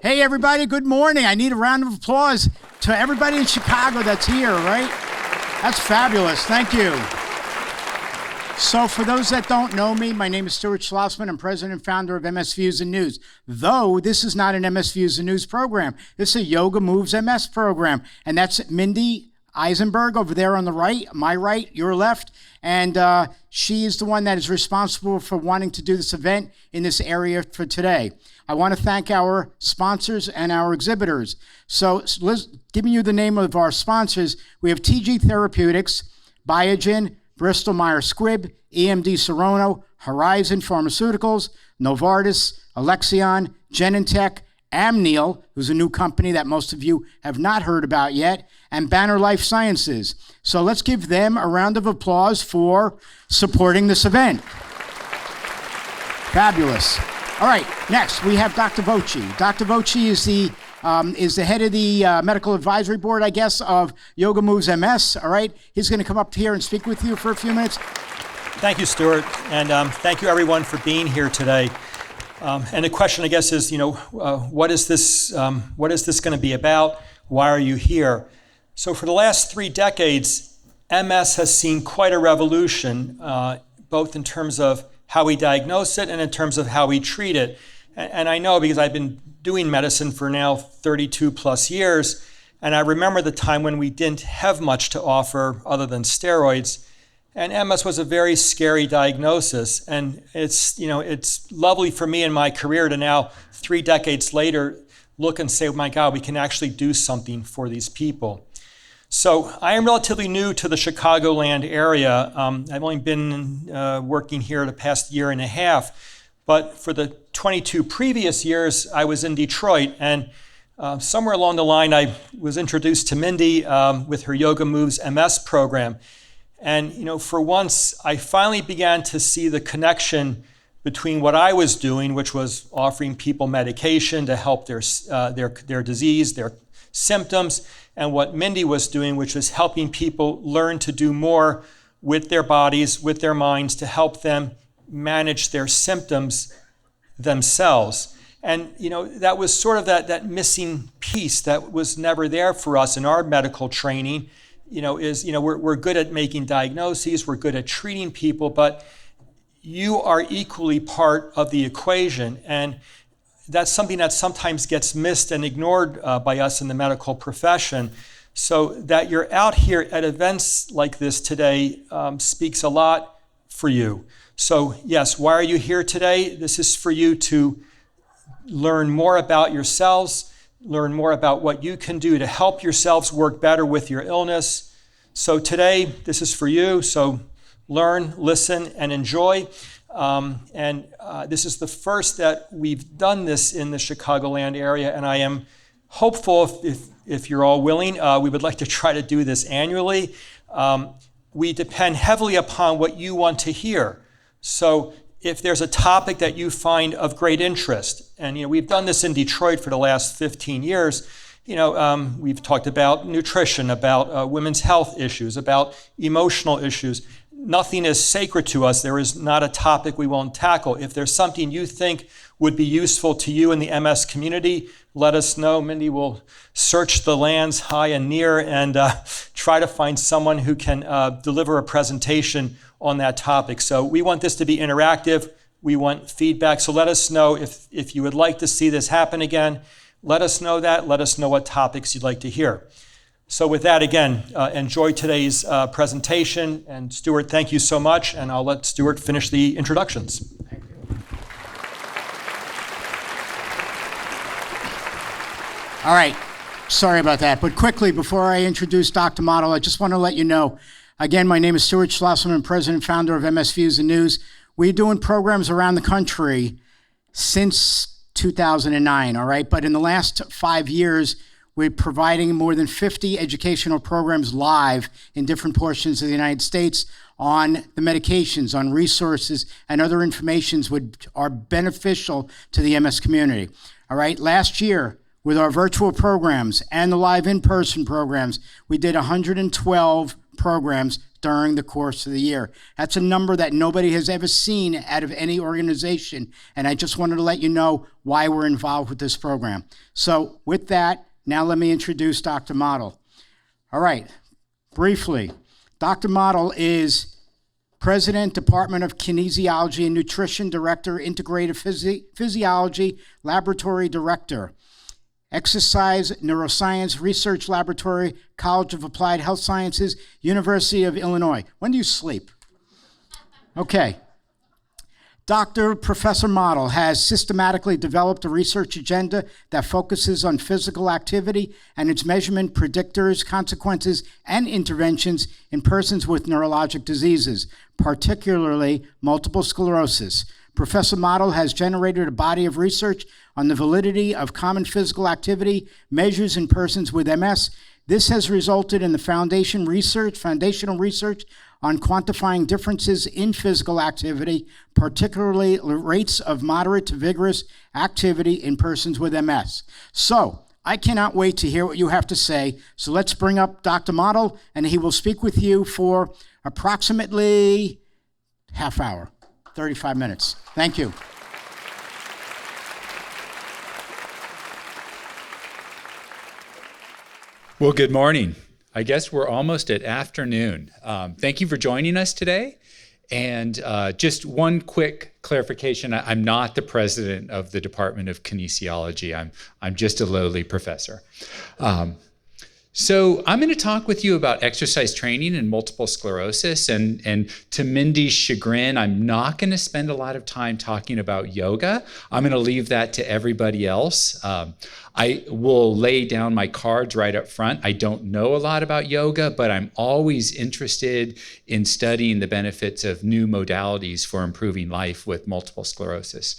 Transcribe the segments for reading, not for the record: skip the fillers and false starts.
Hey, everybody, good morning. I need a round of applause to everybody in Chicago that's here, right? That's fabulous. Thank you. So for those that don't know me, my name is Stuart Schlossman. I'm president and founder of MS Views and News. Though this is not an MS Views and News program. This is a Yoga Moves MS program. And that's Mindy Eisenberg over there on the right, my right, your left. And she is the one that is responsible for wanting to do this event in this area for today. I want to thank our sponsors and our exhibitors. So giving you the name of our sponsors, we have TG Therapeutics, Biogen, Bristol Myers Squibb, EMD Serono, Horizon Pharmaceuticals, Novartis, Alexion, Genentech, Amneal, who's a new company that most of you have not heard about yet, and Banner Life Sciences. So let's give them a round of applause for supporting this event. Fabulous. All right, next we have Dr. Voci. Dr. Voci is the head of the medical advisory board, I guess, of Yoga Moves MS. All right, he's going to come up here and speak with you for a few minutes. Thank you, Stuart, and thank you everyone for being here today. And the question, I guess, is, what is this going to be about? Why are you here? So for the last 3 decades, MS has seen quite a revolution, both in terms of how we diagnose it and in terms of how we treat it. And I know because I've been doing medicine for now 32 plus years, and I remember the time when we didn't have much to offer other than steroids. And MS was a very scary diagnosis. And it's lovely for me in my career to now, 3 decades later, look and say, oh my God, we can actually do something for these people. So I am relatively new to the Chicagoland area. I've only been working here the past year and a half, but for the 22 previous years, I was in Detroit, and somewhere along the line, I was introduced to Mindy with her Yoga Moves MS program. And for once, I finally began to see the connection between what I was doing, which was offering people medication to help their disease, their symptoms, and what Mindy was doing, which was helping people learn to do more with their bodies, with their minds, to help them manage their symptoms themselves. And that was sort of that missing piece that was never there for us in our medical training. We're good at making diagnoses, we're good at treating people, but you are equally part of the equation. And that's something that sometimes gets missed and ignored by us in the medical profession. So that you're out here at events like this today speaks a lot for you. So yes, why are you here today? This is for you to learn more about yourselves, learn more about what you can do to help yourselves work better with your illness. So today, this is for you. So learn, listen, and enjoy. This is the first that we've done this in the Chicagoland area, and I am hopeful, if you're all willing, we would like to try to do this annually. We depend heavily upon what you want to hear. So if there's a topic that you find of great interest, and we've done this in Detroit for the last 15 years, we've talked about nutrition, about women's health issues, about emotional issues. Nothing is sacred to us. There is not a topic we won't tackle. If there's something you think would be useful to you in the MS community, let us know. Mindy will search the lands high and near and try to find someone who can deliver a presentation on that topic. So we want this to be interactive. We want feedback. So let us know if you would like to see this happen again. Let us know that. Let us know what topics you'd like to hear. So with that, again, enjoy today's presentation. And Stuart, thank you so much. And I'll let Stuart finish the introductions. Thank you. All right. Sorry about that. But quickly, before I introduce Dr. Model, I just want to let you know, again, my name is Stuart Schlossman. I'm president and founder of MS Views and News. We're doing programs around the country since 2009, all right? But in the last 5 years, we're providing more than 50 educational programs live in different portions of the United States on the medications, on resources, and other informations which are beneficial to the MS community. All right, last year, with our virtual programs and the live in-person programs, we did 112 programs during the course of the year. That's a number that nobody has ever seen out of any organization, and I just wanted to let you know why we're involved with this program. So with that, now let me introduce Dr. Model. All right, briefly, Dr. Model is President, Department of Kinesiology and Nutrition, Director, Integrative Physiology, Laboratory Director, Exercise Neuroscience Research Laboratory, College of Applied Health Sciences, University of Illinois. When do you sleep? Okay. Dr. Professor Model has systematically developed a research agenda that focuses on physical activity and its measurement, predictors, consequences, and interventions in persons with neurologic diseases, particularly multiple sclerosis. Professor Model has generated a body of research on the validity of common physical activity measures in persons with MS. This has resulted in the foundational research on quantifying differences in physical activity, particularly rates of moderate to vigorous activity in persons with MS. So, I cannot wait to hear what you have to say. So let's bring up Dr. Model, and he will speak with you for approximately half hour, 35 minutes. Thank you. Well, good morning. I guess we're almost at afternoon. Thank you for joining us today. And just one quick clarification. I'm not the president of the Department of Kinesiology. I'm just a lowly professor. So I'm going to talk with you about exercise training and multiple sclerosis. And to Mindy's chagrin, I'm not going to spend a lot of time talking about yoga. I'm going to leave that to everybody else. I will lay down my cards right up front. I don't know a lot about yoga, but I'm always interested in studying the benefits of new modalities for improving life with multiple sclerosis.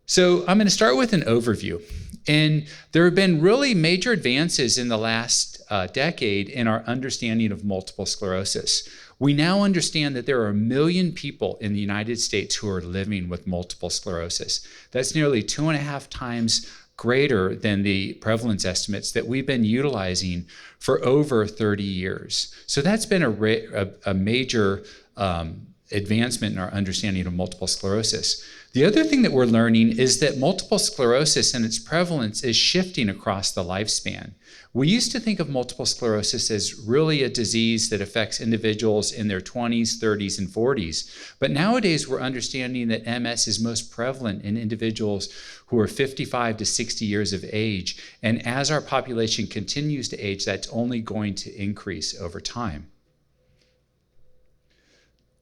So I'm going to start with an overview. And there have been really major advances in the last decade in our understanding of multiple sclerosis. We now understand that there are 1 million people in the United States who are living with multiple sclerosis. That's nearly 2.5 times greater than the prevalence estimates that we've been utilizing for over 30 years. So that's been a major advancement in our understanding of multiple sclerosis. The other thing that we're learning is that multiple sclerosis and its prevalence is shifting across the lifespan. We used to think of multiple sclerosis as really a disease that affects individuals in their 20s, 30s, and 40s. But nowadays, we're understanding that MS is most prevalent in individuals who are 55 to 60 years of age. And as our population continues to age, that's only going to increase over time.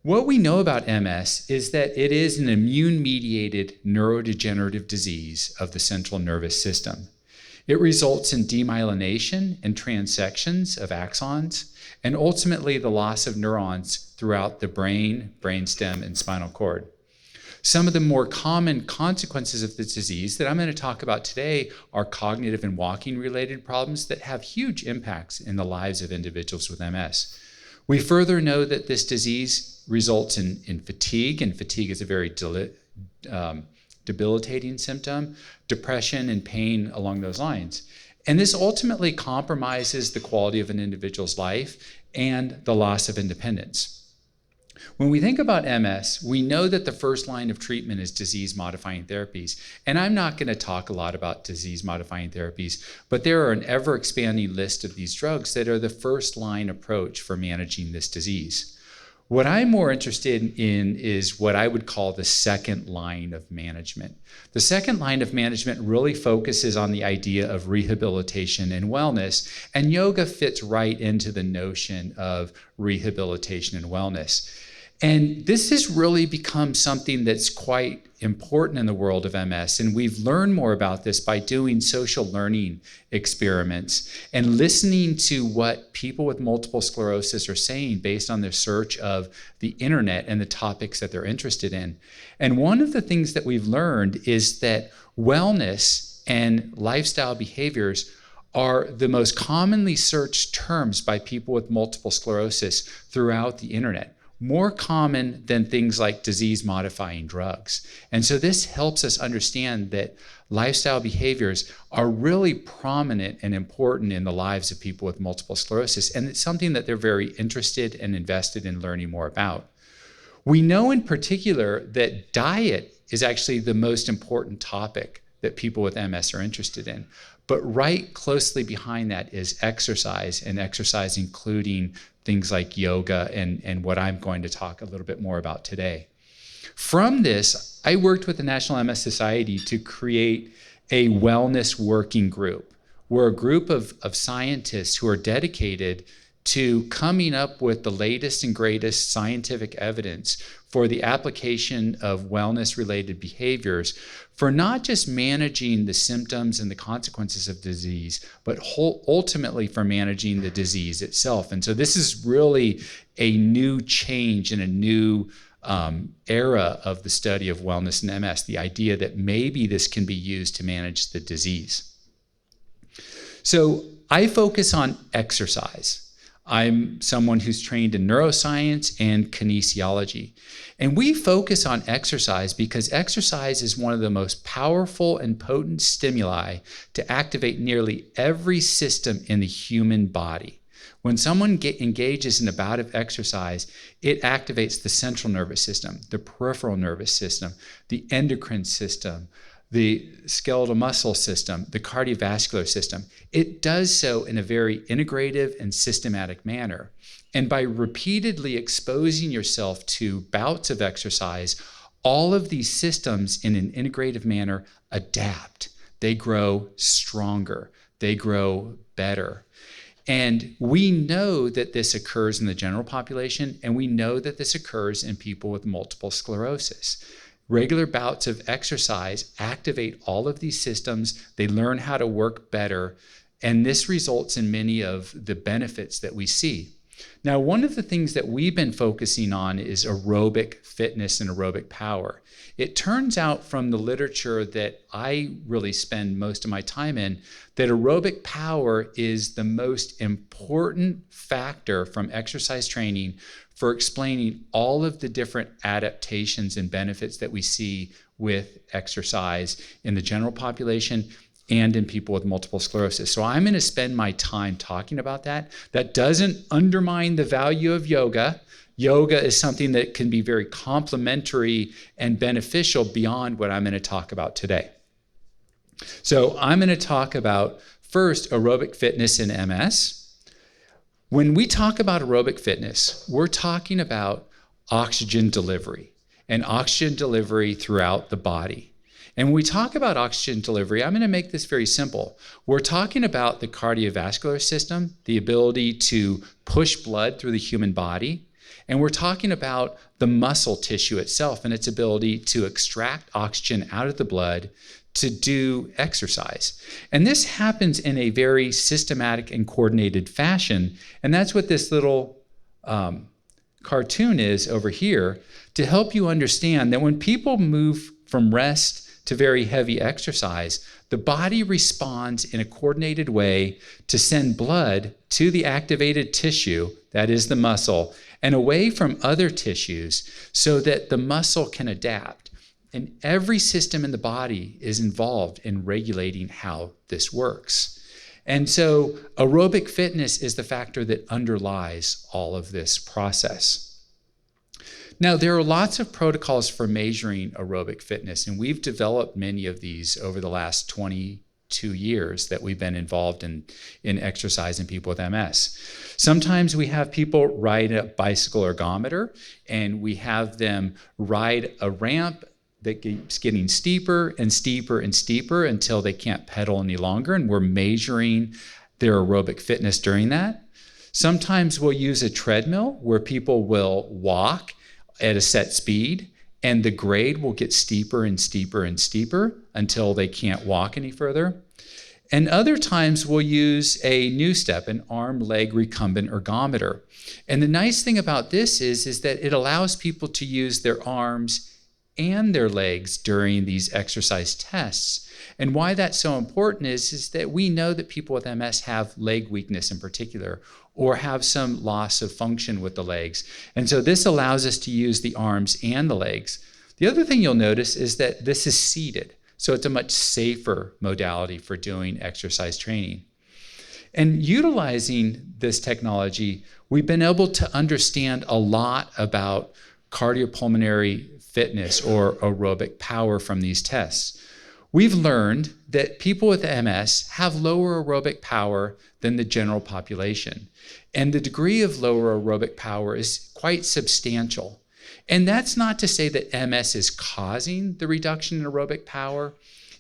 What we know about MS is that it is an immune-mediated neurodegenerative disease of the central nervous system. It results in demyelination and transections of axons, and ultimately the loss of neurons throughout the brain, brainstem, and spinal cord. Some of the more common consequences of this disease that I'm going to talk about today are cognitive and walking-related problems that have huge impacts in the lives of individuals with MS. We further know that this disease results in fatigue, and fatigue is a very debilitating symptom, depression and pain along those lines. And this ultimately compromises the quality of an individual's life and the loss of independence. When we think about MS, we know that the first line of treatment is disease-modifying therapies. And I'm not going to talk a lot about disease-modifying therapies, but there are an ever-expanding list of these drugs that are the first-line approach for managing this disease. What I'm more interested in is what I would call the second line of management. The second line of management really focuses on the idea of rehabilitation and wellness, and yoga fits right into the notion of rehabilitation and wellness. And this has really become something that's quite important in the world of MS. And we've learned more about this by doing social learning experiments and listening to what people with multiple sclerosis are saying based on their search of the internet and the topics that they're interested in. And one of the things that we've learned is that wellness and lifestyle behaviors are the most commonly searched terms by people with multiple sclerosis throughout the internet. more common than things like disease-modifying drugs. And so this helps us understand that lifestyle behaviors are really prominent and important in the lives of people with multiple sclerosis, and it's something that they're very interested and invested in learning more about. We know in particular that diet is actually the most important topic that people with MS are interested in. But right closely behind that is exercise, and exercise including things like yoga and what I'm going to talk a little bit more about today. From this, I worked with the National MS Society to create a wellness working group. We're a group of scientists who are dedicated to coming up with the latest and greatest scientific evidence for the application of wellness-related behaviors for not just managing the symptoms and the consequences of disease, but ultimately for managing the disease itself. And so this is really a new change and a new era of the study of wellness in MS, the idea that maybe this can be used to manage the disease. So I focus on exercise. I'm someone who's trained in neuroscience and kinesiology. And we focus on exercise because exercise is one of the most powerful and potent stimuli to activate nearly every system in the human body. When someone engages in a bout of exercise, it activates the central nervous system, the peripheral nervous system, the endocrine system, the skeletal muscle system, the cardiovascular system. It does so in a very integrative and systematic manner. And by repeatedly exposing yourself to bouts of exercise, all of these systems in an integrative manner adapt. They grow stronger. They grow better. And we know that this occurs in the general population, and we know that this occurs in people with multiple sclerosis. Regular bouts of exercise activate all of these systems. They learn how to work better, and this results in many of the benefits that we see. Now, one of the things that we've been focusing on is aerobic fitness and aerobic power. It turns out from the literature that I really spend most of my time in that aerobic power is the most important factor from exercise training for explaining all of the different adaptations and benefits that we see with exercise in the general population and in people with multiple sclerosis. So I'm going to spend my time talking about that. That doesn't undermine the value of yoga. Yoga is something that can be very complementary and beneficial beyond what I'm going to talk about today. So I'm going to talk about first aerobic fitness in MS. When we talk about aerobic fitness, we're talking about oxygen delivery and oxygen delivery throughout the body. And when we talk about oxygen delivery, I'm going to make this very simple. We're talking about the cardiovascular system, the ability to push blood through the human body. And we're talking about the muscle tissue itself and its ability to extract oxygen out of the blood to do exercise. And this happens in a very systematic and coordinated fashion. And that's what this little cartoon is over here to help you understand that when people move from rest to very heavy exercise, the body responds in a coordinated way to send blood to the activated tissue, that is the muscle, and away from other tissues so that the muscle can adapt. And every system in the body is involved in regulating how this works. And so aerobic fitness is the factor that underlies all of this process. Now, there are lots of protocols for measuring aerobic fitness, and we've developed many of these over the last 22 years that we've been involved in exercise in people with MS. Sometimes we have people ride a bicycle ergometer, and we have them ride a ramp that keeps getting steeper and steeper and steeper until they can't pedal any longer, and we're measuring their aerobic fitness during that. Sometimes we'll use a treadmill where people will walk at a set speed, and the grade will get steeper and steeper and steeper until they can't walk any further. And other times we'll use a new step, an arm-leg recumbent ergometer. And the nice thing about this is that it allows people to use their arms and their legs during these exercise tests. And why that's so important is that we know that people with MS have leg weakness in particular, or have some loss of function with the legs. And so this allows us to use the arms and the legs. The other thing you'll notice is that this is seated. So it's a much safer modality for doing exercise training. And utilizing this technology, we've been able to understand a lot about cardiopulmonary fitness or aerobic power from these tests. We've learned that people with MS have lower aerobic power than the general population. And the degree of lower aerobic power is quite substantial. And that's not to say that MS is causing the reduction in aerobic power.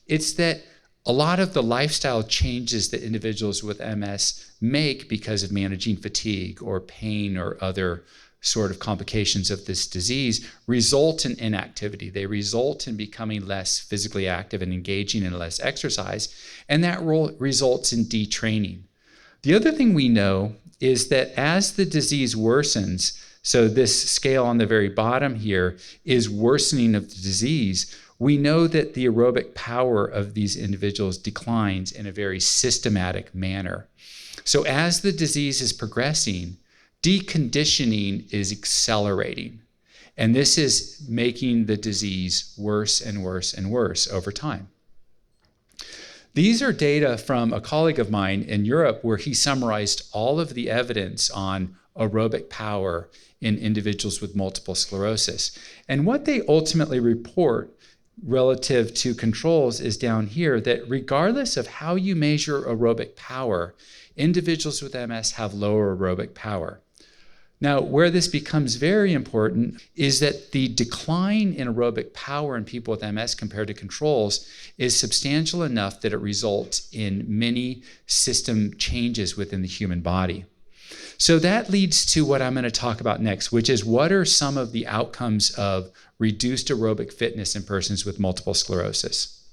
It's that a lot of the lifestyle changes that individuals with MS make because of managing fatigue or pain or other sort of complications of this disease result in inactivity. They result in becoming less physically active and engaging in less exercise, and that results in detraining. The other thing we know is that as the disease worsens, so this scale on the very bottom here is worsening of the disease, we know that the aerobic power of these individuals declines in a very systematic manner. So as the disease is progressing, deconditioning is accelerating. And this is making the disease worse and worse and worse over time. These are data from a colleague of mine in Europe where he summarized all of the evidence on aerobic power in individuals with multiple sclerosis. And what they ultimately report relative to controls is down here, that regardless of how you measure aerobic power, individuals with MS have lower aerobic power. Now, where this becomes very important is that the decline in aerobic power in people with MS compared to controls is substantial enough that it results in many system changes within the human body. So that leads to what I'm going to talk about next, which is what are some of the outcomes of reduced aerobic fitness in persons with multiple sclerosis.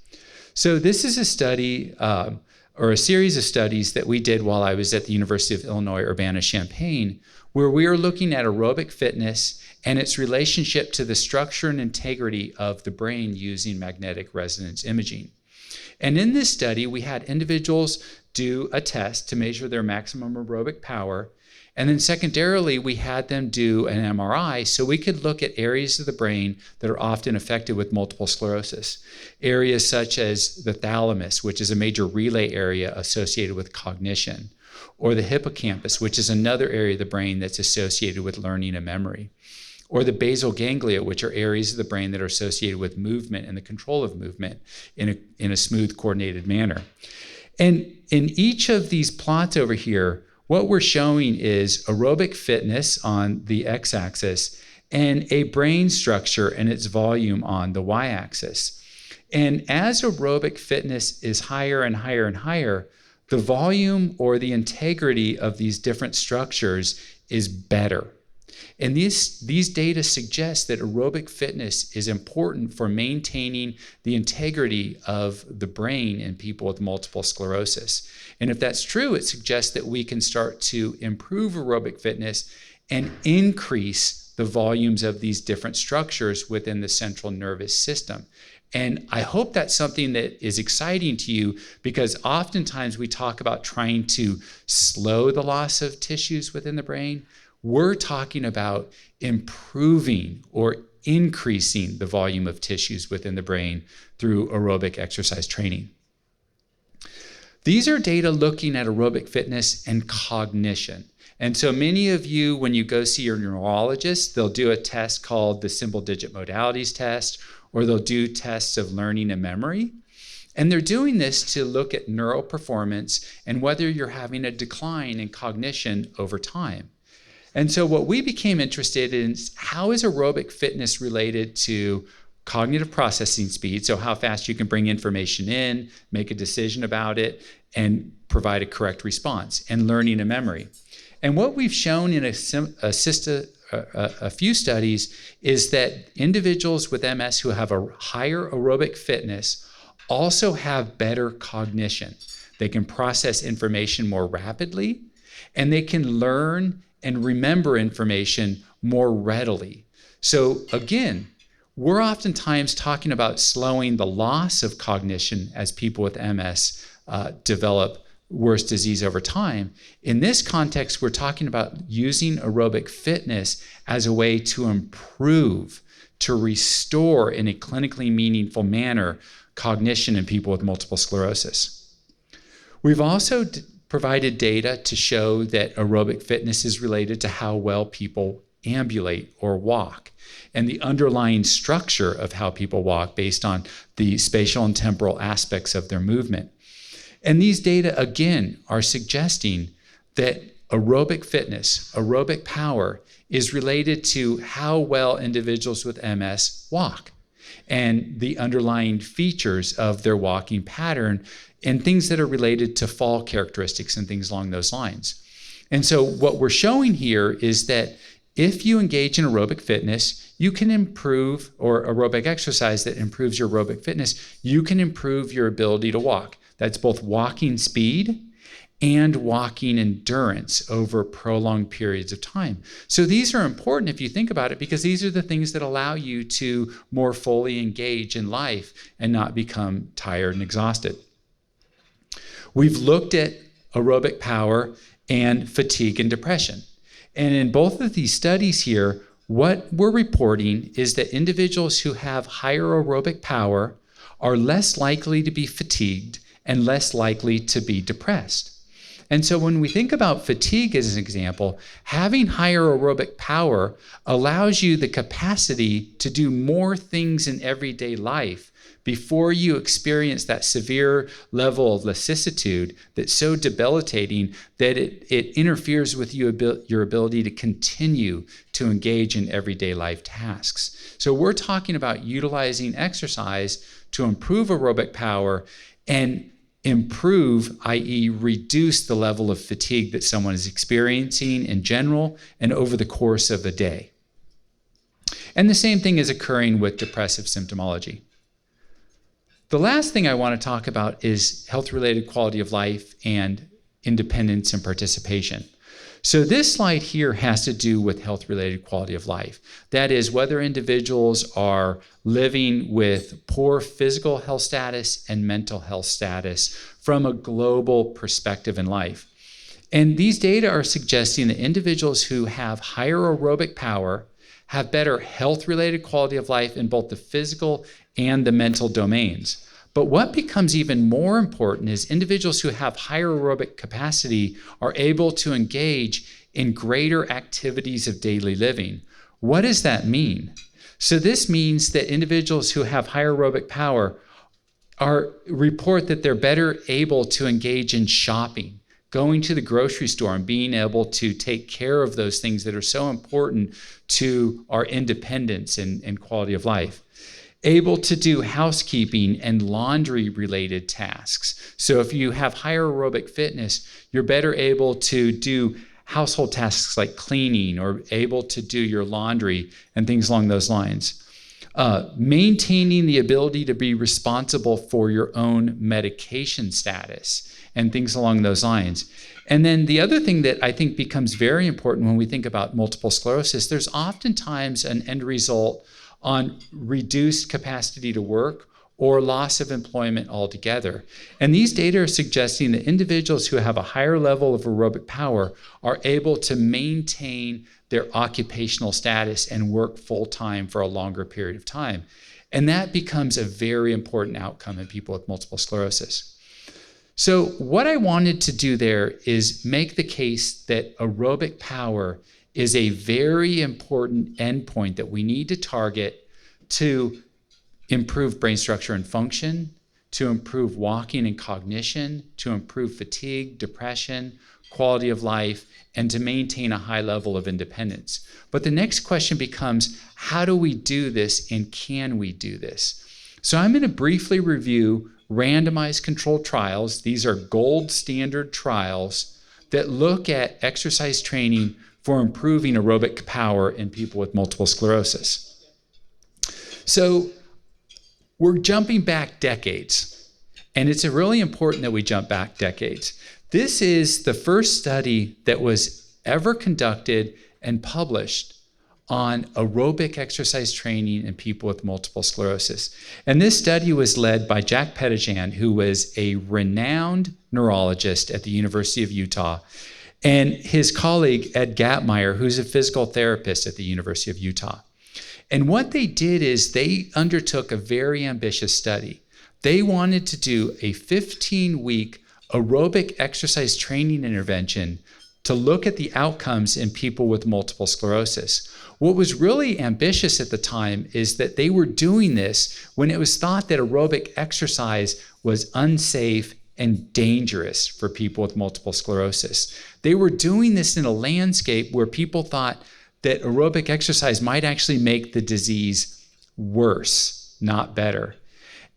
So this is a study or a series of studies that we did while I was at the University of Illinois Urbana-Champaign, where we are looking at aerobic fitness and its relationship to the structure and integrity of the brain using magnetic resonance imaging. And in this study, we had individuals do a test to measure their maximum aerobic power. And then secondarily, we had them do an MRI so we could look at areas of the brain that are often affected with multiple sclerosis. Areas such as the thalamus, which is a major relay area associated with cognition, or the hippocampus, which is another area of the brain that's associated with learning and memory, or the basal ganglia, which are areas of the brain that are associated with movement and the control of movement in a smooth, coordinated manner. And in each of these plots over here, what we're showing is aerobic fitness on the x-axis and a brain structure and its volume on the y-axis. And as aerobic fitness is higher and higher and higher, the volume or the integrity of these different structures is better. And these data suggest that aerobic fitness is important for maintaining the integrity of the brain in people with multiple sclerosis. And if that's true, it suggests that we can start to improve aerobic fitness and increase the volumes of these different structures within the central nervous system. And I hope that's something that is exciting to you, because oftentimes we talk about trying to slow the loss of tissues within the brain. We're talking about improving or increasing the volume of tissues within the brain through aerobic exercise training. These are data looking at aerobic fitness and cognition. And so many of you, when you go see your neurologist, they'll do a test called the Symbol Digit Modalities Test, or they'll do tests of learning and memory. And they're doing this to look at neural performance and whether you're having a decline in cognition over time. And so what we became interested in is how is aerobic fitness related to cognitive processing speed, so how fast you can bring information in, make a decision about it, and provide a correct response, and learning and memory. And what we've shown in a few studies is that individuals with MS who have a higher aerobic fitness also have better cognition. They can process information more rapidly, and they can learn and remember information more readily. So again, we're oftentimes talking about slowing the loss of cognition as people with MS develop worse disease over time. In this context, we're talking about using aerobic fitness as a way to improve, to restore in a clinically meaningful manner cognition in people with multiple sclerosis. We've also provided data to show that aerobic fitness is related to how well people ambulate or walk, and the underlying structure of how people walk based on the spatial and temporal aspects of their movement. And these data, again, are suggesting that aerobic fitness, aerobic power, is related to how well individuals with MS walk and the underlying features of their walking pattern and things that are related to fall characteristics and things along those lines. And so what we're showing here is that if you engage in aerobic fitness, you can improve, or aerobic exercise that improves your aerobic fitness, you can improve your ability to walk. That's both walking speed and walking endurance over prolonged periods of time. So these are important if you think about it, because these are the things that allow you to more fully engage in life and not become tired and exhausted. We've looked at aerobic power and fatigue and depression. And in both of these studies here, what we're reporting is that individuals who have higher aerobic power are less likely to be fatigued and less likely to be depressed. And so when we think about fatigue as an example, having higher aerobic power allows you the capacity to do more things in everyday life before you experience that severe level of lassitude that's so debilitating that it interferes with your ability to continue to engage in everyday life tasks. So we're talking about utilizing exercise to improve aerobic power and improve, i.e. reduce the level of fatigue that someone is experiencing in general and over the course of a day. And the same thing is occurring with depressive symptomology. The last thing I want to talk about is health-related quality of life and independence and participation. So this slide here has to do with health-related quality of life. That is, whether individuals are living with poor physical health status and mental health status from a global perspective in life. And these data are suggesting that individuals who have higher aerobic power have better health-related quality of life in both the physical and the mental domains. But what becomes even more important is individuals who have higher aerobic capacity are able to engage in greater activities of daily living. What does that mean? So this means that individuals who have higher aerobic power report that they're better able to engage in shopping, going to the grocery store and being able to take care of those things that are so important to our independence and quality of life. Able to do housekeeping and laundry-related tasks. So if you have higher aerobic fitness, you're better able to do household tasks like cleaning or able to do your laundry and things along those lines. Maintaining the ability to be responsible for your own medication status and things along those lines. And then the other thing that I think becomes very important when we think about multiple sclerosis, there's oftentimes an end result on reduced capacity to work or loss of employment altogether. And these data are suggesting that individuals who have a higher level of aerobic power are able to maintain their occupational status and work full-time for a longer period of time. And that becomes a very important outcome in people with multiple sclerosis. So what I wanted to do there is make the case that aerobic power is a very important endpoint that we need to target to improve brain structure and function, to improve walking and cognition, to improve fatigue, depression, quality of life, and to maintain a high level of independence. But the next question becomes, how do we do this and can we do this? So I'm going to briefly review randomized controlled trials. These are gold standard trials that look at exercise training for improving aerobic power in people with multiple sclerosis. So we're jumping back decades, and it's really important that we jump back decades. This is the first study that was ever conducted and published on aerobic exercise training in people with multiple sclerosis. And this study was led by Jack Pettijan, who was a renowned neurologist at the University of Utah, and his colleague, Ed Gatmeyer, who's a physical therapist at the University of Utah. And what they did is they undertook a very ambitious study. They wanted to do a 15-week aerobic exercise training intervention to look at the outcomes in people with multiple sclerosis. What was really ambitious at the time is that they were doing this when it was thought that aerobic exercise was unsafe and dangerous for people with multiple sclerosis. They were doing this in a landscape where people thought that aerobic exercise might actually make the disease worse, not better.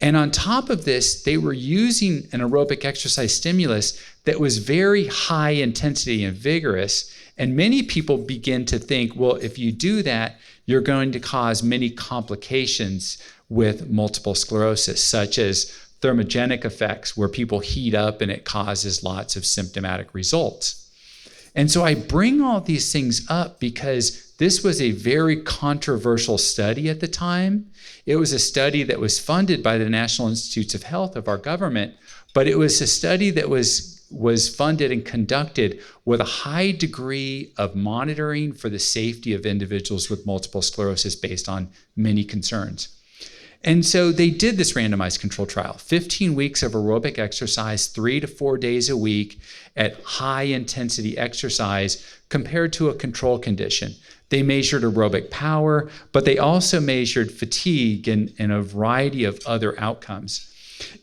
And on top of this, they were using an aerobic exercise stimulus that was very high intensity and vigorous. And many people begin to think, well, if you do that, you're going to cause many complications with multiple sclerosis, such as thermogenic effects, where people heat up and it causes lots of symptomatic results. And so I bring all these things up because this was a very controversial study at the time. It was a study that was funded by the National Institutes of Health of our government, but it was a study that was funded and conducted with a high degree of monitoring for the safety of individuals with multiple sclerosis based on many concerns. And so they did this randomized control trial, 15 weeks of aerobic exercise, 3 to 4 days a week at high intensity exercise compared to a control condition. They measured aerobic power, but they also measured fatigue and a variety of other outcomes.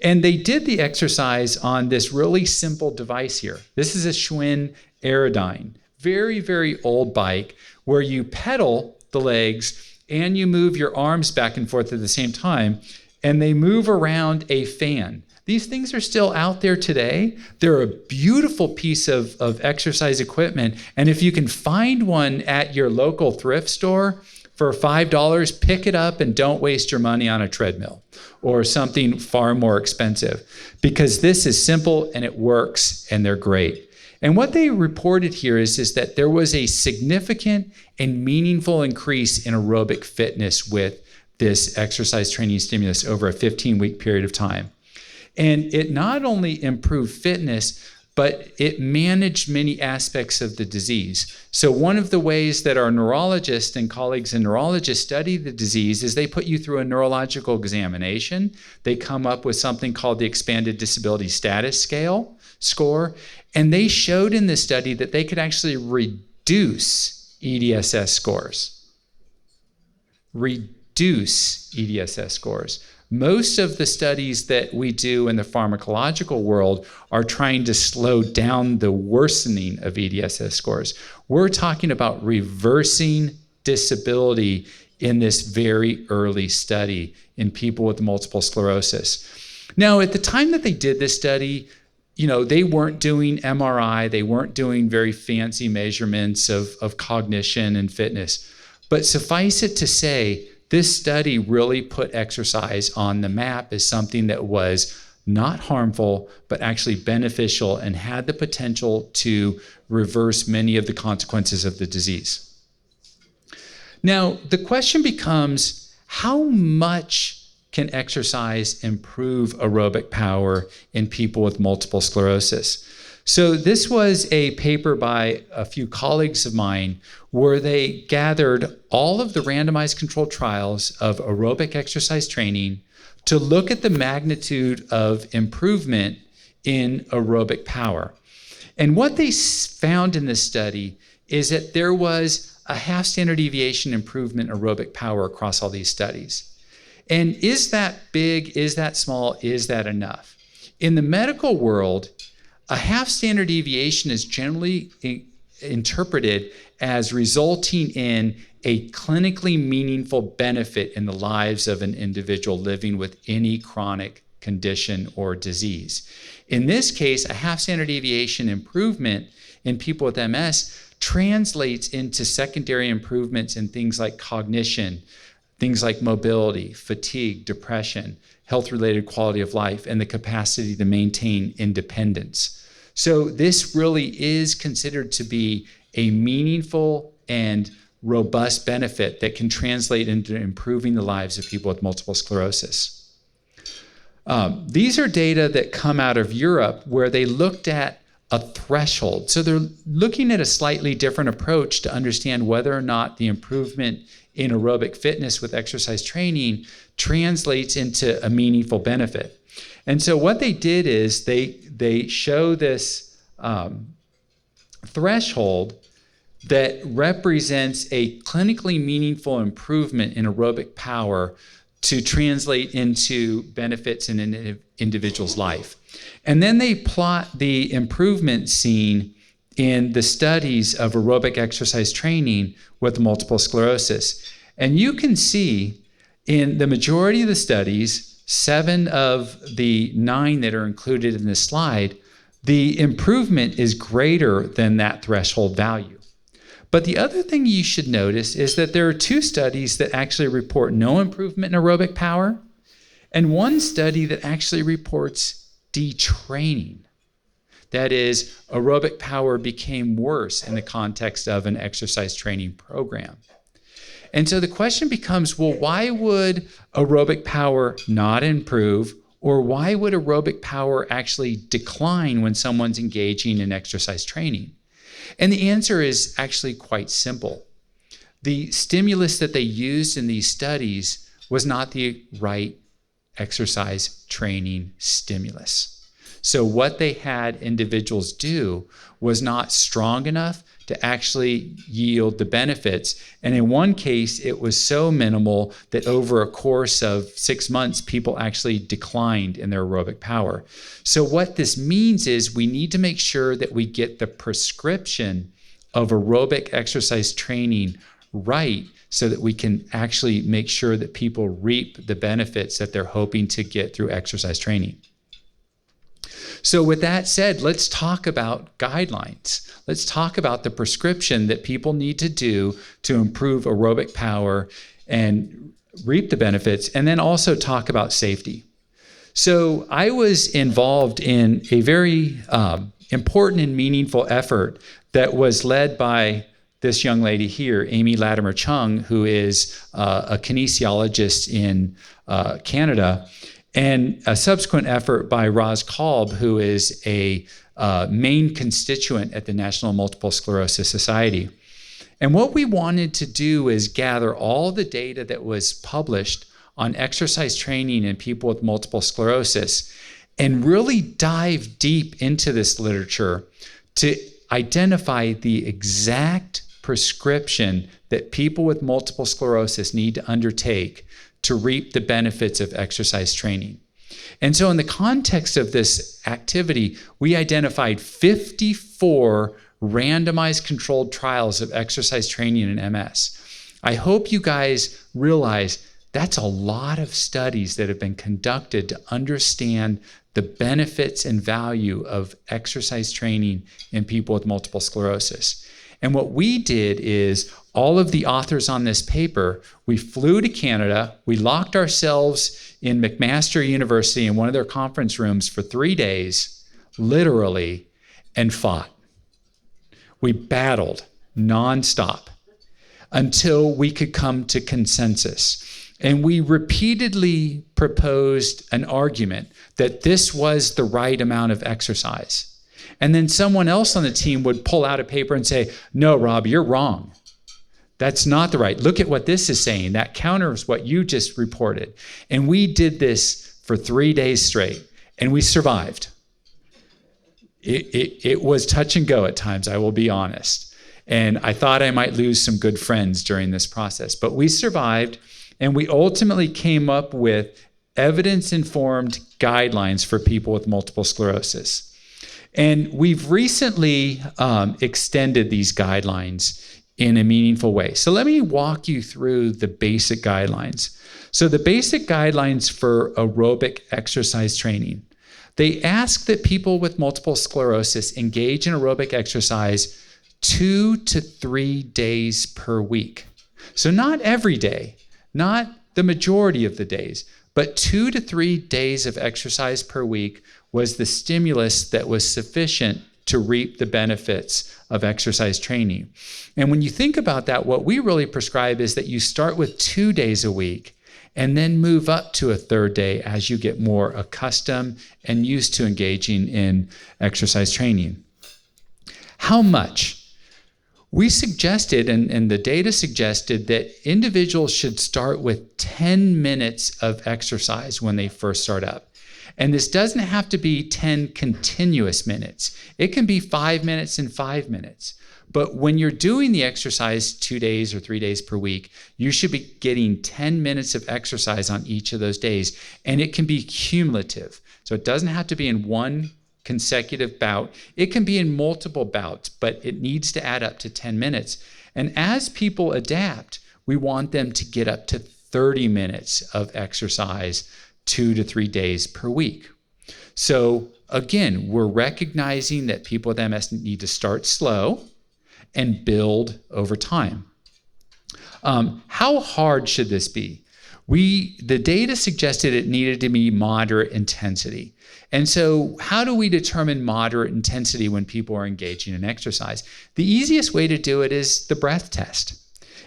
And they did the exercise on this really simple device here. This is a Schwinn Aerodyne, very, very old bike where you pedal the legs and you move your arms back and forth at the same time, and they move around a fan. These things are still out there today. They're a beautiful piece of exercise equipment, and if you can find one at your local thrift store for $5, pick it up and don't waste your money on a treadmill or something far more expensive, because this is simple and it works and they're great. And what they reported here is that there was a significant and meaningful increase in aerobic fitness with this exercise training stimulus over a 15-week period of time. And it not only improved fitness, but it managed many aspects of the disease. So one of the ways that our neurologists and colleagues in neurologists study the disease is they put you through a neurological examination. They come up with something called the Expanded Disability Status score, and they showed in this study that they could actually reduce EDSS scores. Reduce EDSS scores. Most of the studies that we do in the pharmacological world are trying to slow down the worsening of EDSS scores. We're talking about reversing disability in this very early study in people with multiple sclerosis. Now, at the time that they did this study, they weren't doing MRI, they weren't doing very fancy measurements of cognition and fitness. But suffice it to say, this study really put exercise on the map as something that was not harmful, but actually beneficial and had the potential to reverse many of the consequences of the disease. Now, the question becomes, how much can exercise improve aerobic power in people with multiple sclerosis? So this was a paper by a few colleagues of mine where they gathered all of the randomized controlled trials of aerobic exercise training to look at the magnitude of improvement in aerobic power. And what they found in this study is that there was a half standard deviation improvement in aerobic power across all these studies. And is that big? Is that small? Is that enough? In the medical world, a half standard deviation is generally interpreted as resulting in a clinically meaningful benefit in the lives of an individual living with any chronic condition or disease. In this case, a half standard deviation improvement in people with MS translates into secondary improvements in things like cognition, things like mobility, fatigue, depression, health-related quality of life, and the capacity to maintain independence. So this really is considered to be a meaningful and robust benefit that can translate into improving the lives of people with multiple sclerosis. These are data that come out of Europe where they looked at a threshold. So they're looking at a slightly different approach to understand whether or not the improvement in aerobic fitness with exercise training translates into a meaningful benefit. And so what they did is they show this threshold that represents a clinically meaningful improvement in aerobic power to translate into benefits in an individual's life. And then they plot the improvement seen in the studies of aerobic exercise training with multiple sclerosis. And you can see in the majority of the studies, 7 of the 9 that are included in this slide, the improvement is greater than that threshold value. But the other thing you should notice is that there are 2 studies that actually report no improvement in aerobic power, and 1 study that actually reports detraining. That is, aerobic power became worse in the context of an exercise training program. And so the question becomes, well, why would aerobic power not improve, or why would aerobic power actually decline when someone's engaging in exercise training? And the answer is actually quite simple. The stimulus that they used in these studies was not the right exercise training stimulus. So what they had individuals do was not strong enough to actually yield the benefits. And in one case, it was so minimal that over a course of 6 months, people actually declined in their aerobic power. So what this means is we need to make sure that we get the prescription of aerobic exercise training right so that we can actually make sure that people reap the benefits that they're hoping to get through exercise training. So with that said, let's talk about guidelines. Let's talk about the prescription that people need to do to improve aerobic power and reap the benefits, and then also talk about safety. So I was involved in a very important and meaningful effort that was led by this young lady here, Amy Latimer Chung, who is a kinesiologist in Canada, and a subsequent effort by Roz Kolb, who is a main constituent at the National Multiple Sclerosis Society. And what we wanted to do is gather all the data that was published on exercise training in people with multiple sclerosis and really dive deep into this literature to identify the exact prescription that people with multiple sclerosis need to undertake to reap the benefits of exercise training. And so in the context of this activity, we identified 54 randomized controlled trials of exercise training in MS. I hope you guys realize that's a lot of studies that have been conducted to understand the benefits and value of exercise training in people with multiple sclerosis. And what we did is all of the authors on this paper, we flew to Canada, we locked ourselves in McMaster University in one of their conference rooms for 3 days, literally, and fought. We battled nonstop until we could come to consensus. And we repeatedly proposed an argument that this was the right amount of exercise. And then someone else on the team would pull out a paper and say, no, Rob, you're wrong. That's not the right. Look at what this is saying. That counters what you just reported. And we did this for 3 days straight, and we survived. It was touch and go at times, I will be honest. And I thought I might lose some good friends during this process. But we survived, and we ultimately came up with evidence-informed guidelines for people with multiple sclerosis. And we've recently extended these guidelines in a meaningful way. So let me walk you through the basic guidelines. So the basic guidelines for aerobic exercise training, they ask that people with multiple sclerosis engage in aerobic exercise 2 to 3 days per week. So not every day, not the majority of the days, but 2 to 3 days of exercise per week was the stimulus that was sufficient to reap the benefits of exercise training. And when you think about that, what we really prescribe is that you start with 2 days a week and then move up to a third day as you get more accustomed and used to engaging in exercise training. How much? We suggested, and the data suggested, that individuals should start with 10 minutes of exercise when they first start up. And this doesn't have to be 10 continuous minutes. It can be 5 minutes and 5 minutes. But when you're doing the exercise 2 days or 3 days per week, you should be getting 10 minutes of exercise on each of those days. And it can be cumulative. So it doesn't have to be in one consecutive bout. It can be in multiple bouts, but it needs to add up to 10 minutes. And as people adapt, we want them to get up to 30 minutes of exercise 2 to 3 days per week. So again, we're recognizing that people with MS need to start slow and build over time. How hard should this be? The data suggested it needed to be moderate intensity. And so how do we determine moderate intensity when people are engaging in exercise? The easiest way to do it is the breath test.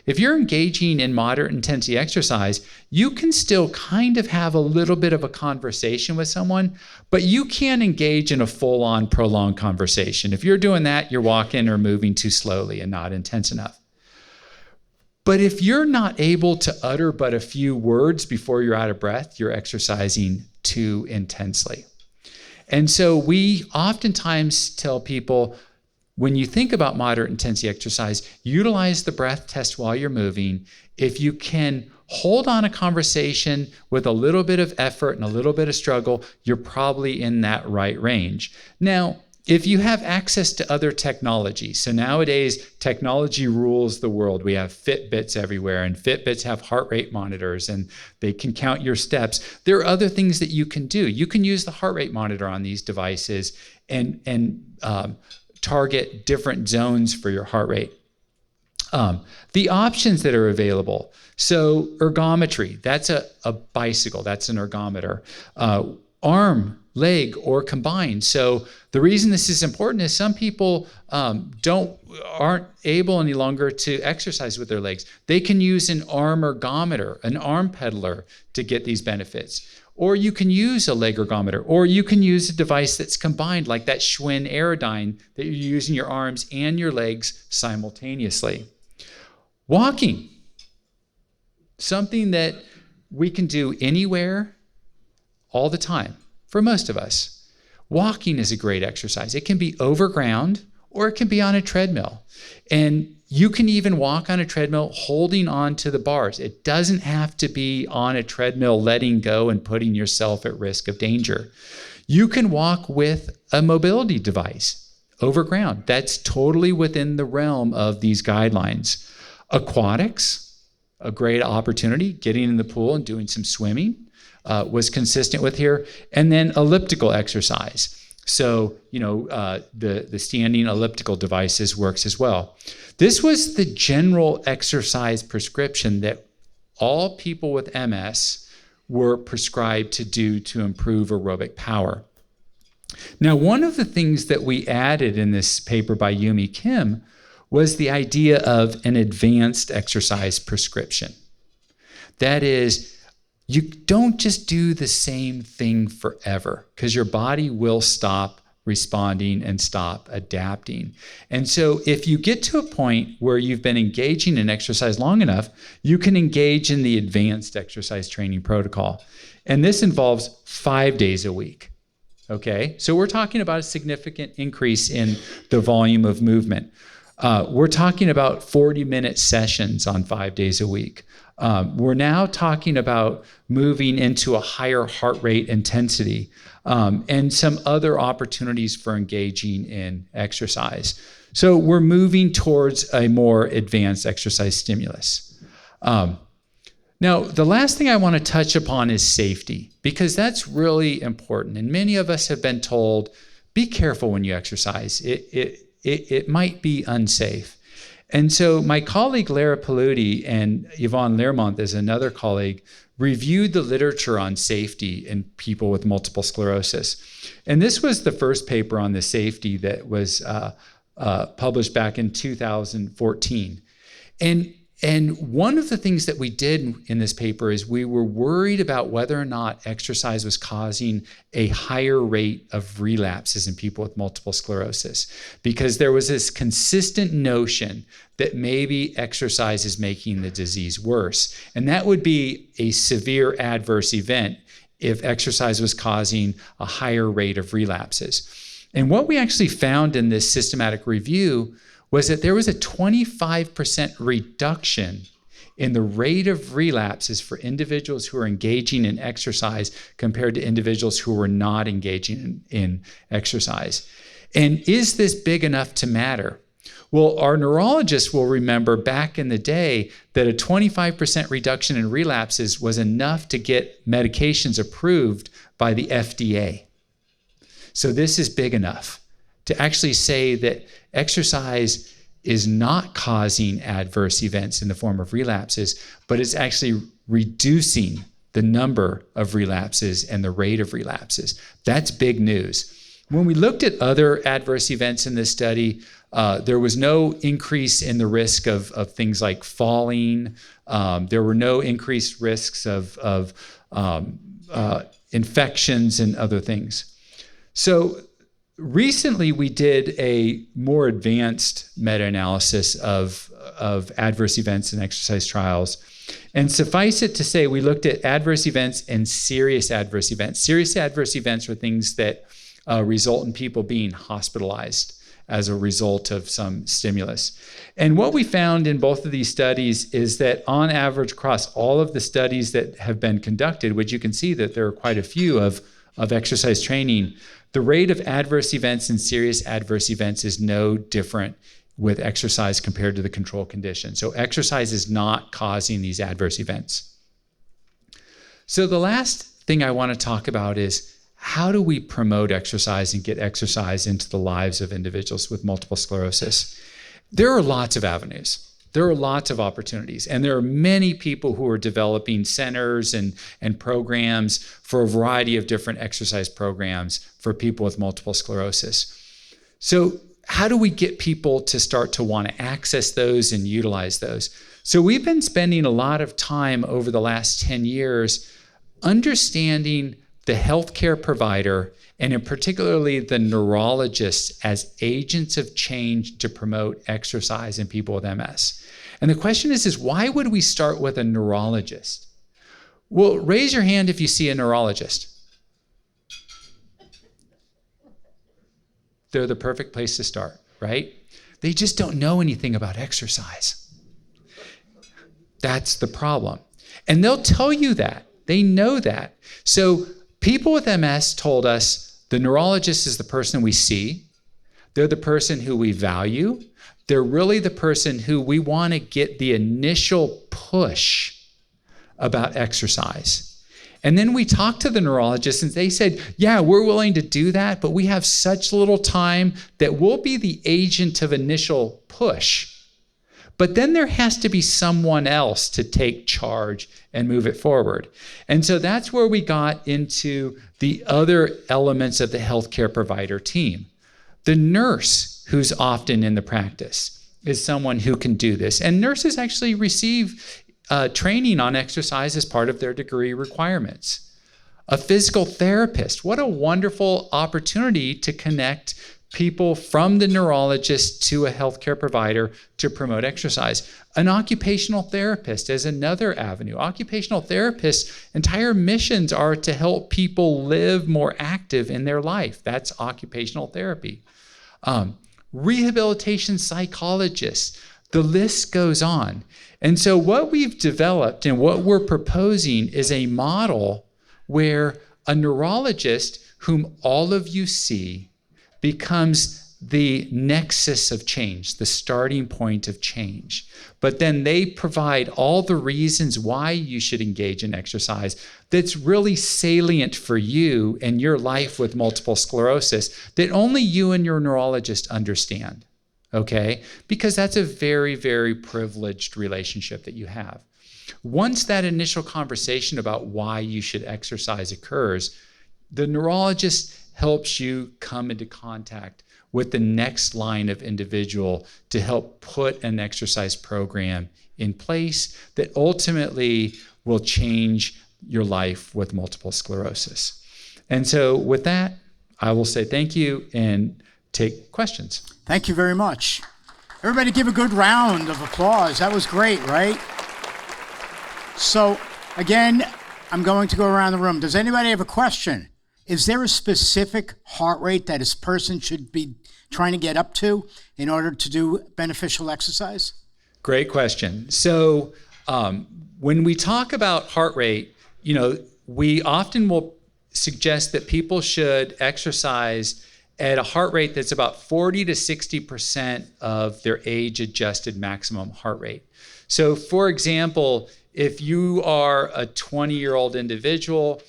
If you're engaging in moderate intensity exercise, you can still kind of have a little bit of a conversation with someone, but you can't engage in a full-on prolonged conversation. If you're doing that, you're walking or moving too slowly and not intense enough. But if you're not able to utter but a few words before you're out of breath, you're exercising too intensely. And so we oftentimes tell people, when you think about moderate intensity exercise, utilize the breath test while you're moving. If you can hold on a conversation with a little bit of effort and a little bit of struggle, you're probably in that right range. Now, if you have access to other technology, so nowadays technology rules the world. We have Fitbits everywhere, and Fitbits have heart rate monitors, and they can count your steps. There are other things that you can do. You can use the heart rate monitor on these devices and target different zones for your heart rate. The options that are available. So ergometry, that's a bicycle, that's an ergometer. Arm, leg, or combined. So the reason this is important is some people aren't able any longer to exercise with their legs. They can use an arm ergometer, an arm pedaler, to get these benefits. Or you can use a leg ergometer, or you can use a device that's combined, like that Schwinn Aerodyne, that you're using your arms and your legs simultaneously. Walking, something that we can do anywhere, all the time, for most of us. Walking is a great exercise. It can be over ground, or it can be on a treadmill. And you can even walk on a treadmill holding on to the bars. It doesn't have to be on a treadmill letting go and putting yourself at risk of danger. You can walk with a mobility device over ground. That's totally within the realm of these guidelines. Aquatics, a great opportunity, getting in the pool and doing some swimming was consistent with here. And then elliptical exercise. So, the standing elliptical devices works as well. This was the general exercise prescription that all people with MS were prescribed to do to improve aerobic power. Now, one of the things that we added in this paper by Yumi Kim was the idea of an advanced exercise prescription. That is, you don't just do the same thing forever, because your body will stop responding and stop adapting. And so if you get to a point where you've been engaging in exercise long enough, you can engage in the advanced exercise training protocol. And this involves 5 days a week. Okay, so we're talking about a significant increase in the volume of movement. We're talking about 40-minute sessions on 5 days a week. We're now talking about moving into a higher heart rate intensity and some other opportunities for engaging in exercise. So we're moving towards a more advanced exercise stimulus. Now, the last thing I want to touch upon is safety, because that's really important. And many of us have been told, be careful when you exercise. It might be unsafe. And so my colleague Lara Paludi and Yvonne Learmonth is another colleague, reviewed the literature on safety in people with multiple sclerosis. And this was the first paper on the safety that was published back in 2014. And one of the things that we did in this paper is we were worried about whether or not exercise was causing a higher rate of relapses in people with multiple sclerosis, because there was this consistent notion that maybe exercise is making the disease worse. And that would be a severe adverse event if exercise was causing a higher rate of relapses. And what we actually found in this systematic review was that there was a 25% reduction in the rate of relapses for individuals who are engaging in exercise compared to individuals who were not engaging in exercise. And is this big enough to matter? Well, our neurologists will remember back in the day that a 25% reduction in relapses was enough to get medications approved by the FDA. So this is big enough to actually say that exercise is not causing adverse events in the form of relapses, but it's actually reducing the number of relapses and the rate of relapses. That's big news. When we looked at other adverse events in this study, there was no increase in the risk of things like falling. There were no increased risks of infections and other things. So recently, we did a more advanced meta-analysis of adverse events in exercise trials. And suffice it to say, we looked at adverse events and serious adverse events. Serious adverse events are things that result in people being hospitalized as a result of some stimulus. And what we found in both of these studies is that on average, across all of the studies that have been conducted, which you can see that there are quite a few of exercise training, the rate of adverse events and serious adverse events is no different with exercise compared to the control condition. So exercise is not causing these adverse events. So the last thing I want to talk about is, how do we promote exercise and get exercise into the lives of individuals with multiple sclerosis? There are lots of avenues. There are lots of opportunities, and there are many people who are developing centers and programs for a variety of different exercise programs for people with multiple sclerosis. So how do we get people to start to want to access those and utilize those? So we've been spending a lot of time over the last 10 years understanding the healthcare provider, and in particularly the neurologists, as agents of change to promote exercise in people with MS. And the question is why would we start with a neurologist? Well, raise your hand if you see a neurologist. They're the perfect place to start, right? They just don't know anything about exercise. That's the problem. And they'll tell you that. They know that. So people with MS told us the neurologist is the person we see. They're the person who we value. They're really the person who we want to get the initial push about exercise. And then we talked to the neurologists and they said, yeah, we're willing to do that, but we have such little time that we'll be the agent of initial push. But then there has to be someone else to take charge and move it forward. And so that's where we got into the other elements of the healthcare provider team. The nurse, who's often in the practice, is someone who can do this. And nurses actually receive training on exercise as part of their degree requirements. A physical therapist, what a wonderful opportunity to connect people from the neurologist to a healthcare provider to promote exercise. An occupational therapist is another avenue. Occupational therapists' entire missions are to help people live more active in their life. That's occupational therapy. Rehabilitation psychologists, the list goes on. And so what we've developed and what we're proposing is a model where a neurologist, whom all of you see, becomes the nexus of change, the starting point of change. But then they provide all the reasons why you should engage in exercise that's really salient for you and your life with multiple sclerosis that only you and your neurologist understand, okay? Because that's a very, very privileged relationship that you have. Once that initial conversation about why you should exercise occurs, the neurologist helps you come into contact with the next line of individual to help put an exercise program in place that ultimately will change your life with multiple sclerosis. And so with that, I will say thank you and take questions. Thank you very much. Everybody give a good round of applause. That was great, right? So again, I'm going to go around the room. Does anybody have a question? Is there a specific heart rate that this person should be trying to get up to in order to do beneficial exercise? Great question. So when we talk about heart rate, we often will suggest that people should exercise at a heart rate that's about 40 to 60% of their age-adjusted maximum heart rate. So for example, if you are a 20-year-old individual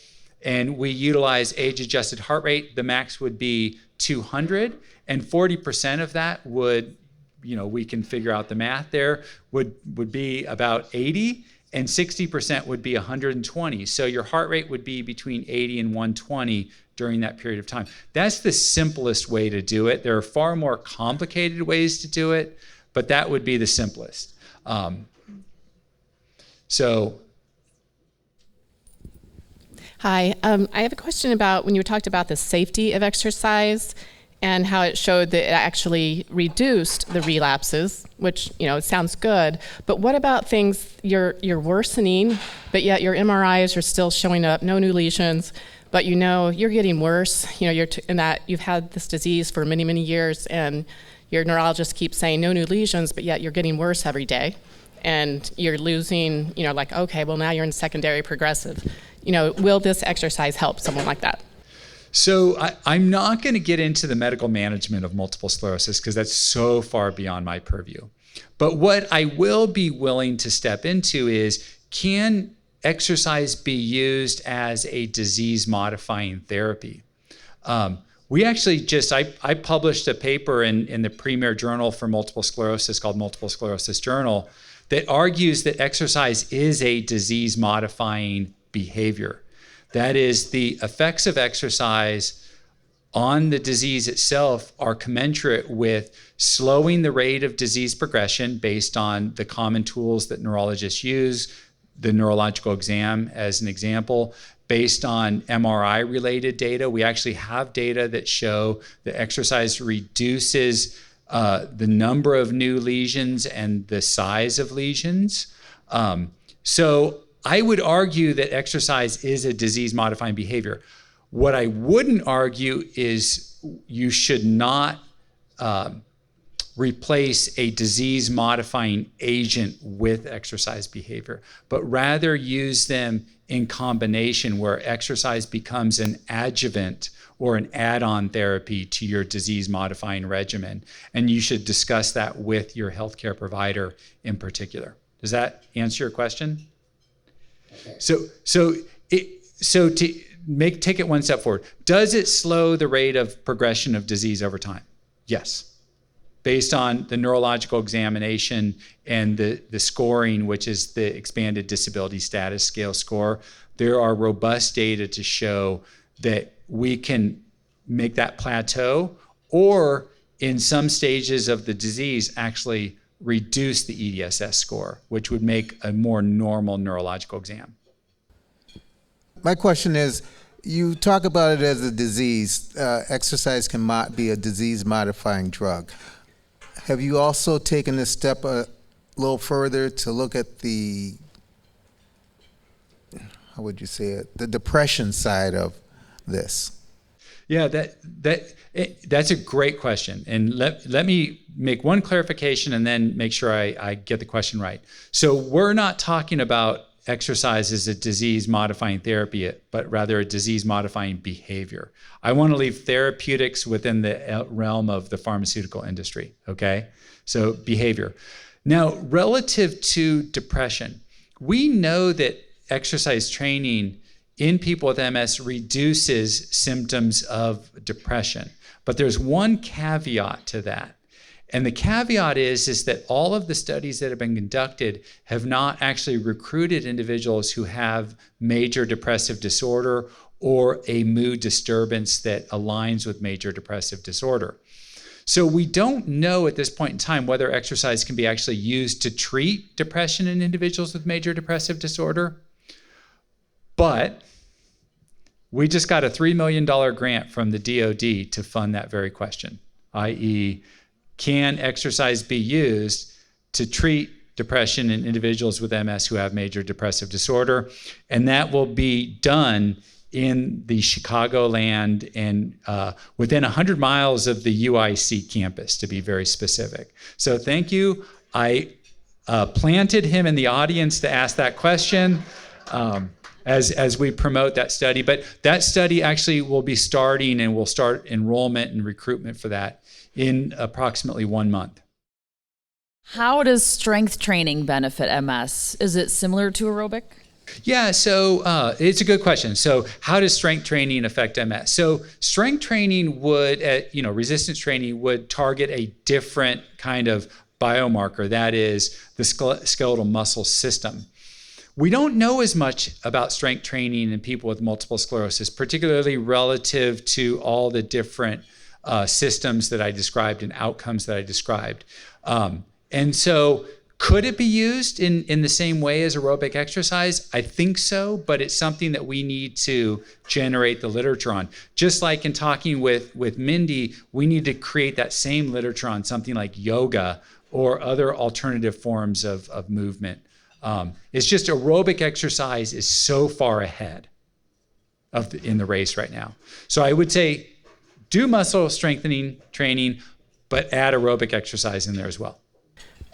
and we utilize age-adjusted heart rate, the max would be 200, and 40% of that would, we can figure out the math there, would be about 80, and 60% would be 120. So your heart rate would be between 80 and 120 during that period of time. That's the simplest way to do it. There are far more complicated ways to do it, but that would be the simplest. Hi, I have a question about when you talked about the safety of exercise and how it showed that it actually reduced the relapses, which, it sounds good. But what about things you're worsening, but yet your MRIs are still showing up, no new lesions, but you're getting worse. In that you've had this disease for many, many years, and your neurologist keeps saying no new lesions, but yet you're getting worse every day, and you're losing. Okay, well now you're in secondary progressive. Will this exercise help someone like that? So I'm not going to get into the medical management of multiple sclerosis because that's so far beyond my purview. But what I will be willing to step into is, can exercise be used as a disease-modifying therapy? We actually I published a paper in the premier journal for multiple sclerosis called Multiple Sclerosis Journal that argues that exercise is a disease-modifying behavior. That is, the effects of exercise on the disease itself are commensurate with slowing the rate of disease progression based on the common tools that neurologists use, the neurological exam as an example, based on MRI-related data. We actually have data that show that exercise reduces the number of new lesions and the size of lesions. So I would argue that exercise is a disease-modifying behavior. What I wouldn't argue is you should not replace a disease-modifying agent with exercise behavior, but rather use them in combination where exercise becomes an adjuvant or an add-on therapy to your disease-modifying regimen. And you should discuss that with your healthcare provider in particular. Does that answer your question? So to take it one step forward, does it slow the rate of progression of disease over time? Yes. Based on the neurological examination and the scoring, which is the expanded disability status scale score, there are robust data to show that we can make that plateau, or in some stages of the disease actually reduce the EDSS score, which would make a more normal neurological exam. My question is, you talk about it as a disease. Exercise can be a disease-modifying drug. Have you also taken this step a little further to look at the, how would you say it, the depression side of this? Yeah, that's a great question. And let me make one clarification and then make sure I get the question right. So we're not talking about exercise as a disease-modifying therapy, but rather a disease-modifying behavior. I want to leave therapeutics within the realm of the pharmaceutical industry, okay? So behavior. Now, relative to depression, we know that exercise training in people with MS reduces symptoms of depression. But there's one caveat to that, And the caveat is that all of the studies that have been conducted have not actually recruited individuals who have major depressive disorder or a mood disturbance that aligns with major depressive disorder. So we don't know at this point in time whether exercise can be actually used to treat depression in individuals with major depressive disorder. But we just got a $3 million grant from the DoD to fund that very question, i.e., can exercise be used to treat depression in individuals with MS who have major depressive disorder? And that will be done in the Chicagoland and within 100 miles of the UIC campus, to be very specific. So thank you. I planted him in the audience to ask that question as we promote that study. But that study actually will be starting, and we'll start enrollment and recruitment for that in approximately 1 month. How does strength training benefit MS? Is it similar to aerobic? Yeah, so it's a good question. So how does strength training affect MS? So strength training would, resistance training would target a different kind of biomarker, that is the skeletal muscle system. We don't know as much about strength training in people with multiple sclerosis, particularly relative to all the different systems that I described and outcomes that I described. And so could it be used in the same way as aerobic exercise? I think so, but it's something that we need to generate the literature on. Just like in talking with Mindy, we need to create that same literature on something like yoga or other alternative forms of movement. It's just aerobic exercise is so far ahead in the race right now. So I would say do muscle strengthening training, but add aerobic exercise in there as well.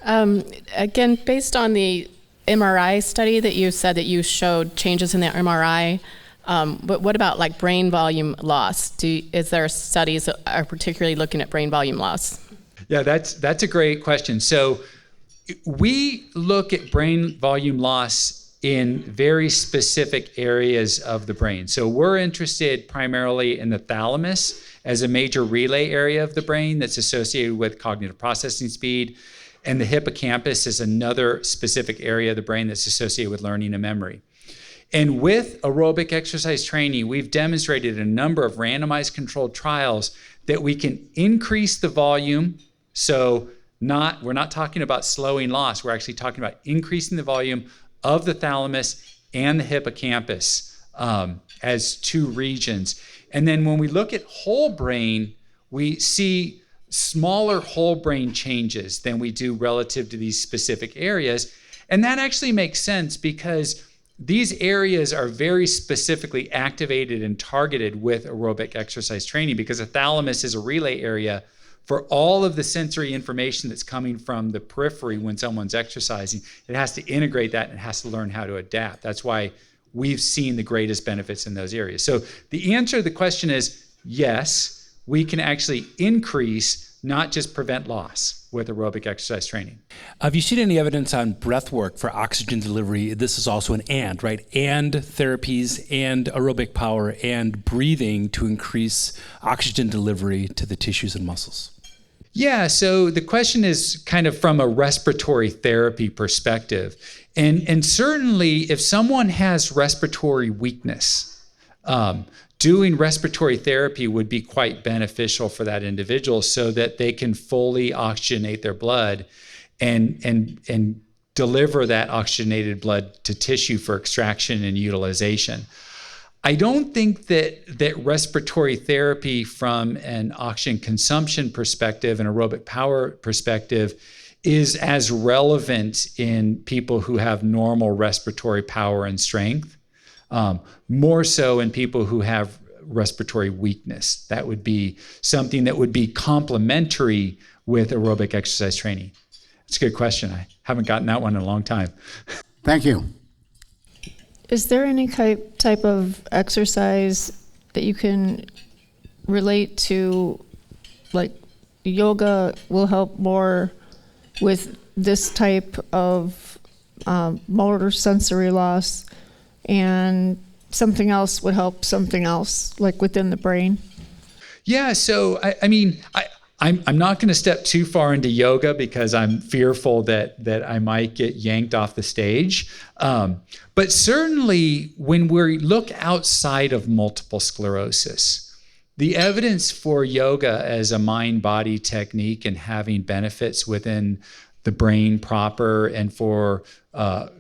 Again, based on the MRI study that you said that you showed changes in the MRI, but what about like brain volume loss? Is there studies that are particularly looking at brain volume loss? Yeah, that's a great question. So we look at brain volume loss in very specific areas of the brain. So we're interested primarily in the thalamus as a major relay area of the brain that's associated with cognitive processing speed. And the hippocampus is another specific area of the brain that's associated with learning and memory. And with aerobic exercise training, we've demonstrated a number of randomized controlled trials that we can increase the volume. So we're not talking about slowing loss. We're actually talking about increasing the volume of the thalamus and the hippocampus as two regions. And then when we look at whole brain, we see smaller whole brain changes than we do relative to these specific areas. And that actually makes sense because these areas are very specifically activated and targeted with aerobic exercise training, because the thalamus is a relay area for all of the sensory information that's coming from the periphery when someone's exercising. It has to integrate that and it has to learn how to adapt. That's why we've seen the greatest benefits in those areas. So the answer to the question is yes, we can actually increase, not just prevent loss with aerobic exercise training. Have you seen any evidence on breath work for oxygen delivery? This is also an and, right? And therapies and aerobic power and breathing to increase oxygen delivery to the tissues and muscles. Yeah, so the question is kind of from a respiratory therapy perspective. And certainly if someone has respiratory weakness, doing respiratory therapy would be quite beneficial for that individual so that they can fully oxygenate their blood and deliver that oxygenated blood to tissue for extraction and utilization. I don't think that respiratory therapy from an oxygen consumption perspective and aerobic power perspective is as relevant in people who have normal respiratory power and strength, more so in people who have respiratory weakness. That would be something that would be complementary with aerobic exercise training. It's a good question. I haven't gotten that one in a long time. Thank you. Is there any type of exercise that you can relate to, like yoga will help more with this type of motor sensory loss, and something else would help something else, like within the brain? Yeah, so I'm not going to step too far into yoga because I'm fearful that I might get yanked off the stage. But certainly when we look outside of multiple sclerosis, the evidence for yoga as a mind-body technique and having benefits within the brain proper and for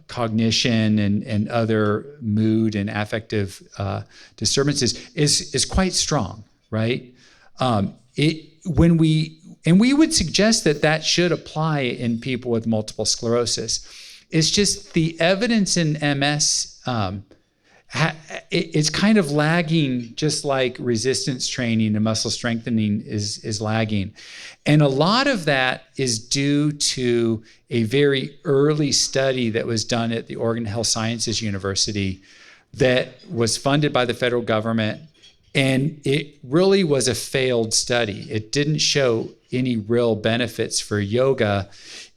cognition and other mood and affective disturbances is quite strong, right? We would suggest that should apply in people with multiple sclerosis. It's just the evidence in MS, it's kind of lagging, just like resistance training and muscle strengthening is lagging. And a lot of that is due to a very early study that was done at the Oregon Health Sciences University that was funded by the federal government. And it really was a failed study. It didn't show any real benefits for yoga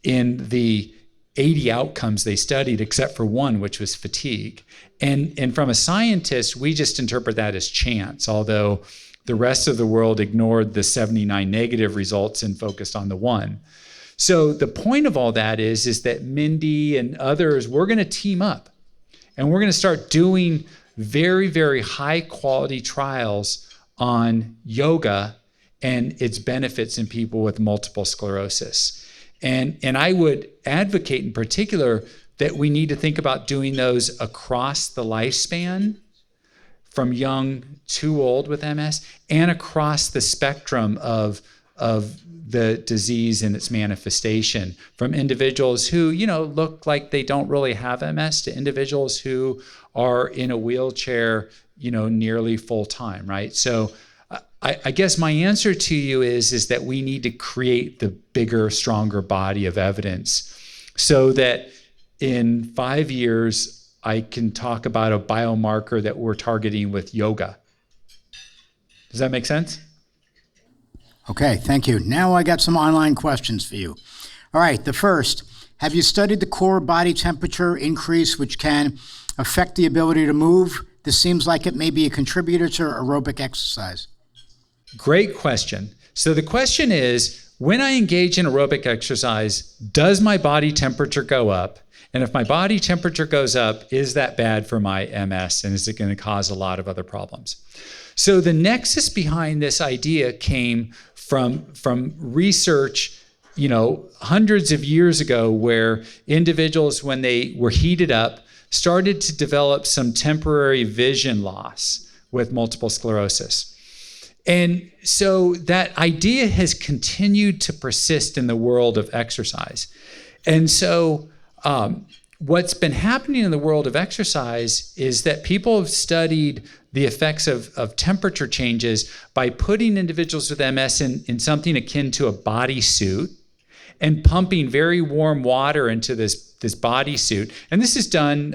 in the 80 outcomes they studied, except for one, which was fatigue. And from a scientist, we just interpret that as chance, although the rest of the world ignored the 79 negative results and focused on the one. So the point of all that is that Mindy and others, we're going to team up and we're going to start doing very, very high quality trials on yoga and its benefits in people with multiple sclerosis. And I would advocate in particular that we need to think about doing those across the lifespan, from young to old with MS, and across the spectrum of the disease and its manifestation, from individuals who, look like they don't really have MS to individuals who are in a wheelchair, nearly full time, right? So I guess my answer to you is that we need to create the bigger, stronger body of evidence so that in 5 years, I can talk about a biomarker that we're targeting with yoga. Does that make sense? Okay, thank you. Now I got some online questions for you. All right, the first, have you studied the core body temperature increase, which can affect the ability to move? This seems like it may be a contributor to aerobic exercise. Great question. So the question is, when I engage in aerobic exercise, does my body temperature go up? And if my body temperature goes up, is that bad for my MS? And is it going to cause a lot of other problems? So the nexus behind this idea came from research, hundreds of years ago, where individuals, when they were heated up, started to develop some temporary vision loss with multiple sclerosis. And so that idea has continued to persist in the world of exercise. And so what's been happening in the world of exercise is that people have studied the effects of temperature changes by putting individuals with MS in something akin to a bodysuit and pumping very warm water into this bodysuit. And this is done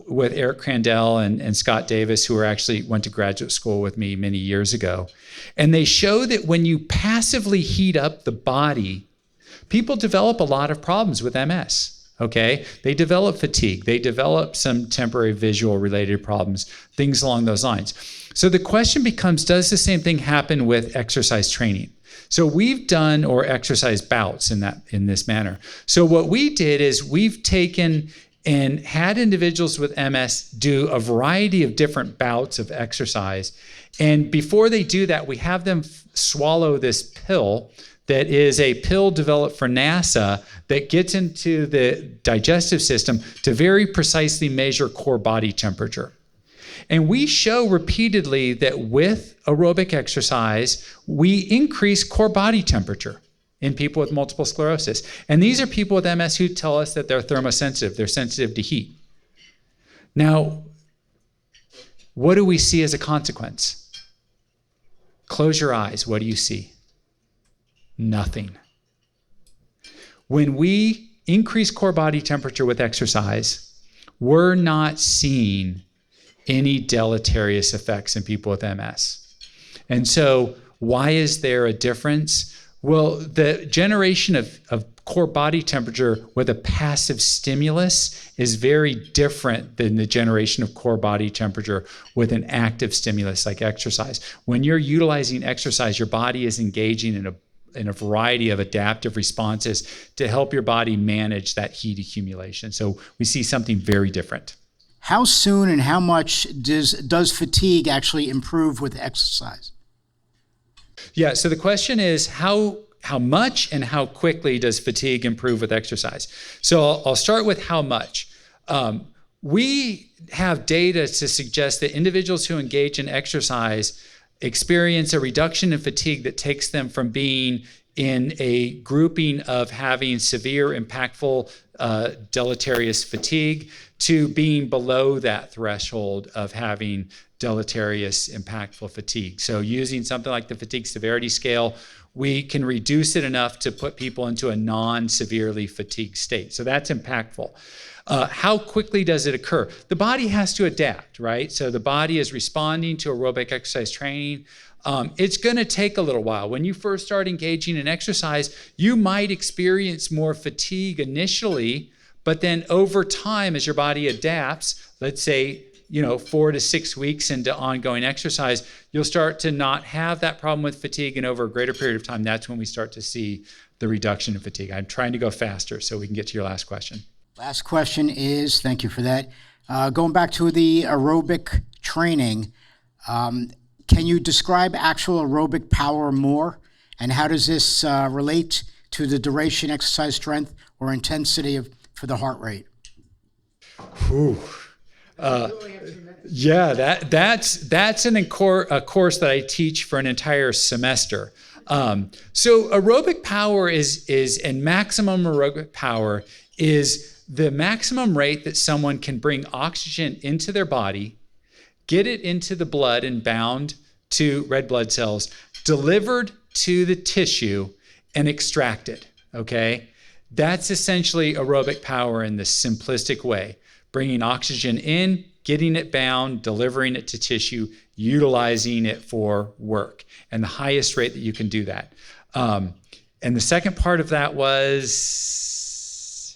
with Eric Crandell and Scott Davis, who actually went to graduate school with me many years ago. And they show that when you passively heat up the body, people develop a lot of problems with MS. Okay, they develop fatigue, they develop some temporary visual related problems, things along those lines. So the question becomes, does the same thing happen with exercise training? So we've done, or exercise bouts in this manner. So what we did is we've taken and had individuals with MS do a variety of different bouts of exercise. And before they do that, we have them swallow this pill that is a pill developed for NASA that gets into the digestive system to very precisely measure core body temperature. And we show repeatedly that with aerobic exercise, we increase core body temperature in people with multiple sclerosis. And these are people with MS who tell us that they're thermosensitive, they're sensitive to heat. Now, what do we see as a consequence? Close your eyes, what do you see? Nothing. When we increase core body temperature with exercise, we're not seeing any deleterious effects in people with MS. And so why is there a difference? Well, the generation of core body temperature with a passive stimulus is very different than the generation of core body temperature with an active stimulus like exercise. When you're utilizing exercise, your body is engaging in a variety of adaptive responses to help your body manage that heat accumulation. So we see something very different. How soon and how much does fatigue actually improve with exercise? Yeah, so the question is how much and how quickly does fatigue improve with exercise? So I'll start with how much. We have data to suggest that individuals who engage in exercise experience a reduction in fatigue that takes them from being in a grouping of having severe, impactful, deleterious fatigue to being below that threshold of having deleterious, impactful fatigue. So using something like the fatigue severity scale, we can reduce it enough to put people into a non-severely fatigued state. So that's impactful. How quickly does it occur? The body has to adapt, right? So the body is responding to aerobic exercise training. It's going to take a little while. When you first start engaging in exercise, you might experience more fatigue initially, but then over time, as your body adapts, let's say, 4 to 6 weeks into ongoing exercise, you'll start to not have that problem with fatigue, and over a greater period of time, that's when we start to see the reduction in fatigue. I'm trying to go faster so we can get to your last question. Last question is, thank you for that. Going back to the aerobic training, can you describe actual aerobic power more? And how does this relate to the duration, exercise strength, or intensity for the heart rate? Yeah, that's a course that I teach for an entire semester. So aerobic power and maximum aerobic power is the maximum rate that someone can bring oxygen into their body, get it into the blood and bound to red blood cells, delivered to the tissue, and extracted, okay? That's essentially aerobic power in the simplistic way. Bringing oxygen in, getting it bound, delivering it to tissue, utilizing it for work, and the highest rate that you can do that. And the second part of that was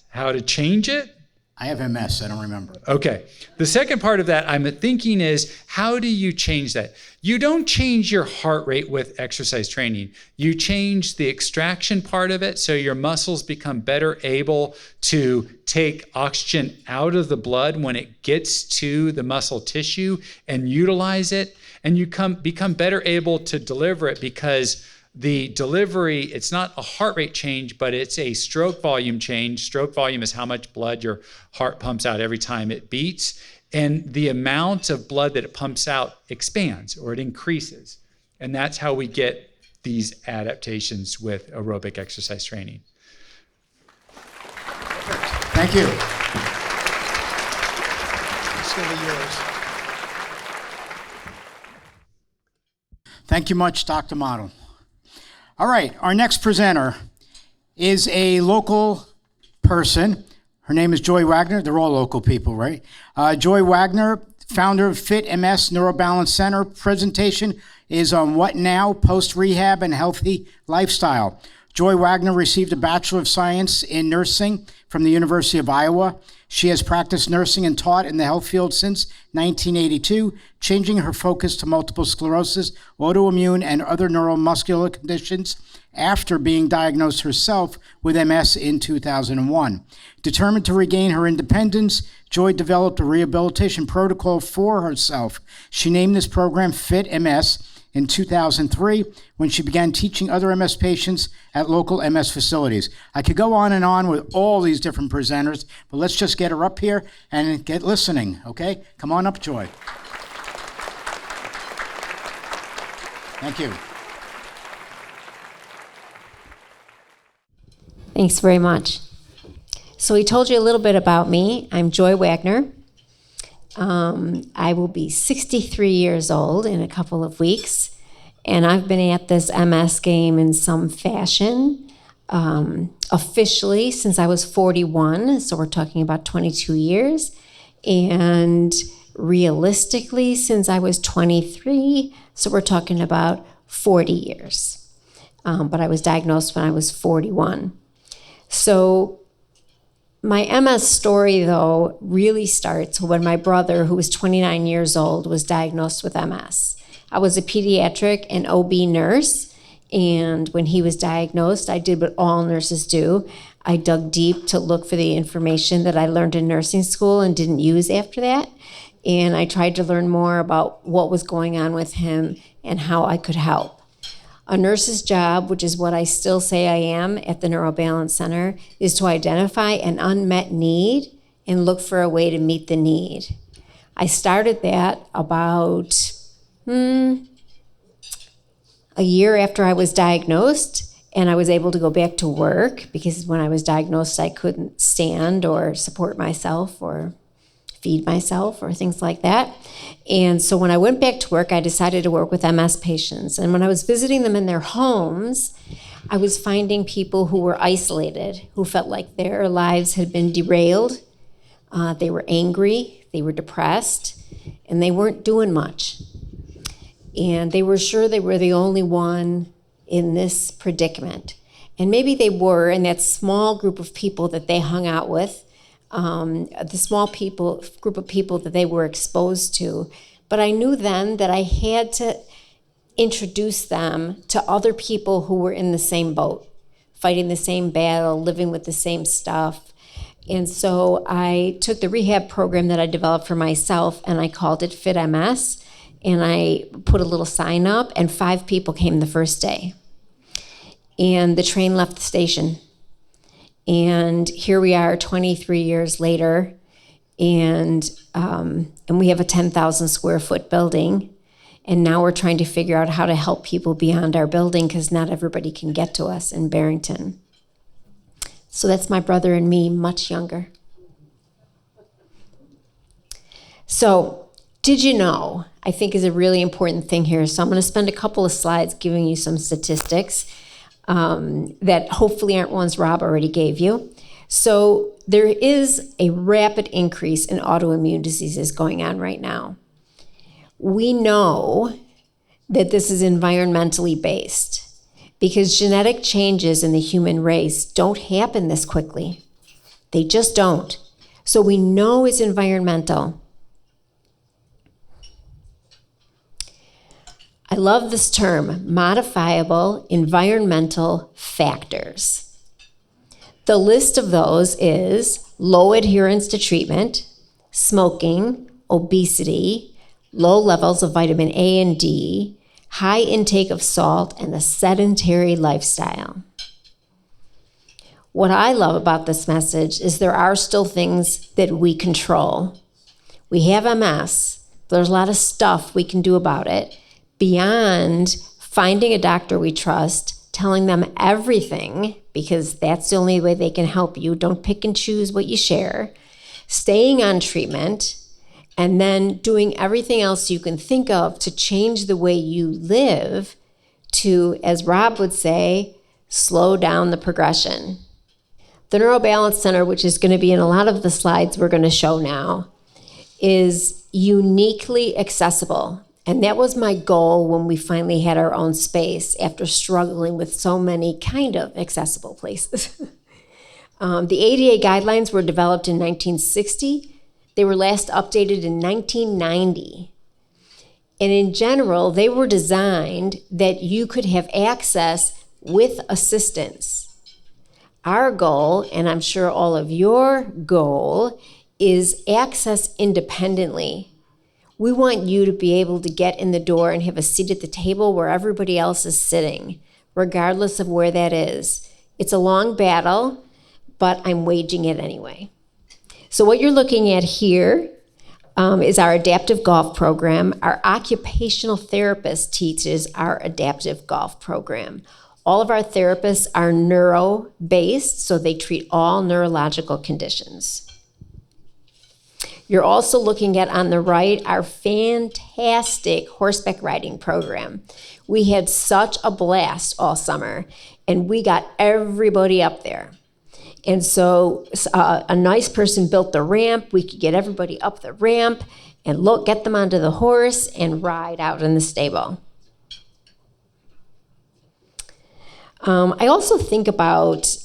how to change it? I have MS, I don't remember. Okay. The second part of that I'm thinking is, how do you change that? You don't change your heart rate with exercise training. You change the extraction part of it so your muscles become better able to take oxygen out of the blood when it gets to the muscle tissue and utilize it. And you become better able to deliver it because the delivery, it's not a heart rate change, but it's a stroke volume change. Stroke volume is how much blood your heart pumps out every time it beats. And the amount of blood that it pumps out expands or it increases. And that's how we get these adaptations with aerobic exercise training. Thank you. It's going to be yours. Thank you much, Dr. Model. All right, our next presenter is a local person. Her name is Joy Wagner. They're all local people, right? Joy Wagner, founder of Fit MS Neurobalance Center. Presentation is on What Now, Post-Rehab and Healthy Lifestyle. Joy Wagner received a Bachelor of Science in Nursing from the University of Iowa. She has practiced nursing and taught in the health field since 1982, changing her focus to multiple sclerosis, autoimmune, and other neuromuscular conditions after being diagnosed herself with MS in 2001. Determined to regain her independence, Joy developed a rehabilitation protocol for herself. She named this program Fit MS in 2003 when she began teaching other MS patients at local MS facilities. I could go on and on with all these different presenters, but let's just get her up here and get listening, okay? Come on up, Joy. Thank you. Thanks very much. So we told you a little bit about me. I'm Joy Wagner. I will be 63 years old in a couple of weeks, and I've been at this MS game in some fashion officially since I was 41, so we're talking about 22 years, and realistically since I was 23, so we're talking about 40 years. But I was diagnosed when I was 41. So my MS story, though, really starts when my brother, who was 29 years old, was diagnosed with MS. I was a pediatric and OB nurse, and when he was diagnosed, I did what all nurses do. I dug deep to look for the information that I learned in nursing school and didn't use after that. And I tried to learn more about what was going on with him and how I could help. A nurse's job, which is what I still say I am at the Neurobalance Center, is to identify an unmet need and look for a way to meet the need. I started that about a year after I was diagnosed, and I was able to go back to work because when I was diagnosed, I couldn't stand or support myself or feed myself or things like that. And so when I went back to work, I decided to work with MS patients. And when I was visiting them in their homes, I was finding people who were isolated, who felt like their lives had been derailed. They were angry, they were depressed, and they weren't doing much. And they were sure they were the only one in this predicament. And maybe they were in that small group of people that they hung out with, the small group of people that they were exposed to. But I knew then that I had to introduce them to other people who were in the same boat, fighting the same battle, living with the same stuff. And so I took the rehab program that I developed for myself and I called it Fit MS. And I put a little sign up, and 5 people came the first day. And the train left the station. And here we are 23 years later, and we have a 10,000 square foot building. And now we're trying to figure out how to help people beyond our building because not everybody can get to us in Barrington. So that's my brother and me, much younger. So did you know, I think is a really important thing here. So I'm going to spend a couple of slides giving you some statistics that hopefully aren't ones Rob already gave you. So there is a rapid increase in autoimmune diseases going on right now. We know that this is environmentally based because genetic changes in the human race don't happen this quickly. They just don't. So we know it's environmental. I love this term, modifiable environmental factors. The list of those is low adherence to treatment, smoking, obesity, low levels of vitamin A and D, high intake of salt, and a sedentary lifestyle. What I love about this message is there are still things that we control. We have MS. There's a lot of stuff we can do about it beyond finding a doctor we trust, telling them everything, because that's the only way they can help you. Don't pick and choose what you share. Staying on treatment, and then doing everything else you can think of to change the way you live to, as Rob would say, slow down the progression. The Neurobalance Center, which is going to be in a lot of the slides we're going to show now, is uniquely accessible. And that was my goal when we finally had our own space after struggling with so many kind of accessible places. The ADA guidelines were developed in 1960. They were last updated in 1990. And in general, they were designed that you could have access with assistance. Our goal, and I'm sure all of your goal, is access independently. We want you to be able to get in the door and have a seat at the table where everybody else is sitting, regardless of where that is. It's a long battle, but I'm waging it anyway. So what you're looking at here is our adaptive golf program. Our occupational therapist teaches our adaptive golf program. All of our therapists are neuro-based, so they treat all neurological conditions. You're also looking at, on the right, our fantastic horseback riding program. We had such a blast all summer, and we got everybody up there. And so a nice person built the ramp. We could get everybody up the ramp and get them onto the horse and ride out in the stable. I also think about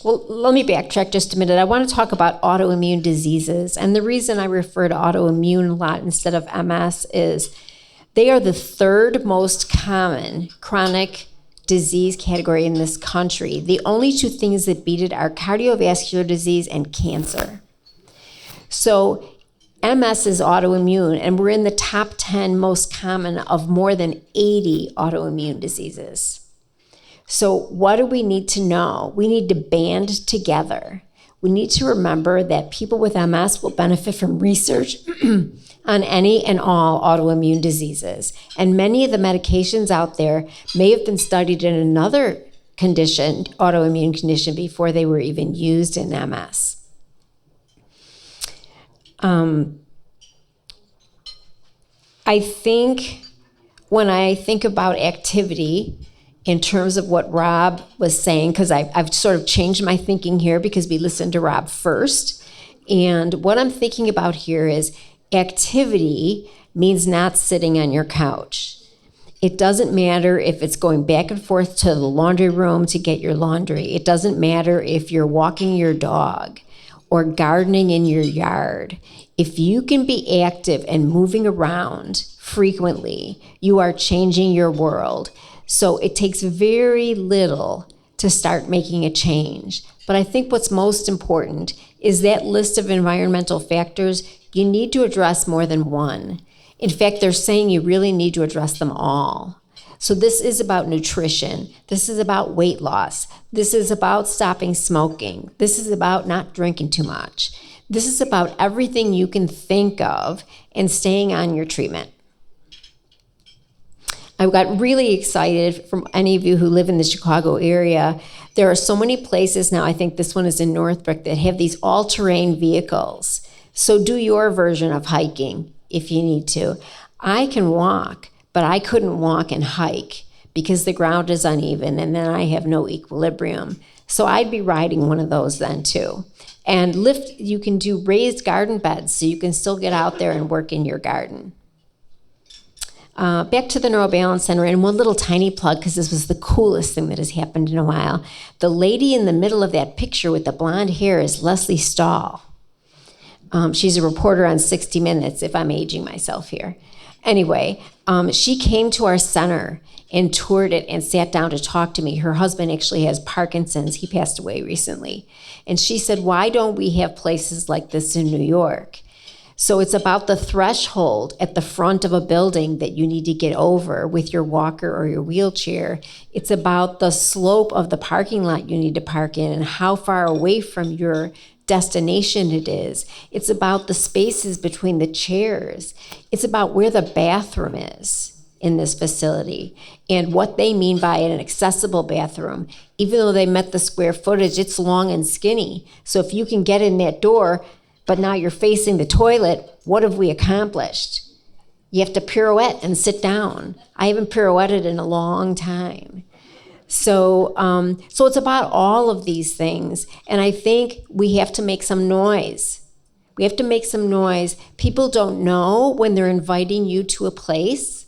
Well, let me backtrack just a minute. I want to talk about autoimmune diseases. And the reason I refer to autoimmune a lot instead of MS is they are the third most common chronic disease category in this country. The only two things that beat it are cardiovascular disease and cancer. So MS is autoimmune, and we're in the top 10 most common of more than 80 autoimmune diseases. So what do we need to know? We need to band together. We need to remember that people with MS will benefit from research on any and all autoimmune diseases. And many of the medications out there may have been studied in another condition, autoimmune condition, before they were even used in MS. I think when I think about activity, in terms of what Rob was saying, because I've sort of changed my thinking here because we listened to Rob first. And what I'm thinking about here is activity means not sitting on your couch. It doesn't matter if it's going back and forth to the laundry room to get your laundry. It doesn't matter if you're walking your dog or gardening in your yard. If you can be active and moving around frequently, you are changing your world. So it takes very little to start making a change. But I think what's most important is that list of environmental factors, you need to address more than one. In fact, they're saying you really need to address them all. So this is about nutrition. This is about weight loss. This is about stopping smoking. This is about not drinking too much. This is about everything you can think of and staying on your treatment. I got really excited from any of you who live in the Chicago area. There are so many places now, I think this one is in Northbrook, that have these all-terrain vehicles. So do your version of hiking if you need to. I can walk, but I couldn't walk and hike because the ground is uneven and then I have no equilibrium. So I'd be riding one of those then too. And you can do raised garden beds so you can still get out there and work in your garden. Back to the Neurobalance Center, and one little tiny plug, because this was the coolest thing that has happened in a while. The lady in the middle of that picture with the blonde hair is Leslie Stahl. She's a reporter on 60 Minutes, if I'm aging myself here. Anyway, she came to our center and toured it and sat down to talk to me. Her husband actually has Parkinson's. He passed away recently. And she said, why don't we have places like this in New York? So it's about the threshold at the front of a building that you need to get over with your walker or your wheelchair. It's about the slope of the parking lot you need to park in and how far away from your destination it is. It's about the spaces between the chairs. It's about where the bathroom is in this facility and what they mean by an accessible bathroom. Even though they met the square footage, it's long and skinny. So if you can get in that door, but now you're facing the toilet, what have we accomplished? You have to pirouette and sit down. I haven't pirouetted in a long time. So it's about all of these things. And I think we have to make some noise. We have to make some noise. People don't know when they're inviting you to a place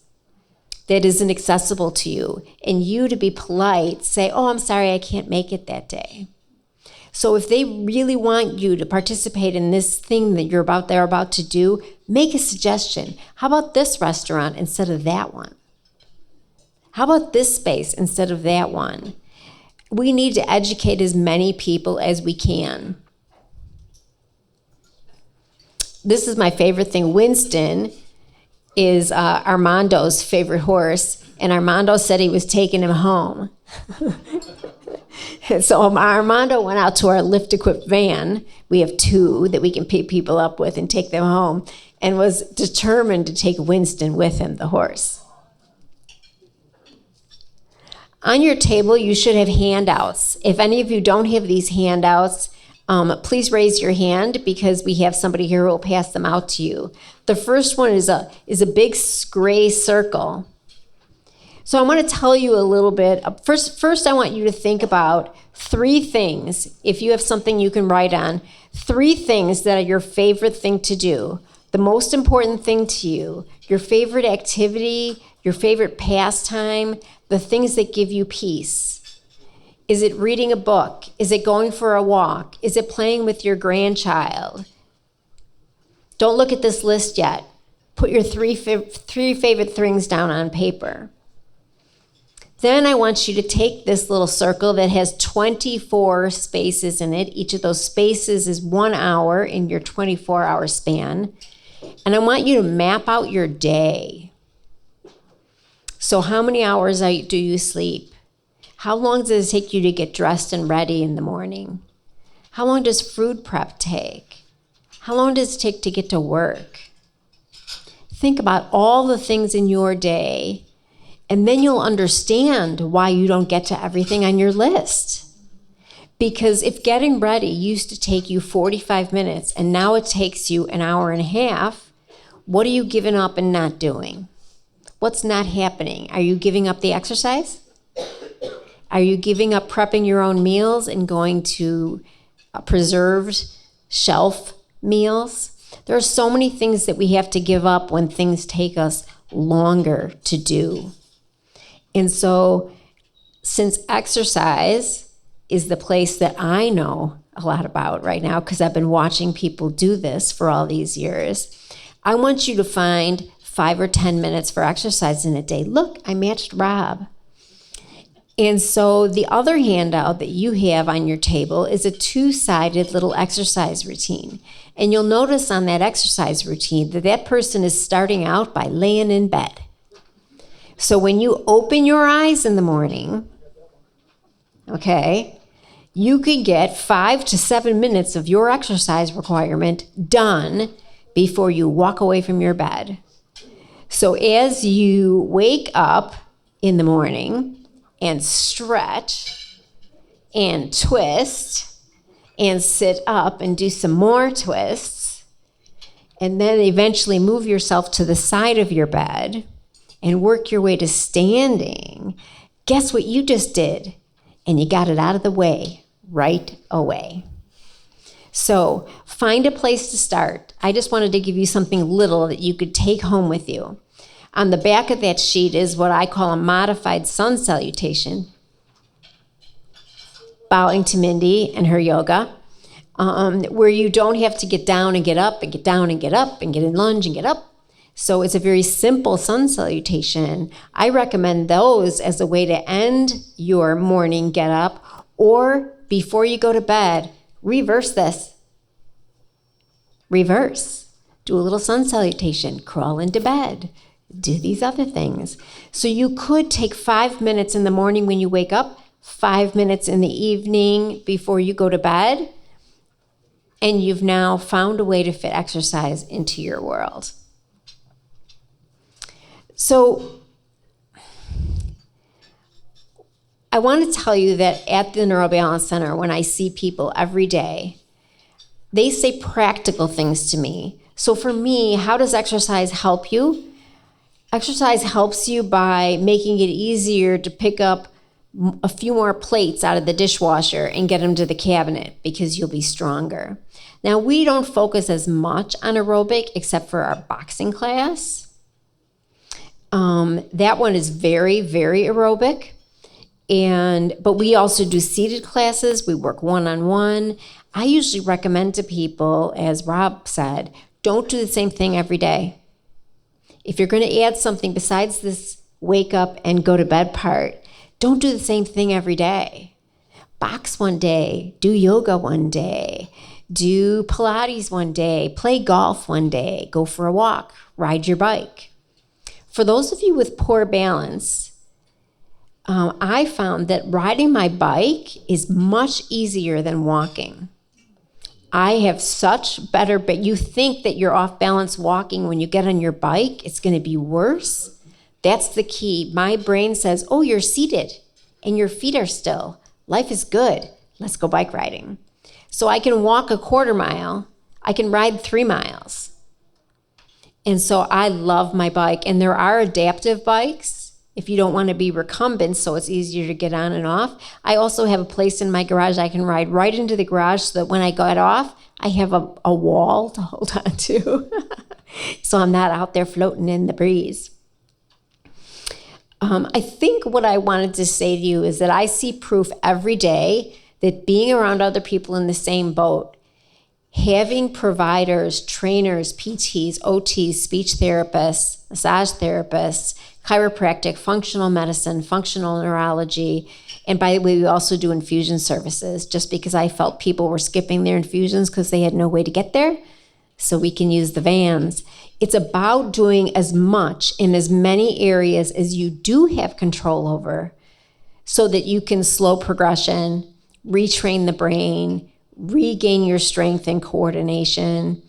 that isn't accessible to you. And you, to be polite, say, oh, I'm sorry, I can't make it that day. So if they really want you to participate in this thing that they're about to do, make a suggestion. How about this restaurant instead of that one? How about this space instead of that one? We need to educate as many people as we can. This is my favorite thing. Winston is Armando's favorite horse, and Armando said he was taking him home. So Armando went out to our lift-equipped van. We have 2 that we can pick people up with and take them home, and was determined to take Winston with him, the horse. On your table, you should have handouts. If any of you don't have these handouts, please raise your hand because we have somebody here who will pass them out to you. The first one is a big gray circle. So I want to tell you a little bit. First, I want you to think about 3 things. If you have something you can write on, 3 things that are your favorite thing to do. The most important thing to you, your favorite activity, your favorite pastime, the things that give you peace. Is it reading a book? Is it going for a walk? Is it playing with your grandchild? Don't look at this list yet. Put your three favorite things down on paper. Then I want you to take this little circle that has 24 spaces in it. Each of those spaces is 1 hour in your 24-hour span. And I want you to map out your day. So how many hours do you sleep? How long does it take you to get dressed and ready in the morning? How long does food prep take? How long does it take to get to work? Think about all the things in your day, and then you'll understand why you don't get to everything on your list. Because if getting ready used to take you 45 minutes and now it takes you an hour and a half, what are you giving up and not doing? What's not happening? Are you giving up the exercise? Are you giving up prepping your own meals and going to preserved shelf meals? There are so many things that we have to give up when things take us longer to do. And so, since exercise is the place that I know a lot about right now, because I've been watching people do this for all these years, I want you to find 5 or 10 minutes for exercise in a day. Look, I matched Rob. And so the other handout that you have on your table is a 2-sided little exercise routine. And you'll notice on that exercise routine that that person is starting out by laying in bed. So when you open your eyes in the morning, okay, you could get 5 to 7 minutes of your exercise requirement done before you walk away from your bed. So as you wake up in the morning and stretch and twist and sit up and do some more twists, and then eventually move yourself to the side of your bed and work your way to standing, guess what you just did? And you got it out of the way right away. So find a place to start. I just wanted to give you something little that you could take home with you. On the back of that sheet is what I call a modified sun salutation, bowing to Mindy and her yoga, where you don't have to get down and get up and get down and get up and get in lunge and get up. So it's a very simple sun salutation. I recommend those as a way to end your morning get up, or before you go to bed, reverse this. Reverse. Do a little sun salutation, crawl into bed, do these other things. So you could take 5 minutes in the morning when you wake up, 5 minutes in the evening before you go to bed, and you've now found a way to fit exercise into your world. So I want to tell you that at the Neurobalance Center, when I see people every day, they say practical things to me. So for me, how does exercise help you? Exercise helps you by making it easier to pick up a few more plates out of the dishwasher and get them to the cabinet because you'll be stronger. Now, we don't focus as much on aerobic except for our boxing class. That one is very, very aerobic. But we also do seated classes. We work one-on-one. I usually recommend to people, as Rob said, don't do the same thing every day. If you're going to add something besides this wake up and go to bed part, don't do the same thing every day. Box one day, do yoga one day, do Pilates one day, play golf one day, go for a walk, ride your bike. For those of you with poor balance, I found that riding my bike is much easier than walking. I have such better, but you think that you're off balance walking. When you get on your bike, it's going to be worse. That's the key. My brain says, oh, you're seated and your feet are still. Life is good. Let's go bike riding. So I can walk a 1/4 mile. I can ride 3 miles. And so I love my bike. And there are adaptive bikes if you don't want to be recumbent, so it's easier to get on and off. I also have a place in my garage I can ride right into the garage so that when I get off, I have a wall to hold on to. So I'm not out there floating in the breeze. I think what I wanted to say to you is that I see proof every day that being around other people in the same boat, having providers, trainers, PTs, OTs, speech therapists, massage therapists, chiropractic, functional medicine, functional neurology, and by the way, we also do infusion services just because I felt people were skipping their infusions because they had no way to get there. So we can use the vans. It's about doing as much in as many areas as you do have control over so that you can slow progression, retrain the brain, regain your strength and coordination.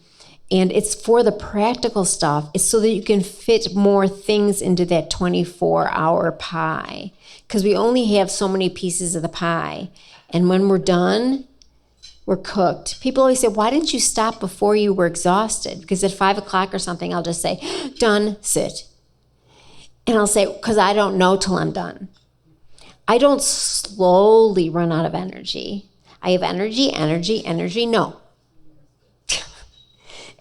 And it's for the practical stuff. It's so that you can fit more things into that 24-hour pie. Because we only have so many pieces of the pie. And when we're done, we're cooked. People always say, why didn't you stop before you were exhausted? Because at 5 o'clock or something, I'll just say, done, sit. And I'll say, because I don't know till I'm done. I don't slowly run out of energy. I have energy, no.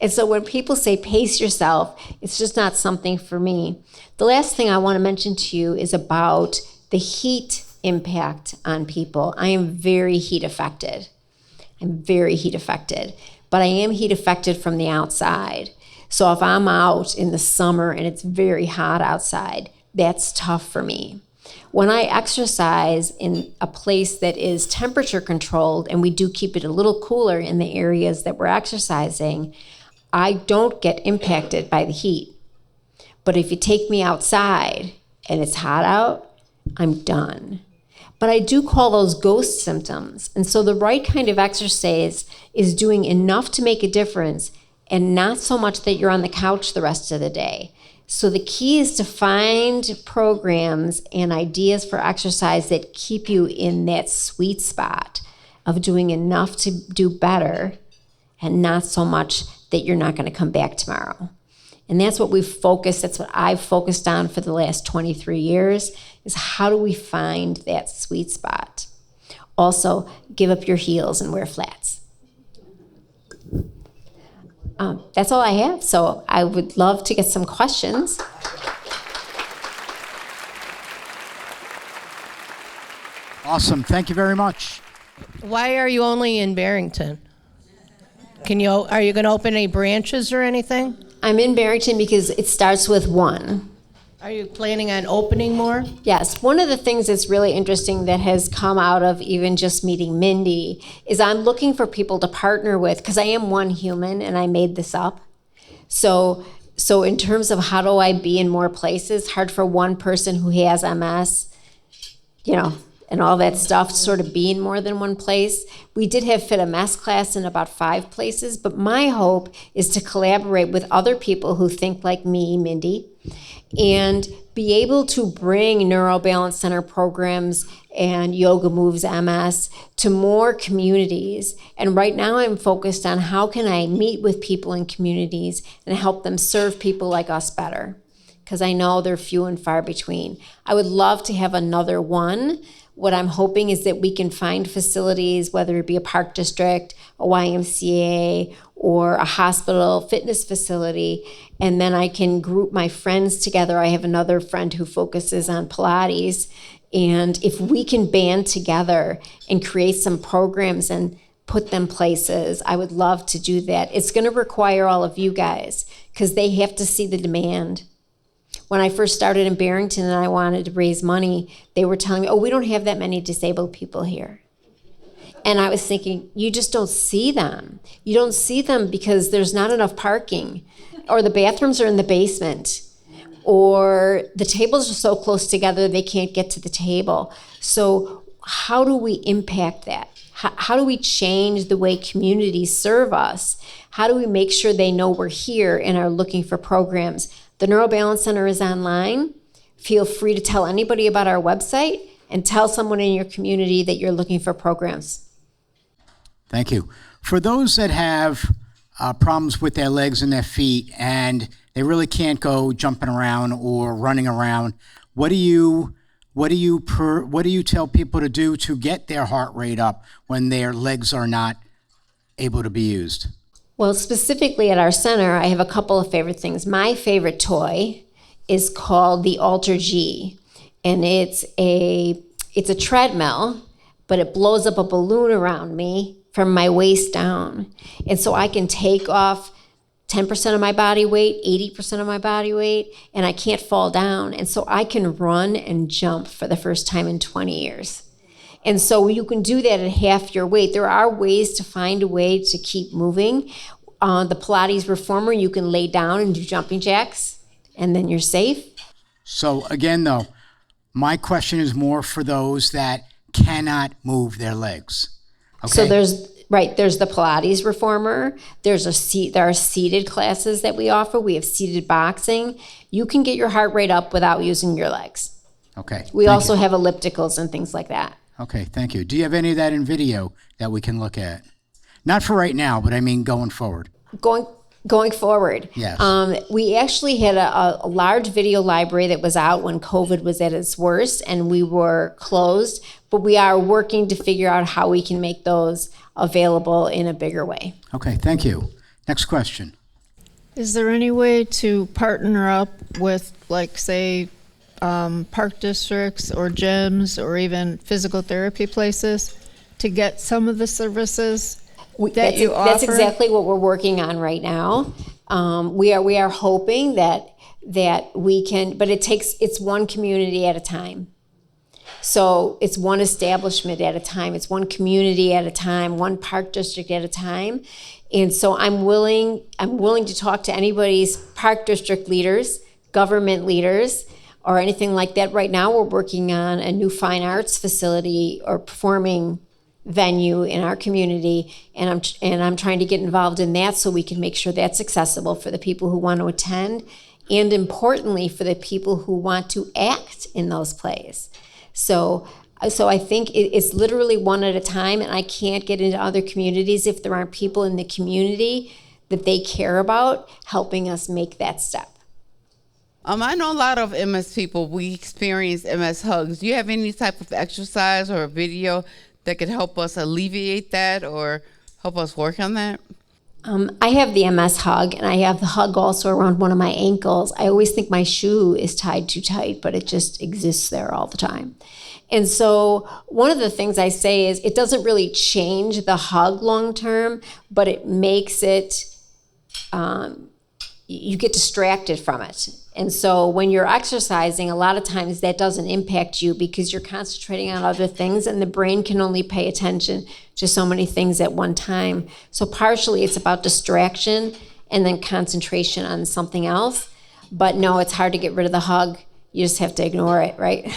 And so when people say pace yourself, it's just not something for me. The last thing I want to mention to you is about the heat impact on people. I am very heat affected. But I am heat affected from the outside. So if I'm out in the summer and it's very hot outside, that's tough for me. When I exercise in a place that is temperature controlled, and we do keep it a little cooler in the areas that we're exercising, I don't get impacted by the heat. But if you take me outside and it's hot out, I'm done. But I do call those ghost symptoms. And so the right kind of exercise is doing enough to make a difference and not so much that you're on the couch the rest of the day. So the key is to find programs and ideas for exercise that keep you in that sweet spot of doing enough to do better and not so much that you're not going to come back tomorrow. And that's what that's what I've focused on for the last 23 years, is how do we find that sweet spot? Also, give up your heels and wear flats. That's all I have. So I would love to get some questions. Awesome. Thank you very much. Why are you only in Barrington? Are you going to open any branches or anything? I'm in Barrington because it starts with one. Are you planning on opening more? Yes. One of the things that's really interesting that has come out of even just meeting Mindy is I'm looking for people to partner with, because I am one human and I made this up. So in terms of how do I be in more places, hard for one person who has MS, and all that stuff, sort of be in more than one place. We did have Fit MS class in about 5 places, but my hope is to collaborate with other people who think like me, Mindy, and be able to bring Neurobalance Center programs and Yoga Moves MS to more communities. And right now I'm focused on how can I meet with people in communities and help them serve people like us better, because I know they're few and far between. I would love to have another one. What I'm hoping is that we can find facilities, whether it be a park district, a YMCA, or a hospital fitness facility, and then I can group my friends together. I have another friend who focuses on Pilates, and if we can band together and create some programs and put them places, I would love to do that. It's going to require all of you guys, because they have to see the demand. When I first started in Barrington and I wanted to raise money, they were telling me, we don't have that many disabled people here. And I was thinking, you just don't see them. You don't see them because there's not enough parking, or the bathrooms are in the basement, or the tables are so close together they can't get to the table. So how do we impact that? How do we change the way communities serve us? How do we make sure they know we're here and are looking for programs? The Neurobalance Center is online. Feel free to tell anybody about our website and tell someone in your community that you're looking for programs. Thank you. For those that have problems with their legs and their feet and they really can't go jumping around or running around, what do you tell people to do to get their heart rate up when their legs are not able to be used? Well, specifically at our center, I have a couple of favorite things. My favorite toy is called the Alter G. and it's a treadmill, but it blows up a balloon around me from my waist down. And so I can take off 10% of my body weight, 80% of my body weight, and I can't fall down. And so I can run and jump for the first time in 20 years. And so you can do that at half your weight. There are ways to find a way to keep moving. The Pilates reformer, you can lay down and do jumping jacks, and then you're safe. So again, though, my question is more for those that cannot move their legs. Okay? So there's the Pilates reformer. There are seated classes that we offer. We have seated boxing. You can get your heart rate up without using your legs. Okay. We also have ellipticals and things like that. Okay, thank you. Do you have any of that in video that we can look at? Not for right now, but I mean going forward. Going forward, yes. We actually had a large video library that was out when COVID was at its worst, and we were closed. But we are working to figure out how we can make those available in a bigger way. Okay, thank you. Next question. Is there any way to partner up with, like, say, park districts or gyms or even physical therapy places to get some of the services that you offer? That's exactly what we're working on right now. We are hoping that we can, but it's one community at a time. So it's one establishment at a time. It's one community at a time, one park district at a time. And so I'm willing to talk to anybody's park district leaders, government leaders, or anything like that. Right now we're working on a new fine arts facility or performing venue in our community, and I'm trying to get involved in that so we can make sure that's accessible for the people who want to attend, and importantly for the people who want to act in those plays. So I think it's literally one at a time, and I can't get into other communities if there aren't people in the community that they care about helping us make that step. I know a lot of MS people, we experience MS hugs. Do you have any type of exercise or a video that could help us alleviate that or help us work on that? I have the MS hug, and I have the hug also around one of my ankles. I always think my shoe is tied too tight, but it just exists there all the time. And so one of the things I say is it doesn't really change the hug long term, but it makes it, you get distracted from it. And so when you're exercising, a lot of times that doesn't impact you because you're concentrating on other things, and the brain can only pay attention to so many things at one time. So partially it's about distraction and then concentration on something else. But no, it's hard to get rid of the hug. You just have to ignore it, right?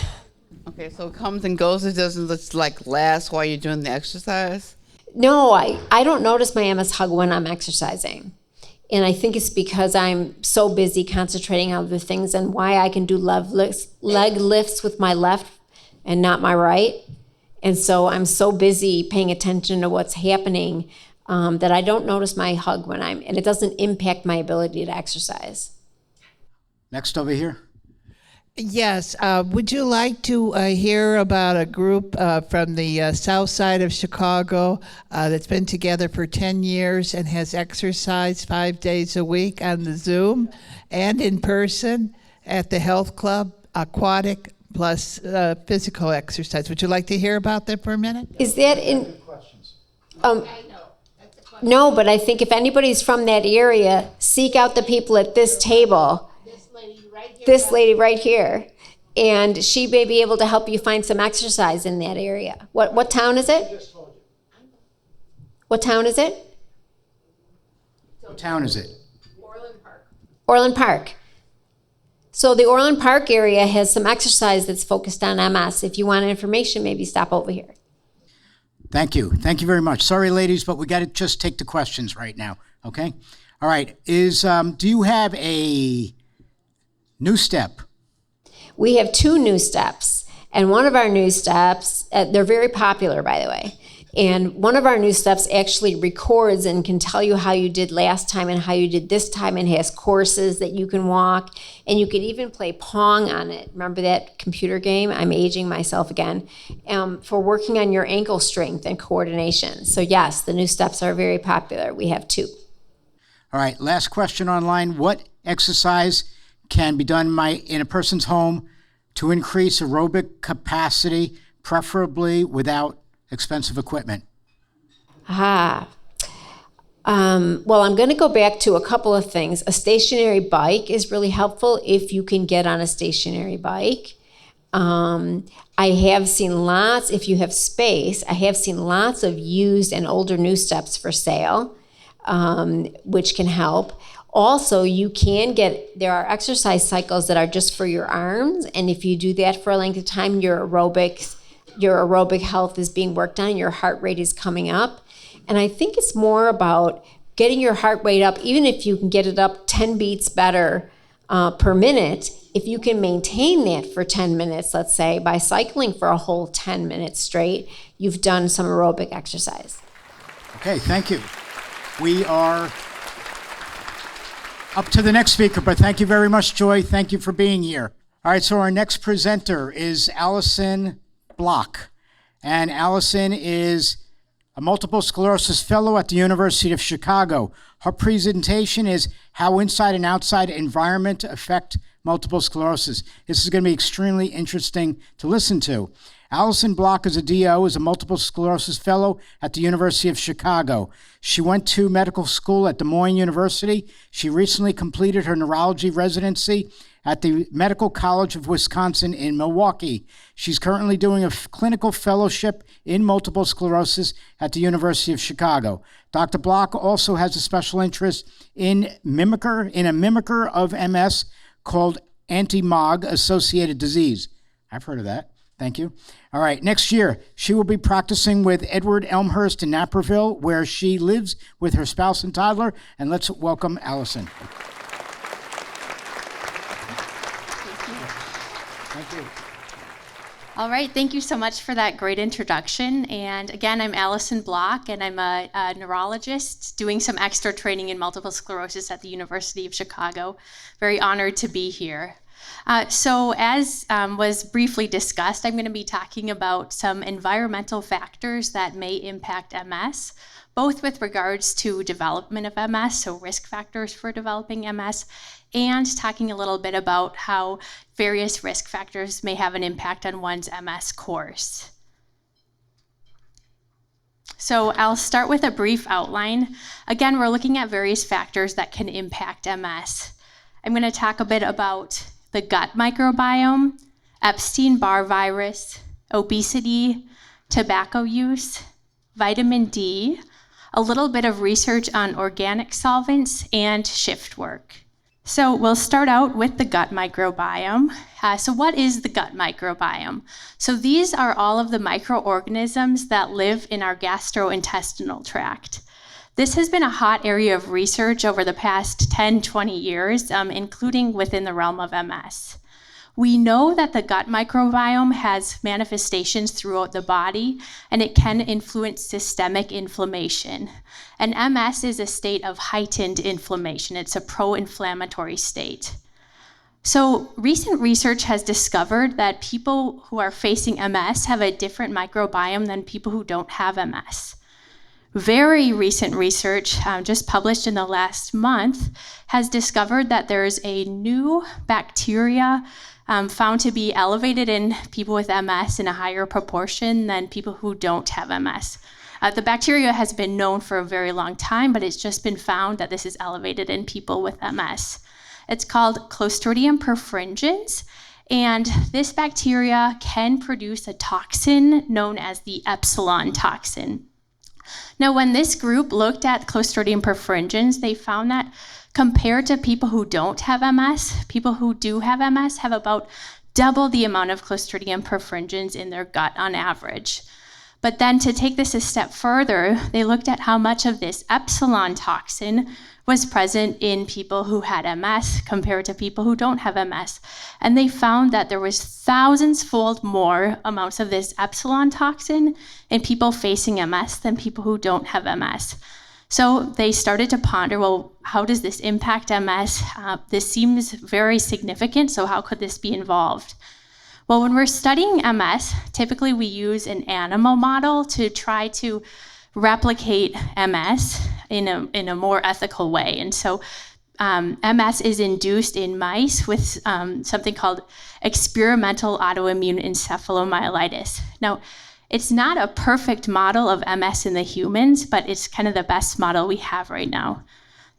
Okay, so it comes and goes. It doesn't just like last while you're doing the exercise? No, I don't notice my MS hug when I'm exercising. And I think it's because I'm so busy concentrating on other things, and why I can do leg lifts with my left and not my right. And so I'm so busy paying attention to what's happening that I don't notice my hug and it doesn't impact my ability to exercise. Next over here. Yes. Would you like to hear about a group from the south side of Chicago that's been together for 10 years and has exercised 5 days a week on the Zoom and in person at the health club, aquatic plus physical exercise? Would you like to hear about that for a minute? Is that in... No, but I think if anybody's from that area, seek out the people at this table. This lady right here, and she may be able to help you find some exercise in that area. What town is it? What town is it? What town is it? Orland Park. So the Orland Park area has some exercise that's focused on MS. If you want information, maybe stop over here. Thank you. Thank you very much. Sorry, ladies, but we got to just take the questions right now, okay? All right. Do you have a new step? We have 2 new steps, and one of our new steps, they're very popular, by the way, and one of our new steps actually records and can tell you how you did last time and how you did this time, and has courses that you can walk, and you can even play Pong on it. Remember that computer game? I'm aging myself again, for working on your ankle strength and coordination. So yes, the new steps are very popular. We have 2. All right, last question online. What exercise can be done in a person's home to increase aerobic capacity, preferably without expensive equipment? Well, I'm going to go back to a couple of things. A stationary bike is really helpful if you can get on a stationary bike. I have seen lots, if you have space, I have seen lots of used and older new steps for sale, which can help. Also, there are exercise cycles that are just for your arms, and if you do that for a length of time, your aerobic health is being worked on, your heart rate is coming up. And I think it's more about getting your heart rate up, even if you can get it up 10 beats better per minute. If you can maintain that for 10 minutes, let's say, by cycling for a whole 10 minutes straight, you've done some aerobic exercise. Okay, thank you. We are up to the next speaker, but thank you very much, Joy. Thank you for being here. All right, so our next presenter is Allison Block. And Allison is a multiple sclerosis fellow at the University of Chicago. Her presentation is How Inside and Outside Environment Affect Multiple Sclerosis. This is going to be extremely interesting to listen to. Allison Block is a DO, is a multiple sclerosis fellow at the University of Chicago. She went to medical school at Des Moines University. She recently completed her neurology residency at the Medical College of Wisconsin in Milwaukee. She's currently doing a clinical fellowship in multiple sclerosis at the University of Chicago. Dr. Block also has a special interest in a mimicker of MS called anti-MOG associated disease. I've heard of that. Thank you. All right, next year, she will be practicing with Edward Elmhurst in Naperville, where she lives with her spouse and toddler. And let's welcome Allison. Thank you. All right, thank you so much for that great introduction. And again, I'm Allison Block, and I'm a neurologist doing some extra training in multiple sclerosis at the University of Chicago. Very honored to be here. So as was briefly discussed, I'm going to be talking about some environmental factors that may impact MS, both with regards to development of MS, so risk factors for developing MS, and talking a little bit about how various risk factors may have an impact on one's MS course. So I'll start with a brief outline. Again, we're looking at various factors that can impact MS. I'm going to talk a bit about the gut microbiome, Epstein-Barr virus, obesity, tobacco use, vitamin D, a little bit of research on organic solvents, and shift work. So we'll start out with the gut microbiome. So what is the gut microbiome? So these are all of the microorganisms that live in our gastrointestinal tract. This has been a hot area of research over the past 10, 20 years, including within the realm of MS. We know that the gut microbiome has manifestations throughout the body, and it can influence systemic inflammation. And MS is a state of heightened inflammation. It's a pro-inflammatory state. So recent research has discovered that people who are facing MS have a different microbiome than people who don't have MS. Very recent research, just published in the last month, has discovered that there's a new bacteria found to be elevated in people with MS in a higher proportion than people who don't have MS. The bacteria has been known for a very long time, but it's just been found that this is elevated in people with MS. It's called Clostridium perfringens, and this bacteria can produce a toxin known as the epsilon toxin. Now, when this group looked at Clostridium perfringens, they found that compared to people who don't have MS, people who do have MS have about double the amount of Clostridium perfringens in their gut on average. But then to take this a step further, they looked at how much of this epsilon toxin was present in people who had MS compared to people who don't have MS. And they found that there was thousands-fold more amounts of this epsilon toxin in people facing MS than people who don't have MS. So they started to ponder, well, how does this impact MS? This seems very significant, so how could this be involved? Well, when we're studying MS, typically we use an animal model to try to replicate MS in a more ethical way. And so MS is induced in mice with something called experimental autoimmune encephalomyelitis. Now, it's not a perfect model of MS in the humans, but it's kind of the best model we have right now.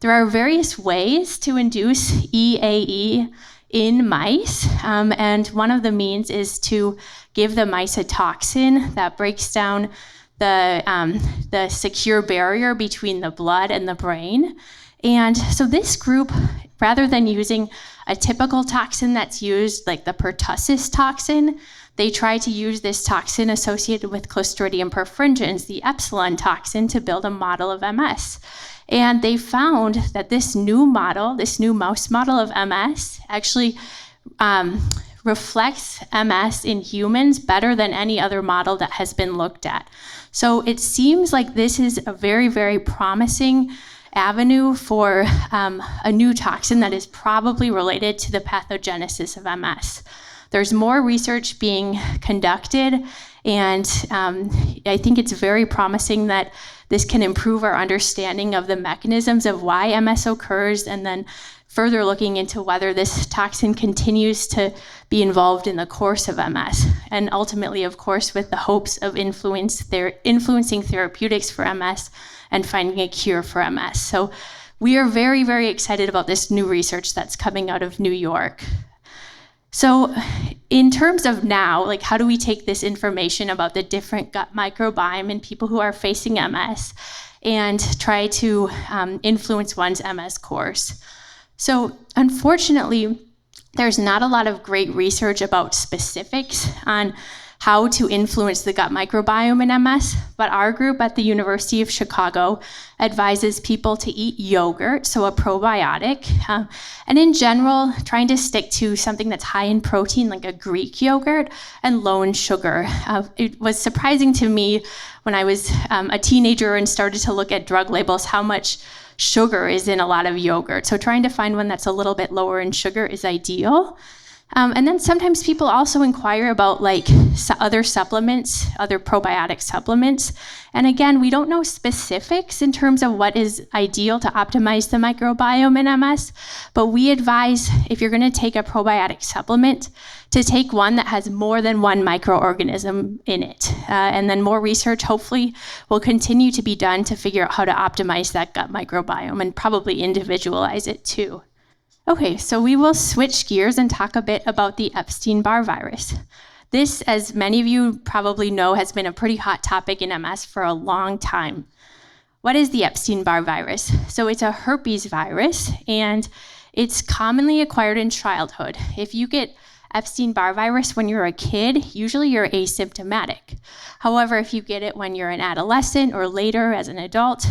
There are various ways to induce EAE in mice, and one of the means is to give the mice a toxin that breaks down the secure barrier between the blood and the brain. And so this group, rather than using a typical toxin that's used, like the pertussis toxin, they try to use this toxin associated with Clostridium perfringens, the epsilon toxin, to build a model of MS. And they found that this new model, this new mouse model of MS, actually reflects MS in humans better than any other model that has been looked at. So it seems like this is a very, very promising avenue for a new toxin that is probably related to the pathogenesis of MS. There's more research being conducted, and I think it's very promising that this can improve our understanding of the mechanisms of why MS occurs, and then further looking into whether this toxin continues to be involved in the course of MS, and ultimately, of course, with the hopes of influencing therapeutics for MS and finding a cure for MS. So we are very, very excited about this new research that's coming out of New York. So in terms of now, like, how do we take this information about the different gut microbiome in people who are facing MS and try to influence one's MS course? So unfortunately, there's not a lot of great research about specifics on how to influence the gut microbiome in MS, but our group at the University of Chicago advises people to eat yogurt, so a probiotic, and in general, trying to stick to something that's high in protein, like a Greek yogurt, and low in sugar. It was surprising to me when I was a teenager and started to look at drug labels how much sugar is in a lot of yogurt. So trying to find one that's a little bit lower in sugar is ideal. And then sometimes people also inquire about like other supplements, other probiotic supplements. And again, we don't know specifics in terms of what is ideal to optimize the microbiome in MS, but we advise if you're going to take a probiotic supplement to take one that has more than one microorganism in it. And then more research hopefully will continue to be done to figure out how to optimize that gut microbiome and probably individualize it too. Okay, so we will switch gears and talk a bit about the Epstein-Barr virus. This, as many of you probably know, has been a pretty hot topic in MS for a long time. What is the Epstein-Barr virus? So it's a herpes virus, and it's commonly acquired in childhood. If you get Epstein-Barr virus when you're a kid, usually you're asymptomatic. However, if you get it when you're an adolescent or later as an adult,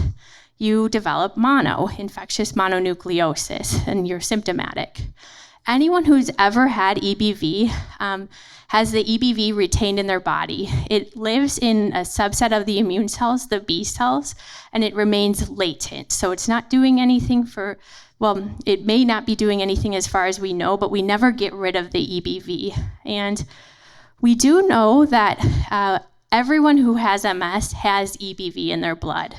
you develop infectious mononucleosis, and you're symptomatic. Anyone who's ever had EBV has the EBV retained in their body. It lives in a subset of the immune cells, the B cells, and it remains latent. So it's not doing anything it may not be doing anything as far as we know, but we never get rid of the EBV. And we do know that everyone who has MS has EBV in their blood.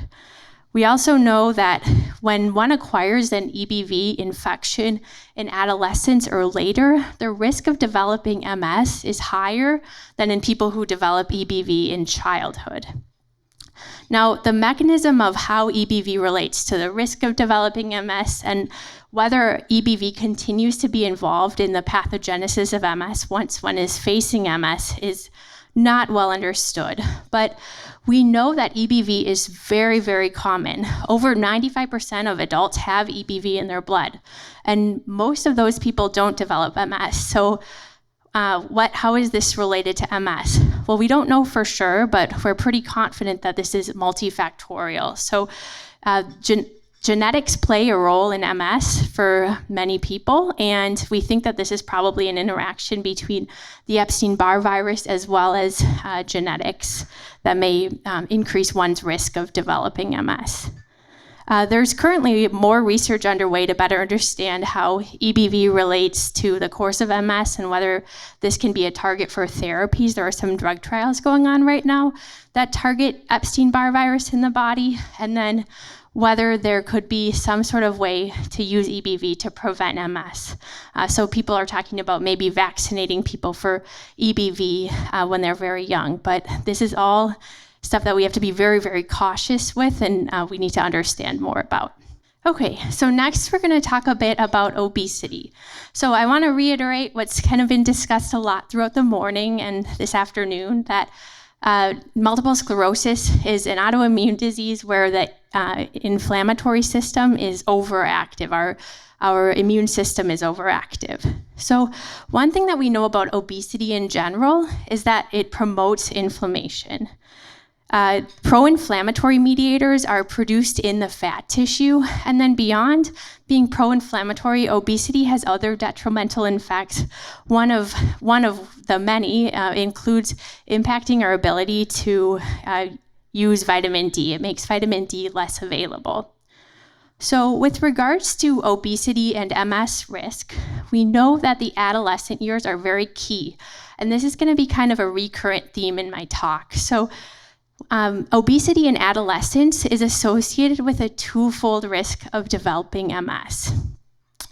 We also know that when one acquires an EBV infection in adolescence or later, the risk of developing MS is higher than in people who develop EBV in childhood. Now, the mechanism of how EBV relates to the risk of developing MS and whether EBV continues to be involved in the pathogenesis of MS once one is facing MS is not well understood. But we know that EBV is very, very common. Over 95% of adults have EBV in their blood, and most of those people don't develop MS. So how is this related to MS? Well, we don't know for sure, but we're pretty confident that this is multifactorial. So genetics play a role in MS for many people, and we think that this is probably an interaction between the Epstein-Barr virus as well as genetics that may increase one's risk of developing MS. There's currently more research underway to better understand how EBV relates to the course of MS and whether this can be a target for therapies. There are some drug trials going on right now that target Epstein-Barr virus in the body, and then whether there could be some sort of way to use EBV to prevent MS. So people are talking about maybe vaccinating people for EBV when they're very young, but this is all stuff that we have to be very, very cautious with, and we need to understand more about. Okay, so next we're going to talk a bit about obesity. So I want to reiterate what's kind of been discussed a lot throughout the morning and this afternoon, that multiple sclerosis is an autoimmune disease where the inflammatory system is overactive. Our immune system is overactive. So one thing that we know about obesity in general is that it promotes inflammation. Pro-inflammatory mediators are produced in the fat tissue, and then beyond being pro-inflammatory, obesity has other detrimental effects. One of the many includes impacting our ability to use vitamin D. It makes vitamin D less available. So with regards to obesity and MS risk, we know that the adolescent years are very key, and this is going to be kind of a recurrent theme in my talk. So obesity in adolescence is associated with a twofold risk of developing MS.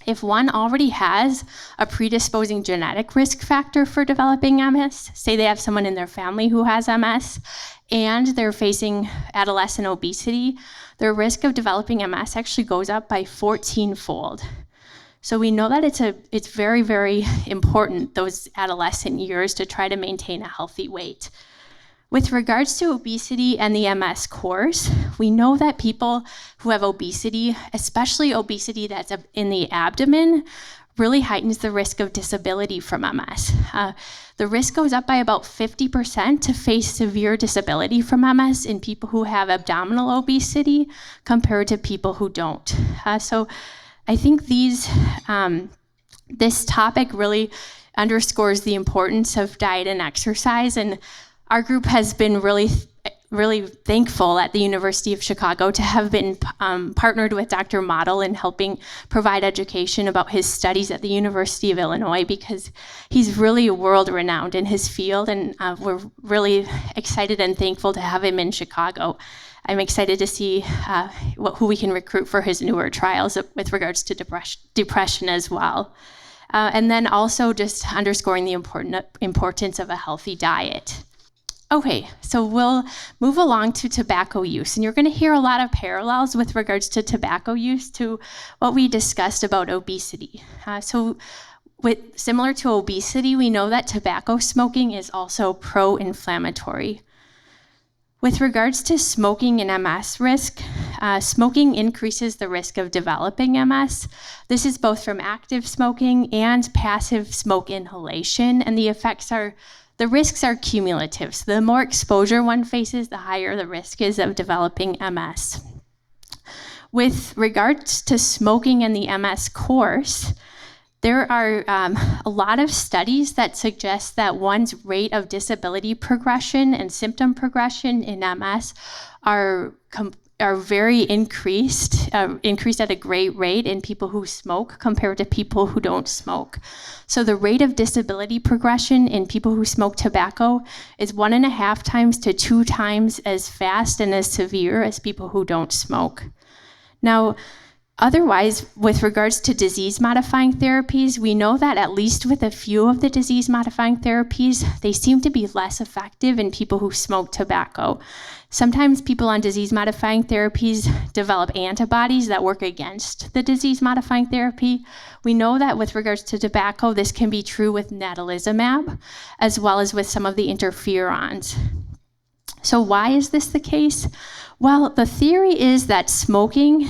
If one already has a predisposing genetic risk factor for developing MS, say they have someone in their family who has MS, and they're facing adolescent obesity, their risk of developing MS actually goes up by 14-fold. So we know that it's very, very important, those adolescent years, to try to maintain a healthy weight. With regards to obesity and the MS course, we know that people who have obesity, especially obesity that's in the abdomen, really heightens the risk of disability from MS. The risk goes up by about 50% to face severe disability from MS in people who have abdominal obesity compared to people who don't. So I think this topic really underscores the importance of diet and exercise, and our group has been really thankful at the University of Chicago to have been partnered with Dr. Model in helping provide education about his studies at the University of Illinois, because he's really world-renowned in his field, and we're really excited and thankful to have him in Chicago. I'm excited to see who we can recruit for his newer trials with regards to depression as well. And then also just underscoring the importance of a healthy diet. Okay, so we'll move along to tobacco use, and you're going to hear a lot of parallels with regards to tobacco use to what we discussed about obesity. Similar to obesity, we know that tobacco smoking is also pro-inflammatory. With regards to smoking and MS risk, smoking increases the risk of developing MS. This is both from active smoking and passive smoke inhalation, and the risks are cumulative. So the more exposure one faces, the higher the risk is of developing MS. With regards to smoking and the MS course, there are a lot of studies that suggest that one's rate of disability progression and symptom progression in MS are very increased at a great rate in people who smoke compared to people who don't smoke. So the rate of disability progression in people who smoke tobacco is 1.5 times to 2 times as fast and as severe as people who don't smoke. Now, otherwise, with regards to disease-modifying therapies, we know that at least with a few of the disease-modifying therapies, they seem to be less effective in people who smoke tobacco. Sometimes people on disease-modifying therapies develop antibodies that work against the disease-modifying therapy. We know that with regards to tobacco, this can be true with natalizumab, as well as with some of the interferons. So why is this the case? Well, the theory is that smoking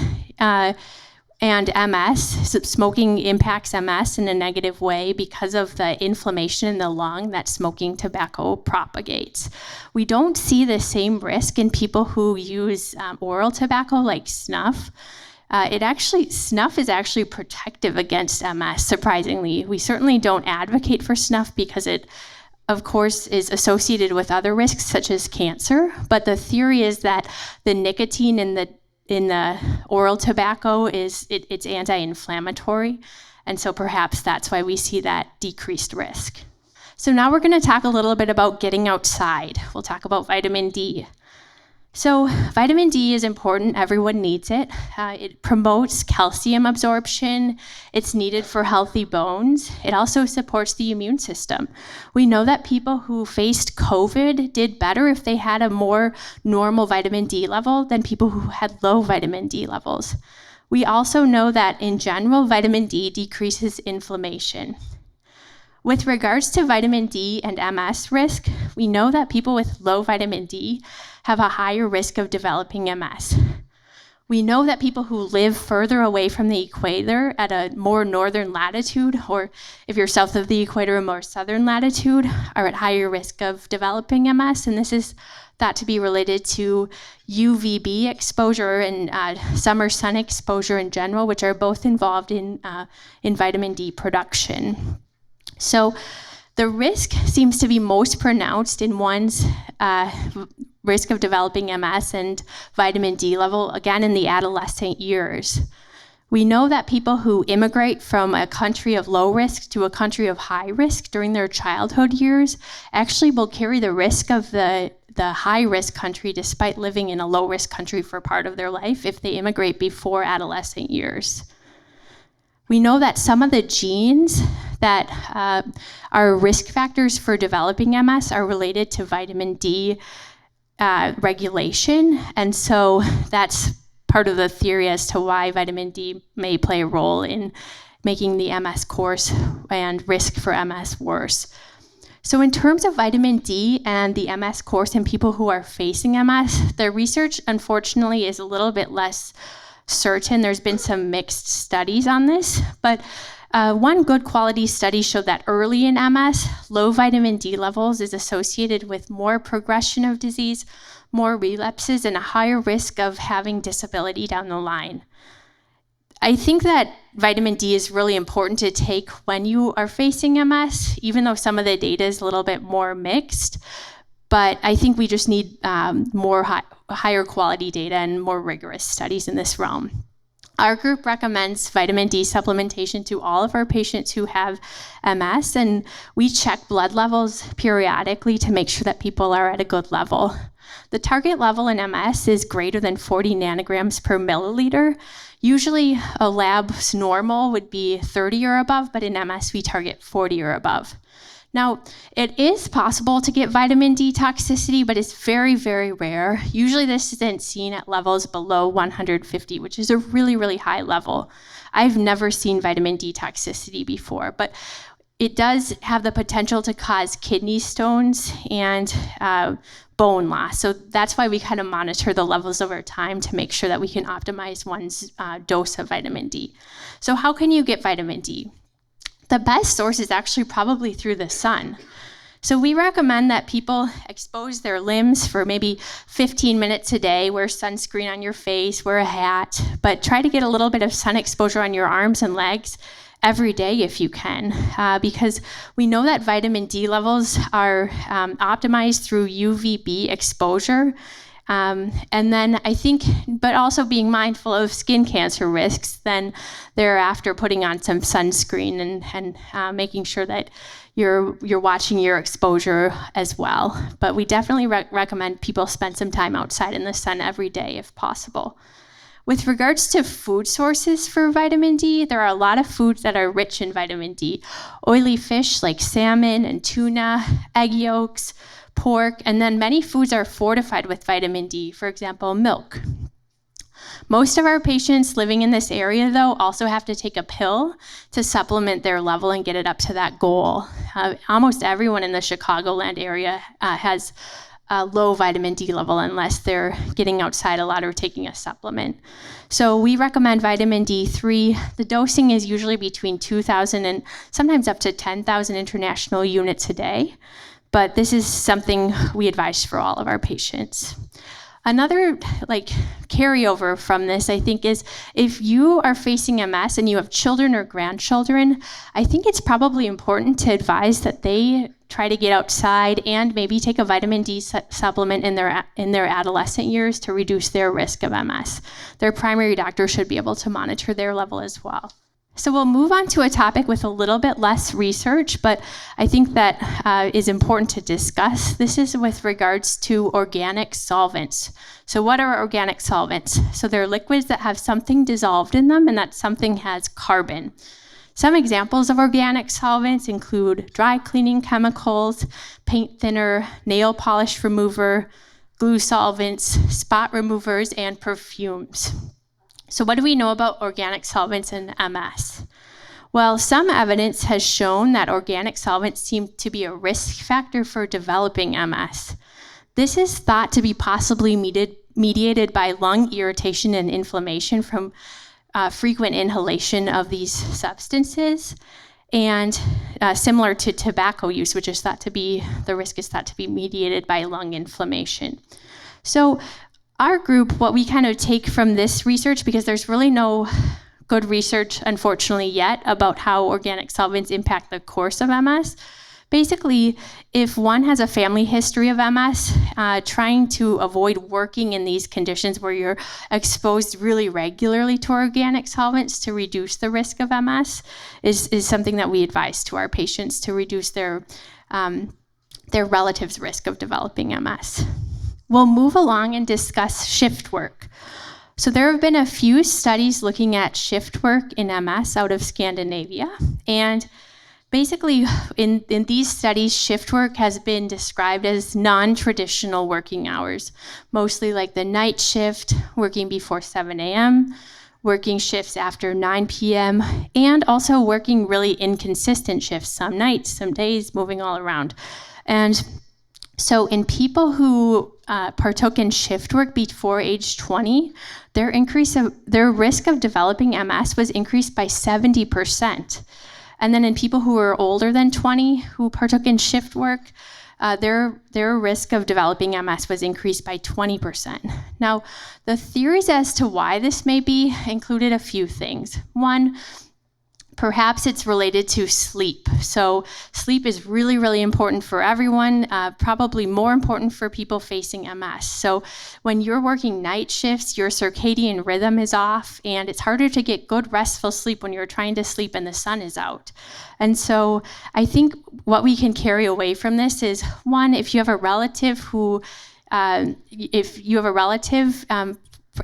and MS, smoking impacts MS in a negative way because of the inflammation in the lung that smoking tobacco propagates. We don't see the same risk in people who use oral tobacco like snuff. Snuff is actually protective against MS, surprisingly. We certainly don't advocate for snuff because it, of course, is associated with other risks such as cancer, but the theory is that the nicotine in in the oral tobacco is it's anti-inflammatory, and so perhaps that's why we see that decreased risk. So now we're going to talk a little bit about getting outside. We'll talk about vitamin D. So vitamin D is important. Everyone needs it. It promotes calcium absorption. It's needed for healthy bones. It also supports the immune system. We know that people who faced COVID did better if they had a more normal vitamin D level than people who had low vitamin D levels. We also know that in general, vitamin D decreases inflammation. With regards to vitamin D and MS risk, we know that people with low vitamin D have a higher risk of developing MS. We know that people who live further away from the equator at a more northern latitude, or if you're south of the equator, a more southern latitude, are at higher risk of developing MS, and this is thought to be related to UVB exposure and summer sun exposure in general, which are both involved in vitamin D production. So the risk seems to be most pronounced in one's risk of developing MS and vitamin D level, again, in the adolescent years. We know that people who immigrate from a country of low risk to a country of high risk during their childhood years actually will carry the risk of the high risk country despite living in a low risk country for part of their life if they immigrate before adolescent years. We know that some of the genes that are risk factors for developing MS are related to vitamin D regulation, and so that's part of the theory as to why vitamin D may play a role in making the MS course and risk for MS worse. So in terms of vitamin D and the MS course in people who are facing MS, the research unfortunately is a little bit less certain. There's been some mixed studies on this, but one good quality study showed that early in MS, low vitamin D levels is associated with more progression of disease, more relapses, and a higher risk of having disability down the line. I think that vitamin D is really important to take when you are facing MS, even though some of the data is a little bit more mixed. But I think we just need higher quality data and more rigorous studies in this realm. Our group recommends vitamin D supplementation to all of our patients who have MS, and we check blood levels periodically to make sure that people are at a good level. The target level in MS is greater than 40 nanograms per milliliter. Usually a lab's normal would be 30 or above, but in MS we target 40 or above. Now, it is possible to get vitamin D toxicity, but it's very, very rare. Usually this isn't seen at levels below 150, which is a really, really high level. I've never seen vitamin D toxicity before, but it does have the potential to cause kidney stones and bone loss. So that's why we kind of monitor the levels over time to make sure that we can optimize one's dose of vitamin D. So how can you get vitamin D? The best source is actually probably through the sun. So we recommend that people expose their limbs for maybe 15 minutes a day, wear sunscreen on your face, wear a hat, but try to get a little bit of sun exposure on your arms and legs every day if you can, because we know that vitamin D levels are optimized through UVB exposure. And then I think, but also being mindful of skin cancer risks, then thereafter putting on some sunscreen and making sure that you're watching your exposure as well. But we definitely recommend people spend some time outside in the sun every day if possible. With regards to food sources for vitamin D, there are a lot of foods that are rich in vitamin D. Oily fish like salmon and tuna, egg yolks, pork, and then many foods are fortified with vitamin D, for example, milk. Most of our patients living in this area, though, also have to take a pill to supplement their level and get it up to that goal. Almost everyone in the Chicagoland area has a low vitamin D level unless they're getting outside a lot or taking a supplement. So we recommend vitamin D3. The dosing is usually between 2,000 and sometimes up to 10,000 international units a day. But this is something we advise for all of our patients. Another carryover from this, I think, is if you are facing MS and you have children or grandchildren, I think it's probably important to advise that they try to get outside and maybe take a vitamin D supplement in their adolescent years to reduce their risk of MS. Their primary doctor should be able to monitor their level as well. So we'll move on to a topic with a little bit less research, but I think that is important to discuss. This is with regards to organic solvents. So what are organic solvents? So they're liquids that have something dissolved in them, and that something has carbon. Some examples of organic solvents include dry cleaning chemicals, paint thinner, nail polish remover, glue solvents, spot removers, and perfumes. So what do we know about organic solvents in MS? Well, some evidence has shown that organic solvents seem to be a risk factor for developing MS. This is thought to be possibly mediated by lung irritation and inflammation from frequent inhalation of these substances, and similar to tobacco use, which is thought to be, the risk is thought to be mediated by lung inflammation. So our group, what we kind of take from this research, because there's really no good research, unfortunately, yet about how organic solvents impact the course of MS. Basically, if one has a family history of MS, trying to avoid working in these conditions where you're exposed really regularly to organic solvents to reduce the risk of MS is something that we advise to our patients to reduce their relatives' risk of developing MS. We'll move along and discuss shift work. So there have been a few studies looking at shift work in MS out of Scandinavia. And basically, in these studies, shift work has been described as non-traditional working hours, mostly like the night shift, working before 7 a.m., working shifts after 9 p.m., and also working really inconsistent shifts, some nights, some days, moving all around. And so in people who partook in shift work before age 20, their risk of developing MS was increased by 70%. And then in people who were older than 20 who partook in shift work, their risk of developing MS was increased by 20%. Now, the theories as to why this may be included a few things. One, perhaps it's related to sleep. So sleep is really, really important for everyone, probably more important for people facing MS. So when you're working night shifts, your circadian rhythm is off, and it's harder to get good restful sleep when you're trying to sleep and the sun is out. And so I think what we can carry away from this is, one, if you have a relative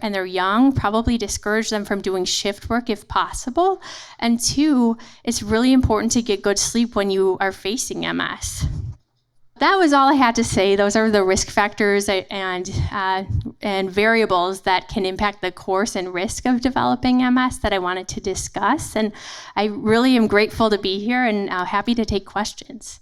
and they're young, probably discourage them from doing shift work if possible. And two, it's really important to get good sleep when you are facing MS. That was all I had to say. Those are the risk factors and variables that can impact the course and risk of developing MS that I wanted to discuss. And I really am grateful to be here and happy to take questions.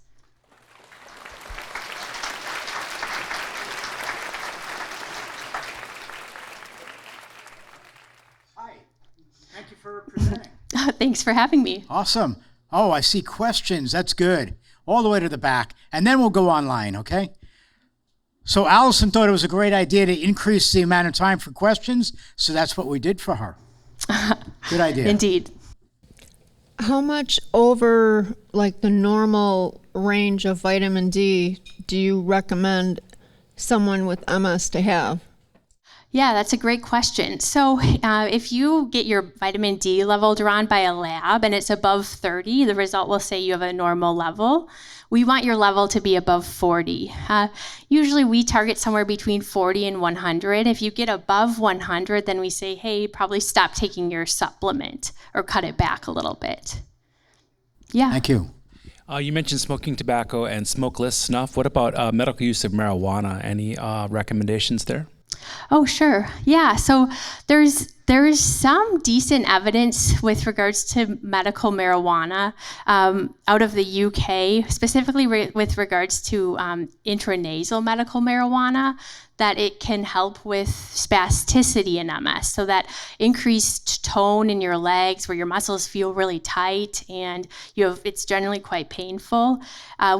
Thank you for presenting. Thanks for having me. Awesome. Oh, I see questions. That's good. All the way to the back. And then we'll go online, okay? So Allison thought it was a great idea to increase the amount of time for questions, so that's what we did for her. Good idea. Indeed. How much over like the normal range of vitamin D do you recommend someone with MS to have? Yeah, that's a great question. So if you get your vitamin D level drawn by a lab and it's above 30, the result will say you have a normal level. We want your level to be above 40. Usually we target somewhere between 40 and 100. If you get above 100, then we say, hey, probably stop taking your supplement or cut it back a little bit. Yeah. Thank you. You mentioned smoking tobacco and smokeless snuff. What about medical use of marijuana? Any recommendations there? Oh, sure. Yeah. So there's There is some decent evidence with regards to medical marijuana out of the UK, specifically with regards to intranasal medical marijuana, that it can help with spasticity in MS. So that increased tone in your legs where your muscles feel really tight and it's generally quite painful.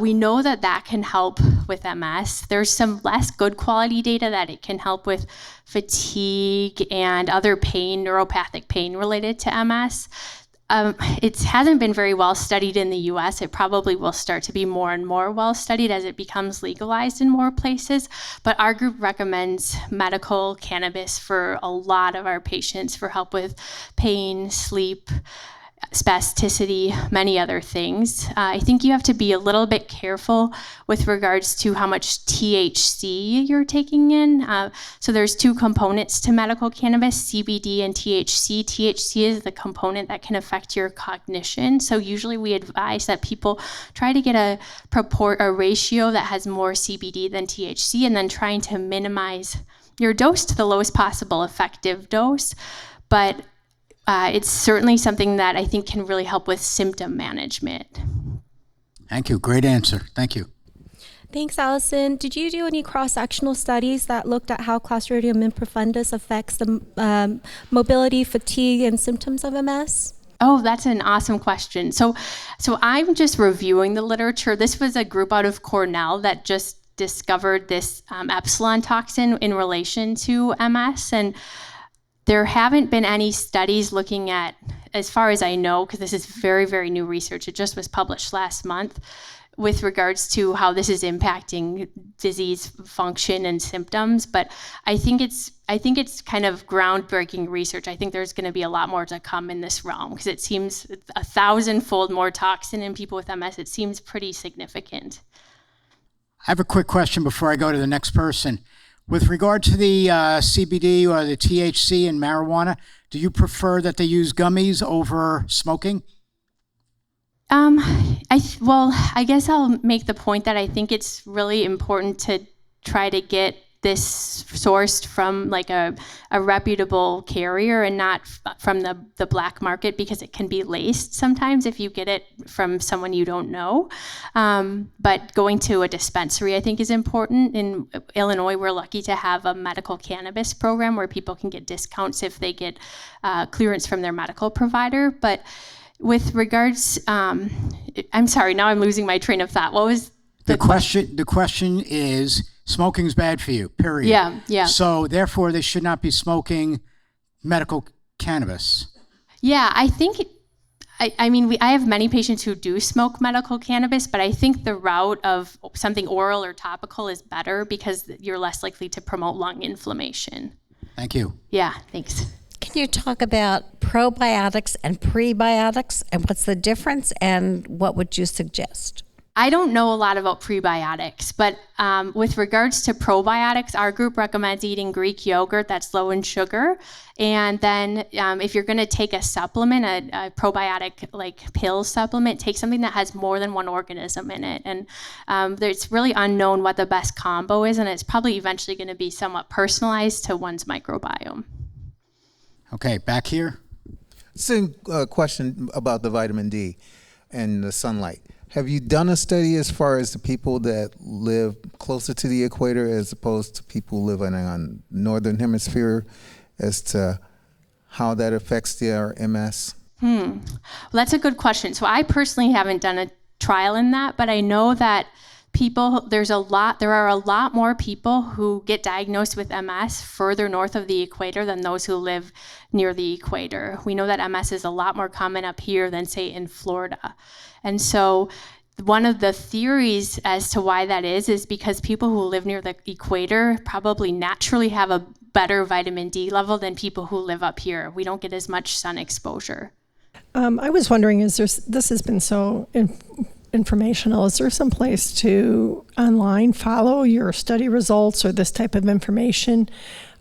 We know that that can help with MS. There's some less good quality data that it can help with fatigue and other pain, neuropathic pain related to MS. It hasn't been very well studied in the US. It probably will start to be more and more well studied as it becomes legalized in more places. But our group recommends medical cannabis for a lot of our patients for help with pain, sleep, spasticity, many other things. I think you have to be a little bit careful with regards to how much THC you're taking in. So there's two components to medical cannabis, CBD and THC. THC is the component that can affect your cognition. So usually we advise that people try to get a ratio that has more CBD than THC, and then trying to minimize your dose to the lowest possible effective dose. But it's certainly something that I think can really help with symptom management. Thank you. Great answer. Thank you. Thanks, Allison. Did you do any cross-sectional studies that looked at how Clostridium improfundus affects the mobility, fatigue, and symptoms of MS? Oh, that's an awesome question. So I'm just reviewing the literature. This was a group out of Cornell that just discovered this epsilon toxin in relation to MS, and there haven't been any studies looking at, as far as I know, because this is very, very new research, it just was published last month, with regards to how this is impacting disease function and symptoms. But I think it's kind of groundbreaking research. I think there's going to be a lot more to come in this realm, because it seems 1,000-fold more toxin in people with MS. It seems pretty significant. I have a quick question before I go to the next person. With regard to the CBD or the THC in marijuana, do you prefer that they use gummies over smoking? I guess I'll make the point that I think it's really important to try to get this sourced from like a reputable carrier and not from the black market, because it can be laced sometimes if you get it from someone you don't know. But going to a dispensary, I think, is important. In Illinois, we're lucky to have a medical cannabis program where people can get discounts if they get clearance from their medical provider. But with regards, I'm sorry, now I'm losing my train of thought. What was the question? The question is, smoking's bad for you, period. Yeah. So therefore, they should not be smoking medical cannabis. Yeah, I think, I have many patients who do smoke medical cannabis, but I think the route of something oral or topical is better because you're less likely to promote lung inflammation. Thank you. Yeah, thanks. Can you talk about probiotics and prebiotics and what's the difference and what would you suggest? I don't know a lot about prebiotics, but with regards to probiotics, our group recommends eating Greek yogurt that's low in sugar. And then if you're going to take a supplement, a probiotic like pill supplement, take something that has more than one organism in it. And it's really unknown what the best combo is, and it's probably eventually going to be somewhat personalized to one's microbiome. Okay, back here. Same question about the vitamin D and the sunlight. Have you done a study as far as the people that live closer to the equator as opposed to people living on northern hemisphere as to how that affects their MS? Well, that's a good question. So I personally haven't done a trial in that, but I know that there are a lot more people who get diagnosed with MS further north of the equator than those who live near the equator. We know that MS is a lot more common up here than, say, in Florida. And so one of the theories as to why that is because people who live near the equator probably naturally have a better vitamin D level than people who live up here. We don't get as much sun exposure. I was wondering, this has been so informational. Is there some place to online follow your study results or this type of information?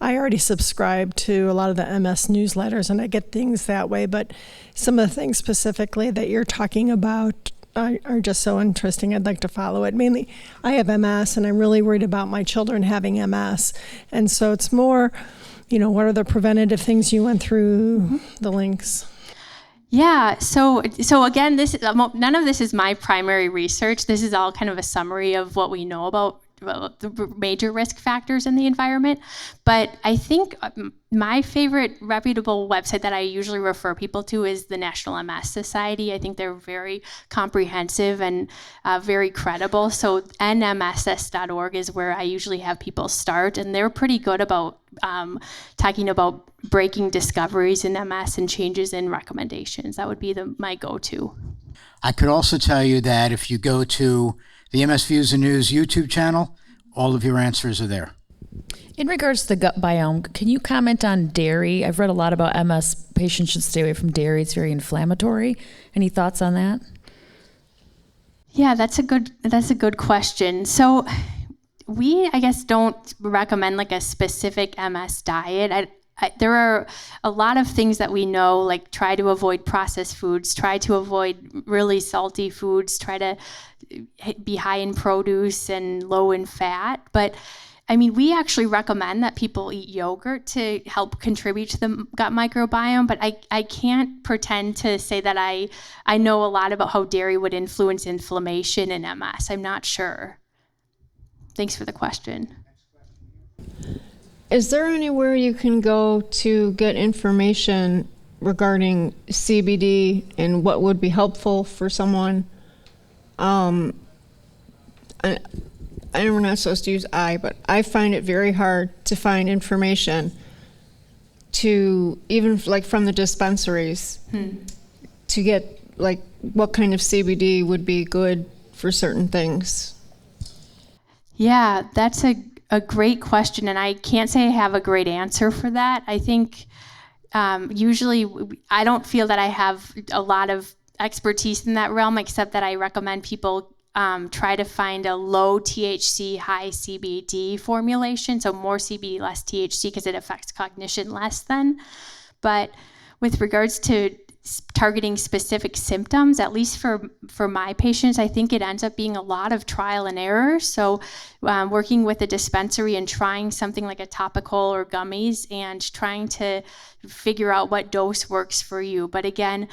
I already subscribe to a lot of the MS newsletters and I get things that way, but some of the things specifically that you're talking about are just so interesting. I'd like to follow it. Mainly, I have MS and I'm really worried about my children having MS. And so it's more what are the preventative things you went through, the links? Yeah, so again, none of this is my primary research. This is all kind of a summary of what we know about the major risk factors in the environment. But I think my favorite reputable website that I usually refer people to is the National MS Society. I think they're very comprehensive and very credible. So nmss.org is where I usually have people start, and they're pretty good about talking about breaking discoveries in MS and changes in recommendations. That would be my go-to. I could also tell you that if you go to the MS Views and News YouTube channel, all of your answers are there. In regards to the gut biome, can you comment on dairy? I've read a lot about MS. Patients should stay away from dairy. It's very inflammatory. Any thoughts on that? Yeah, that's a good question. So we, I guess, don't recommend like a specific MS diet. There are a lot of things that we know, like try to avoid processed foods, try to avoid really salty foods, try to be high in produce and low in fat. But I mean, we actually recommend that people eat yogurt to help contribute to the gut microbiome, but I can't pretend to say that I know a lot about how dairy would influence inflammation in MS. I'm not sure. Thanks for the question. Is there anywhere you can go to get information regarding CBD and what would be helpful for someone? I know we're not supposed to use but I find it very hard to find information to even like from the dispensaries to get like what kind of CBD would be good for certain things. Yeah, that's a great question, and I can't say I have a great answer for that. I think usually I don't feel that I have a lot of expertise in that realm, except that I recommend people try to find a low THC, high CBD formulation, so more CBD, less THC, because it affects cognition less than. But with regards to targeting specific symptoms, at least for my patients, I think it ends up being a lot of trial and error. So working with a dispensary and trying something like a topical or gummies and trying to figure out what dose works for you. But again,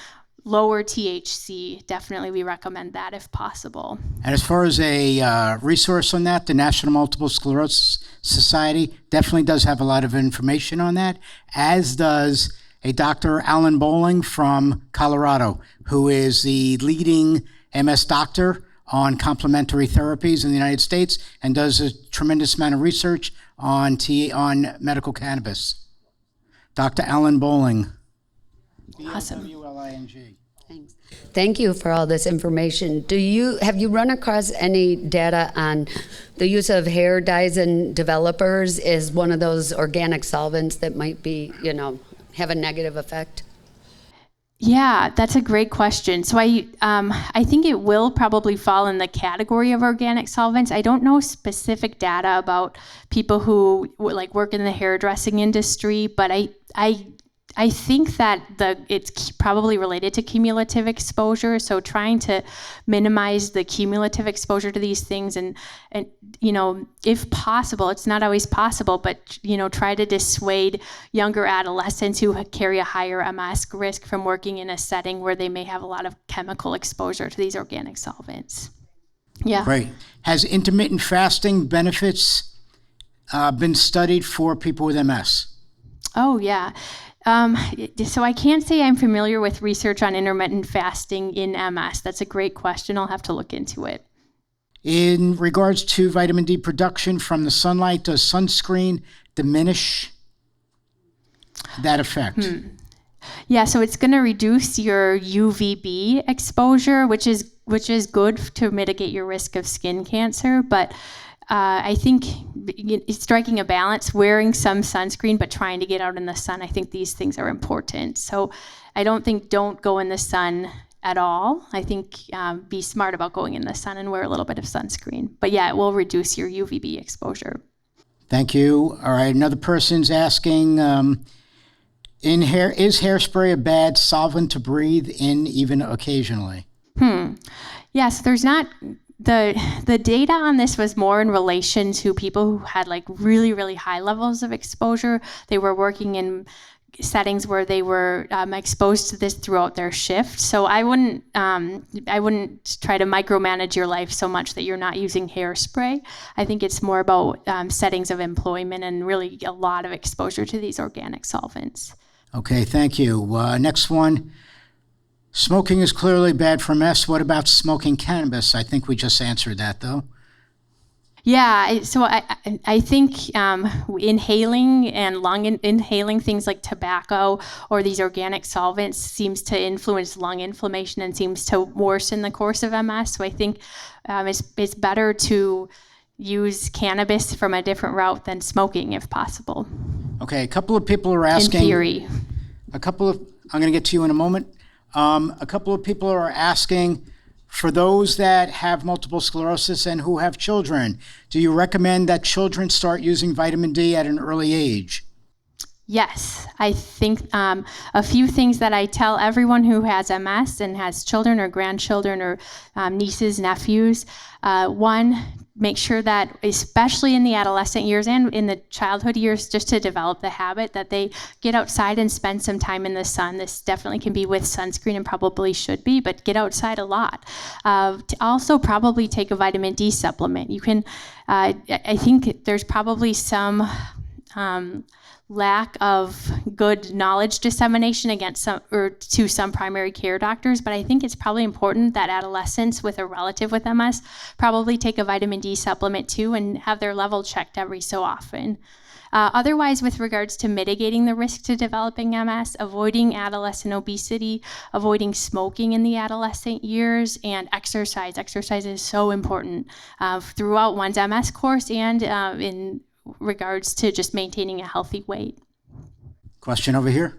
lower THC, definitely we recommend that if possible. And as far as a resource on that, the National Multiple Sclerosis Society definitely does have a lot of information on that, as does a Dr. Alan Bowling from Colorado, who is the leading MS doctor on complementary therapies in the United States and does a tremendous amount of research on medical cannabis. Dr. Alan Bowling. Awesome. B-O-W-L-I-N-G. Thanks. Thank you for all this information. Have you run across any data on the use of hair dyes and developers as one of those organic solvents that might be, have a negative effect? Yeah, that's a great question. So I think it will probably fall in the category of organic solvents. I don't know specific data about people who work in the hairdressing industry, but I think that it's probably related to cumulative exposure. So trying to minimize the cumulative exposure to these things and if possible, it's not always possible, but, try to dissuade younger adolescents who carry a higher MS risk from working in a setting where they may have a lot of chemical exposure to these organic solvents. Yeah. Great. Has intermittent fasting benefits been studied for people with MS? Oh, yeah. So I can't say I'm familiar with research on intermittent fasting in MS. That's a great question. I'll have to look into it. In regards to vitamin D production from the sunlight, does sunscreen diminish that effect? Yeah, so it's going to reduce your UVB exposure, which is good to mitigate your risk of skin cancer, but I think striking a balance, wearing some sunscreen, but trying to get out in the sun, I think these things are important. So I don't go in the sun at all. I think be smart about going in the sun and wear a little bit of sunscreen. But yeah, it will reduce your UVB exposure. Thank you. All right, another person's asking, is hairspray a bad solvent to breathe in even occasionally? Yeah, so there's not the data on this was more in relation to people who had like really, really high levels of exposure. They were working in settings where they were exposed to this throughout their shift. So I wouldn't try to micromanage your life so much that you're not using hairspray. I think it's more about settings of employment and really a lot of exposure to these organic solvents. Okay, thank you. Next one. Smoking is clearly bad for MS. What about smoking cannabis? I think we just answered that, though. Yeah, so I think inhaling and inhaling things like tobacco or these organic solvents seems to influence lung inflammation and seems to worsen the course of MS. So I think it's better to use cannabis from a different route than smoking if possible. Okay, a couple of people are asking. In theory. I'm going to get to you in a moment. A couple of people are asking, for those that have multiple sclerosis and who have children, do you recommend that children start using vitamin D at an early age? Yes, I think a few things that I tell everyone who has MS and has children or grandchildren or nieces, nephews. One, make sure that, especially in the adolescent years and in the childhood years, just to develop the habit that they get outside and spend some time in the sun. This definitely can be with sunscreen and probably should be, but get outside a lot. To also probably take a vitamin D supplement. You can, I think there's probably some lack of good knowledge dissemination against to some primary care doctors, but I think it's probably important that adolescents with a relative with MS probably take a vitamin D supplement too and have their level checked every so often. Otherwise, with regards to mitigating the risk to developing MS, avoiding adolescent obesity, avoiding smoking in the adolescent years, and exercise. Exercise is so important throughout one's MS course and in regards to just maintaining a healthy weight. Question over here.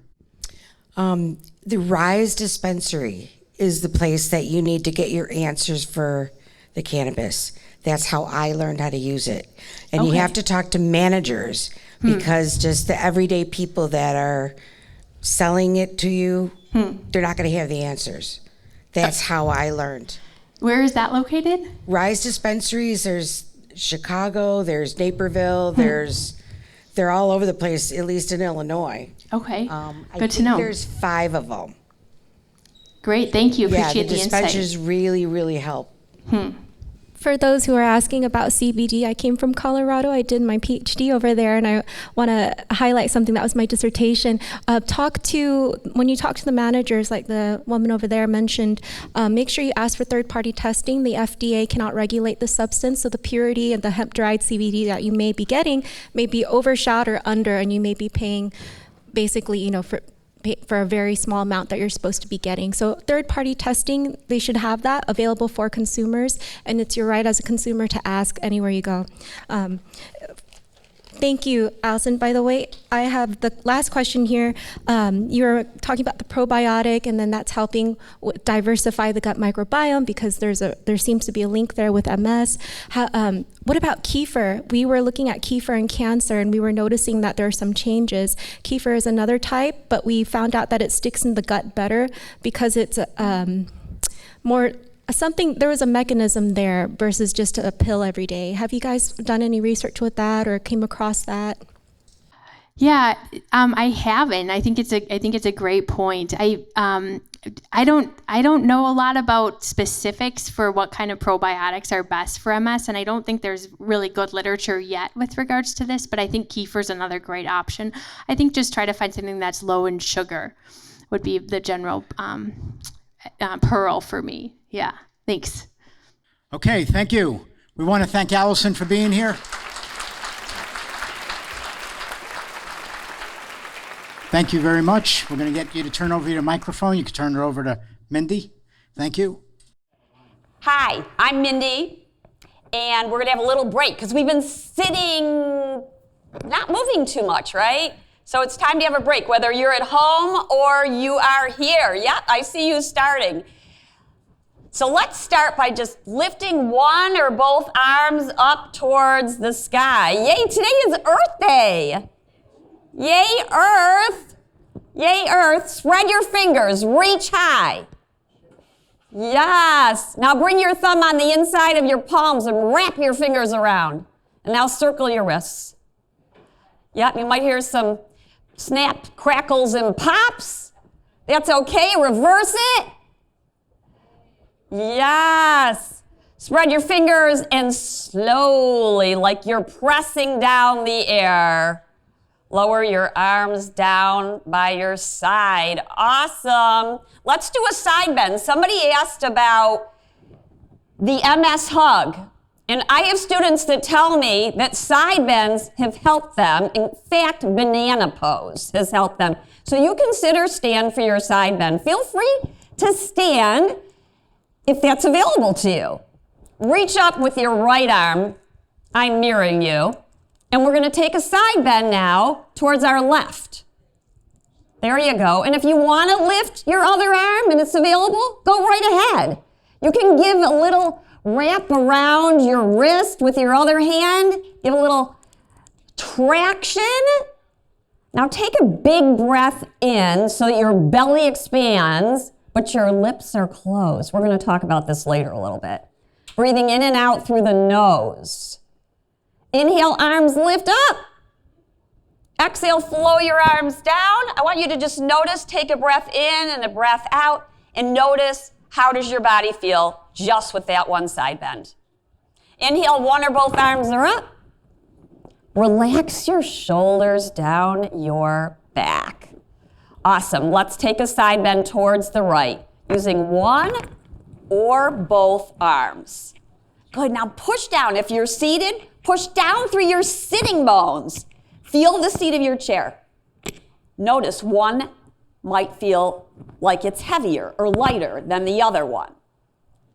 The Rise dispensary is the place that you need to get your answers for the cannabis. That's how I learned how to use it. And you have to talk to managers because just the everyday people that are selling it to you, they're not going to have the answers. That's how I learned. Where is that located? Rise dispensaries, there's Chicago, there's Naperville, they're all over the place, at least in Illinois. Okay, Good to know. There's 5 of them. Great, thank you. Appreciate the the insight. dispensaries really, really help. For those who are asking about CBD, I came from Colorado. I did my PhD over there, and I want to highlight something that was my dissertation. When you talk to the managers, like the woman over there mentioned, make sure you ask for third-party testing. The FDA cannot regulate the substance, so the purity of the hemp-dried CBD that you may be getting may be overshot or under, and you may be paying basically, for a very small amount that you're supposed to be getting. So third-party testing, they should have that available for consumers, and it's your right as a consumer to ask anywhere you go. Thank you, Allison. By the way, I have the last question here. You were talking about the probiotic, and then that's helping diversify the gut microbiome because there seems to be a link there with MS. What about kefir? We were looking at kefir and cancer, and we were noticing that there are some changes. Kefir is another type, but we found out that it sticks in the gut better because it's there was a mechanism there versus just a pill every day. Have you guys done any research with that or came across that? Yeah, I haven't. I think it's a great point. I don't know a lot about specifics for what kind of probiotics are best for MS, and I don't think there's really good literature yet with regards to this, but I think kefir is another great option. I think just try to find something that's low in sugar would be the general pearl for me. Yeah, thanks. Okay, thank you. We want to thank Allison for being here. Thank you very much. We're going to get you to turn over your microphone. You can turn it over to Mindy. Thank you. Hi, I'm Mindy, and we're going to have a little break because we've been sitting, not moving too much, right? So it's time to have a break, whether you're at home or you are here. Yep, I see you starting. So let's start by just lifting one or both arms up towards the sky. Yay, today is Earth Day. Yay, Earth. Yay, Earth. Spread your fingers. Reach high. Yes. Now bring your thumb on the inside of your palms and wrap your fingers around. And now circle your wrists. Yep, you might hear some snap, crackles, and pops. That's okay. Reverse it. Yes. Spread your fingers and slowly, like you're pressing down the air, lower your arms down by your side. Awesome. Let's do a side bend. Somebody asked about the MS hug. And I have students that tell me that side bends have helped them. In fact, banana pose has helped them. So you consider stand for your side bend. Feel free to stand if that's available to you. Reach up with your right arm. I'm mirroring you. And we're going to take a side bend now towards our left. There you go. And if you want to lift your other arm and it's available, go right ahead. You can give a little wrap around your wrist with your other hand. Give a little traction. Now take a big breath in so that your belly expands, but your lips are closed. We're going to talk about this later a little bit. Breathing in and out through the nose. Inhale, arms lift up. Exhale, flow your arms down. I want you to just notice, take a breath in and a breath out, and notice how does your body feel just with that one side bend. Inhale, one or both arms are up. Relax your shoulders down your back. Awesome. Let's take a side bend towards the right, using one or both arms. Good. Now push down. If you're seated, push down through your sitting bones. Feel the seat of your chair. Notice one might feel like it's heavier or lighter than the other one.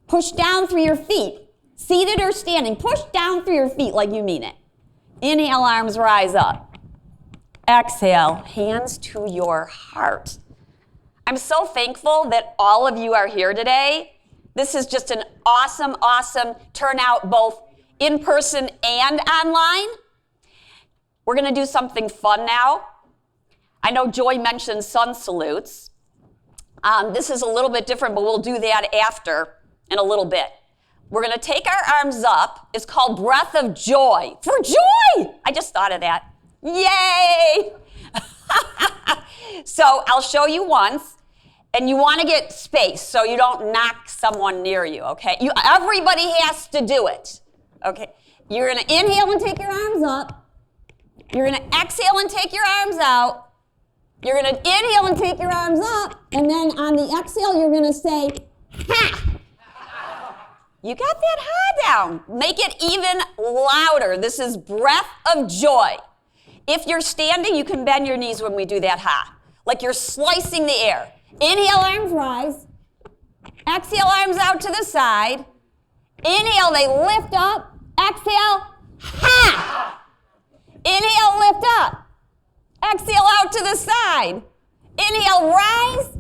Push down through your feet. Seated or standing, push down through your feet like you mean it. Inhale, arms rise up. Exhale, hands to your heart. I'm so thankful that all of you are here today. This is just an awesome, awesome turnout, both in person and online. We're going to do something fun now. I know Joy mentioned sun salutes. This is a little bit different, but we'll do that after in a little bit. We're going to take our arms up. It's called breath of joy. For joy! I just thought of that. Yay! So I'll show you once, and you want to get space so you don't knock someone near you, okay? Everybody has to do it, okay? You're going to inhale and take your arms up. You're going to exhale and take your arms out. You're going to inhale and take your arms up, and then on the exhale, you're going to say, ha! You got that ha down. Make it even louder. This is breath of joy. If you're standing, you can bend your knees when we do that ha, like you're slicing the air. Inhale, arms rise. Exhale, arms out to the side. Inhale, they lift up. Exhale, ha! Inhale, lift up. Exhale, out to the side. Inhale, rise.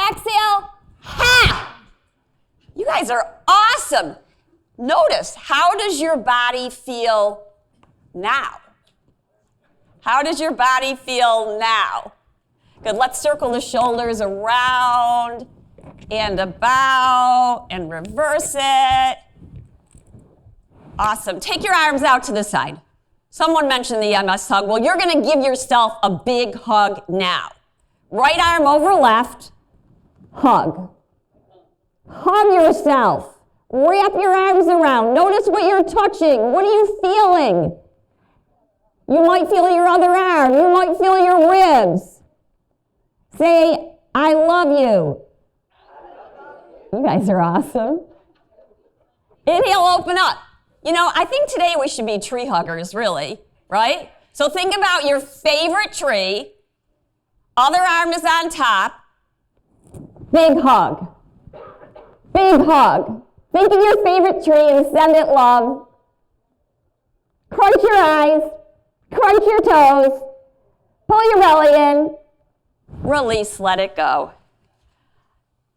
Exhale, ha! You guys are awesome. Notice, how does your body feel now? How does your body feel now? Good, let's circle the shoulders around and about and reverse it. Awesome. Take your arms out to the side. Someone mentioned the MS hug. Well, you're going to give yourself a big hug now. Right arm over left, hug. Hug yourself. Wrap your arms around. Notice what you're touching. What are you feeling? You might feel your other arm. You might feel your ribs. Say, I love you. You guys are awesome. Inhale, open up. You know, I think today we should be tree huggers, really, right? So think about your favorite tree. Other arm is on top. Big hug. Big hug. Think of your favorite tree and send it love. Crunch your eyes. Crunch your toes. Pull your belly in. Release, let it go.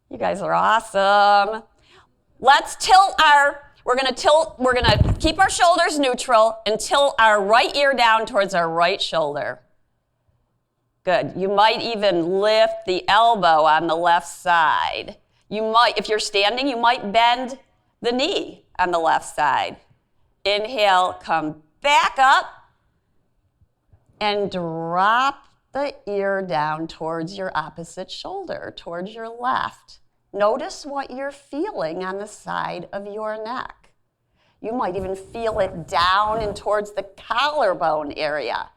You guys are awesome. Let's tilt we're going to keep our shoulders neutral and tilt our right ear down towards our right shoulder. Good. You might even lift the elbow on the left side. if you're standing, you might bend the knee on the left side. Inhale, come back up, and drop the ear down towards your opposite shoulder, towards your left. Notice what you're feeling on the side of your neck. You might even feel it down and towards the collarbone area.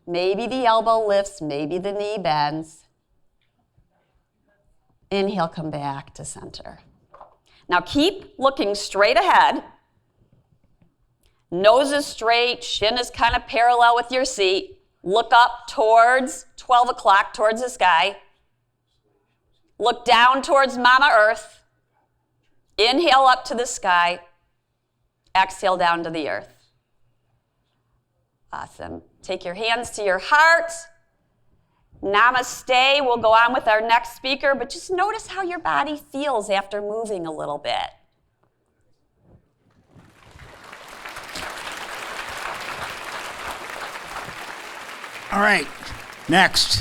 Maybe the elbow lifts, maybe the knee bends. Inhale, come back to center. Now keep looking straight ahead. Nose is straight, shin is kind of parallel with your seat. Look up towards 12 o'clock, towards the sky. Look down towards Mama Earth. Inhale up to the sky. Exhale down to the earth. Awesome. Take your hands to your heart. Namaste. We'll go on with our next speaker, but just notice how your body feels after moving a little bit. All right, next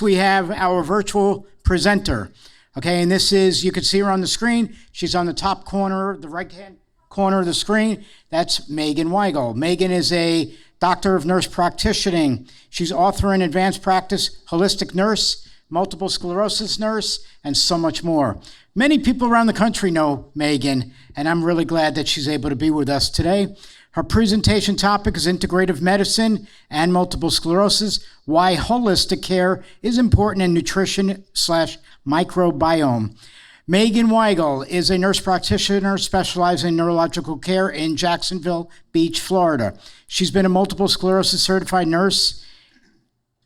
we have our virtual presenter. Okay, and this is, you can see her on the screen. She's on the top corner, the right-hand corner of the screen. That's Megan Weigel. Megan is a doctor of nurse practitioner. She's author in Advanced Practice, Holistic Nurse, Multiple Sclerosis Nurse, and so much more. Many people around the country know Megan, and I'm really glad that she's able to be with us today. Her presentation topic is integrative medicine and multiple sclerosis, why holistic care is important in nutrition/microbiome. Megan Weigel is a nurse practitioner specializing in neurological care in Jacksonville Beach, Florida. She's been a multiple sclerosis certified nurse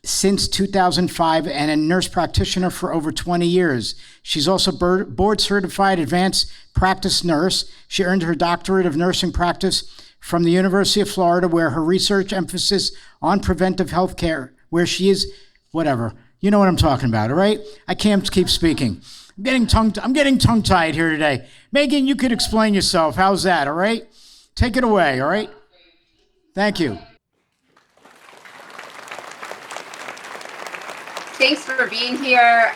since 2005 and a nurse practitioner for over 20 years. She's also board certified advanced practice nurse. She earned her doctorate of nursing practice from the University of Florida, where her research emphasis on preventive health care, where she is, whatever. You know what I'm talking about, all right? I can't keep speaking. I'm getting tongue-tied here today. Megan, you could explain yourself. How's that, all right? Take it away, all right? Thank you. Thanks for being here.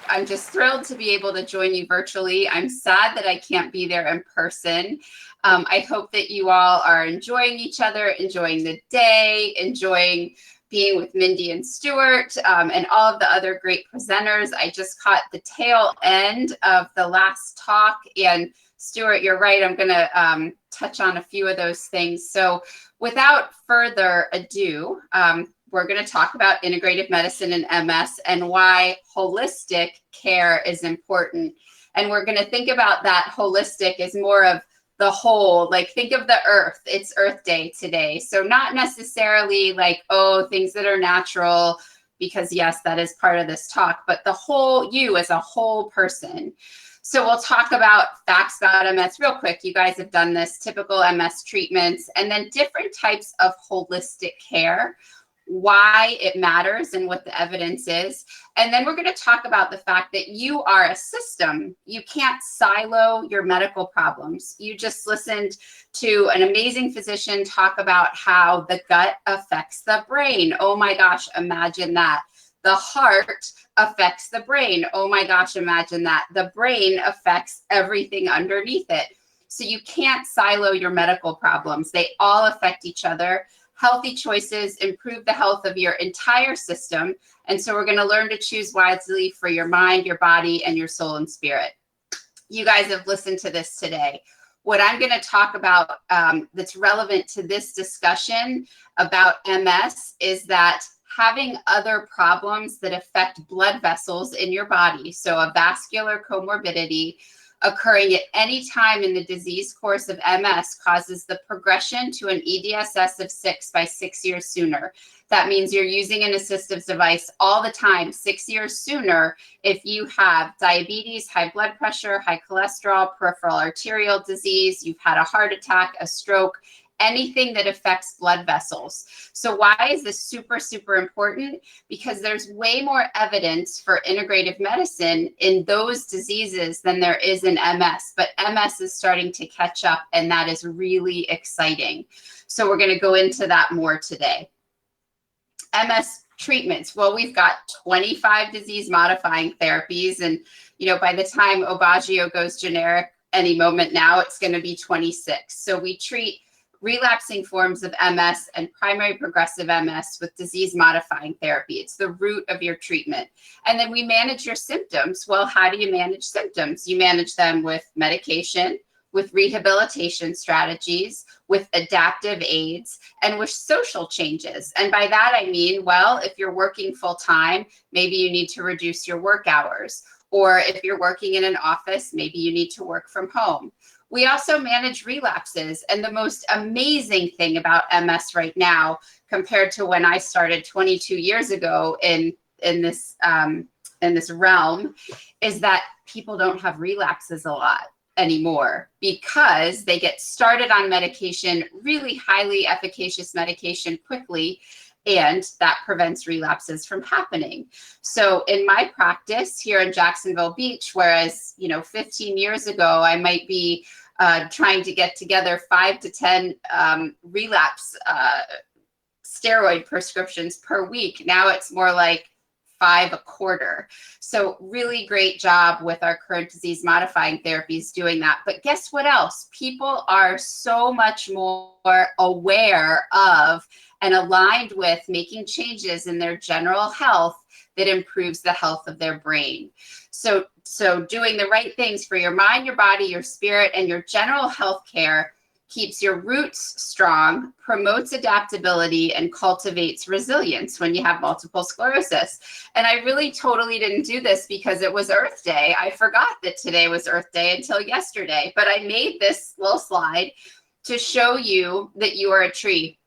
I'm just thrilled to be able to join you virtually. I'm sad that I can't be there in person. I hope that you all are enjoying each other, enjoying the day, enjoying being with Mindy and Stuart, and all of the other great presenters. I just caught the tail end of the last talk, and Stuart, you're right, I'm gonna touch on a few of those things. So without further ado, we're gonna talk about integrative medicine and MS and why holistic care is important. And we're gonna think about that holistic as more of the whole, like think of the earth, it's Earth Day today. So not necessarily like, oh, things that are natural, because yes, that is part of this talk, but the whole, you as a whole person. So we'll talk about facts about MS real quick. You guys have done this, typical MS treatments, and then different types of holistic care, why it matters and what the evidence is. And then we're going to talk about the fact that you are a system. You can't silo your medical problems. You just listened to an amazing physician talk about how the gut affects the brain. Oh my gosh, imagine that. The heart affects the brain. Oh my gosh, imagine that. The brain affects everything underneath it. So you can't silo your medical problems. They all affect each other. Healthy choices improve the health of your entire system. And so we're going to learn to choose wisely for your mind, your body, and your soul and spirit. You guys have listened to this today. What I'm going to talk about that's relevant to this discussion about MS is that having other problems that affect blood vessels in your body, so a vascular comorbidity, occurring at any time in the disease course of MS causes the progression to an EDSS of 6 by 6 years sooner. That means you're using an assistive device all the time, 6 years sooner, if you have diabetes, high blood pressure, high cholesterol, peripheral arterial disease, you've had a heart attack, a stroke, anything that affects blood vessels. So why is this super, super important? Because there's way more evidence for integrative medicine in those diseases than there is in MS, but MS is starting to catch up, and that is really exciting. So we're going to go into that more today. MS treatments. Well, we've got 25 disease modifying therapies. And, by the time Aubagio goes generic any moment now, it's going to be 26. So we treat relapsing forms of MS and primary progressive MS with disease modifying therapy. It's the root of your treatment. And then we manage your symptoms. Well, how do you manage symptoms? You manage them with medication, with rehabilitation strategies, with adaptive aids, and with social changes. And by that, I mean, well, if you're working full time, maybe you need to reduce your work hours. Or if you're working in an office, maybe you need to work from home. We also manage relapses. And the most amazing thing about MS right now, compared to when I started 22 years ago in this realm, is that people don't have relapses a lot anymore because they get started on medication, really highly efficacious medication quickly, and that prevents relapses from happening. So in my practice here in Jacksonville Beach, whereas 15 years ago I might be trying to get together 5 to 10 relapse steroid prescriptions per week, now it's more like 5 a quarter. So really great job with our current disease modifying therapies doing that. But guess what else? People are so much more aware of and aligned with making changes in their general health that improves the health of their brain. So doing the right things for your mind, your body, your spirit, and your general health care keeps your roots strong, promotes adaptability, and cultivates resilience when you have multiple sclerosis. And I really totally didn't do this because it was Earth Day. I forgot that today was Earth Day until yesterday, but I made this little slide to show you that you are a tree.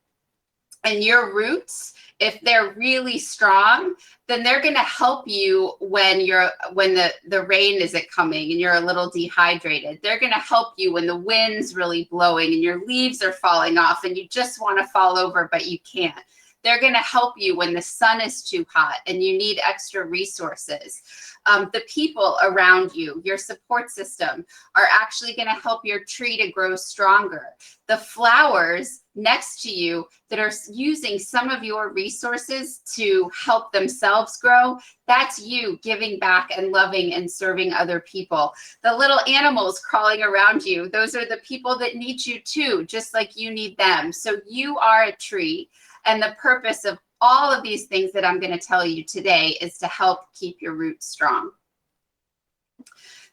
And your roots, if they're really strong, then they're going to help you when the rain isn't coming and you're a little dehydrated. They're going to help you when the wind's really blowing and your leaves are falling off and you just want to fall over, but you can't. They're going to help you when the sun is too hot and you need extra resources. The people around you, your support system, are actually going to help your tree to grow stronger. The flowers next to you that are using some of your resources to help themselves grow, that's you giving back and loving and serving other people. The little animals crawling around you, those are the people that need you too, just like you need them. So you are a tree. And the purpose of all of these things that I'm going to tell you today is to help keep your roots strong.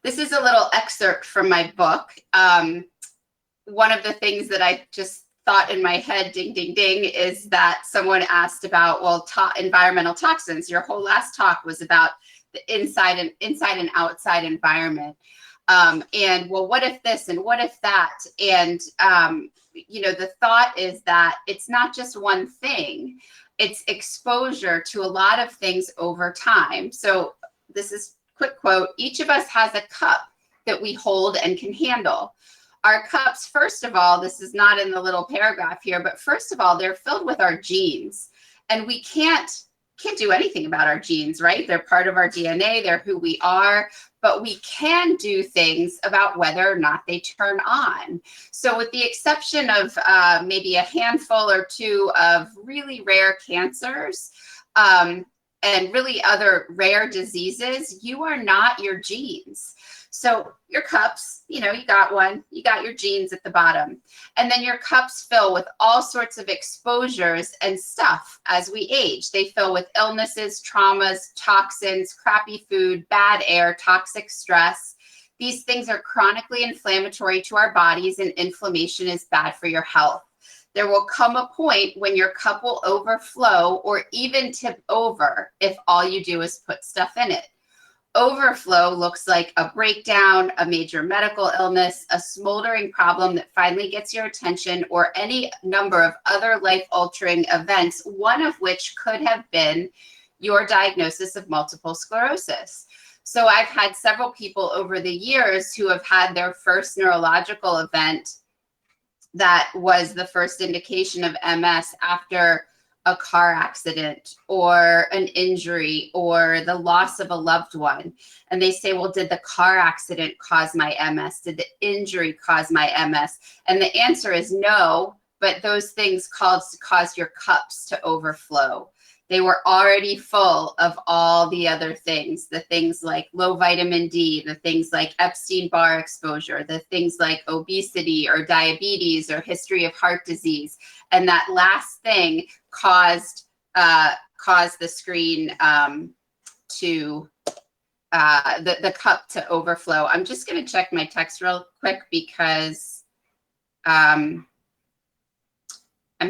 This is a little excerpt from my book. One of the things that I just thought in my head, ding, ding, ding, is that someone asked about, well, environmental toxins. Your whole last talk was about the inside and outside environment. And well, what if this and what if that? And, the thought is that it's not just one thing. It's exposure to a lot of things over time. So this is a quick quote. Each of us has a cup that we hold and can handle. Our cups, first of all, this is not in the little paragraph here, but first of all, they're filled with our genes. And we can't do anything about our genes, right? They're part of our DNA. They're who we are. But we can do things about whether or not they turn on. So with the exception of maybe a handful or two of really rare cancers and really other rare diseases, you are not your genes. So your cups, you got one, you got your genes at the bottom. And then your cups fill with all sorts of exposures and stuff as we age. They fill with illnesses, traumas, toxins, crappy food, bad air, toxic stress. These things are chronically inflammatory to our bodies, and inflammation is bad for your health. There will come a point when your cup will overflow or even tip over if all you do is put stuff in it. Overflow looks like a breakdown, a major medical illness, a smoldering problem that finally gets your attention, or any number of other life-altering events, one of which could have been your diagnosis of multiple sclerosis. So I've had several people over the years who have had their first neurological event that was the first indication of MS after a car accident or an injury or the loss of a loved one. And they say, well, did the car accident cause my MS? Did the injury cause my MS? And the answer is no, but those things cause your cups to overflow. They were already full of all the other things, the things like low vitamin D, the things like Epstein-Barr exposure, the things like obesity or diabetes or history of heart disease. And that last thing caused the screen to the cup to overflow. I'm just going to check my text real quick because I'm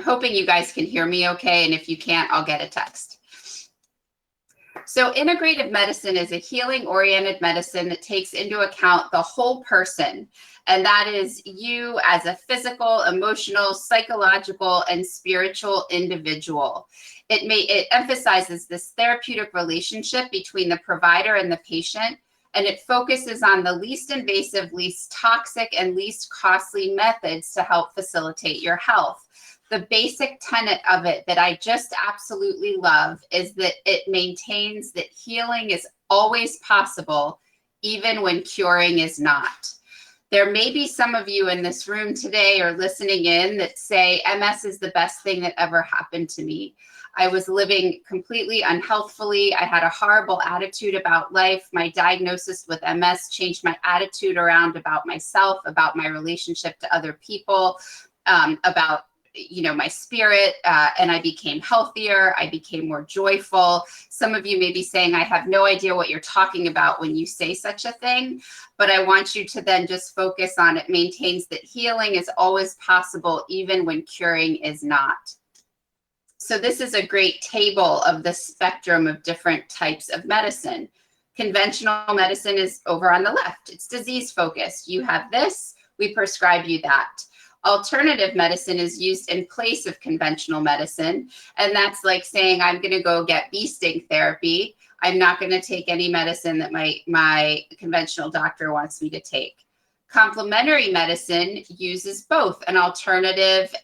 hoping you guys can hear me okay. And if you can't, I'll get a text. So integrative medicine is a healing-oriented medicine that takes into account the whole person. And that is you as a physical, emotional, psychological, and spiritual individual. It emphasizes this therapeutic relationship between the provider and the patient, and it focuses on the least invasive, least toxic, and least costly methods to help facilitate your health. The basic tenet of it that I just absolutely love is that it maintains that healing is always possible, even when curing is not. There may be some of you in this room today or listening in that say MS is the best thing that ever happened to me. I was living completely unhealthfully. I had a horrible attitude about life. My diagnosis with MS changed my attitude around about myself, about my relationship to other people, about my spirit, and I became healthier. I became more joyful. Some of you may be saying, I have no idea what you're talking about when you say such a thing, but I want you to then just focus on it maintains that healing is always possible, even when curing is not. So this is a great table of the spectrum of different types of medicine. Conventional medicine is over on the left. It's disease focused. You have this, we prescribe you that. Alternative medicine is used in place of conventional medicine. And that's like saying, I'm going to go get bee sting therapy. I'm not going to take any medicine that my conventional doctor wants me to take. Complementary medicine uses both an alternative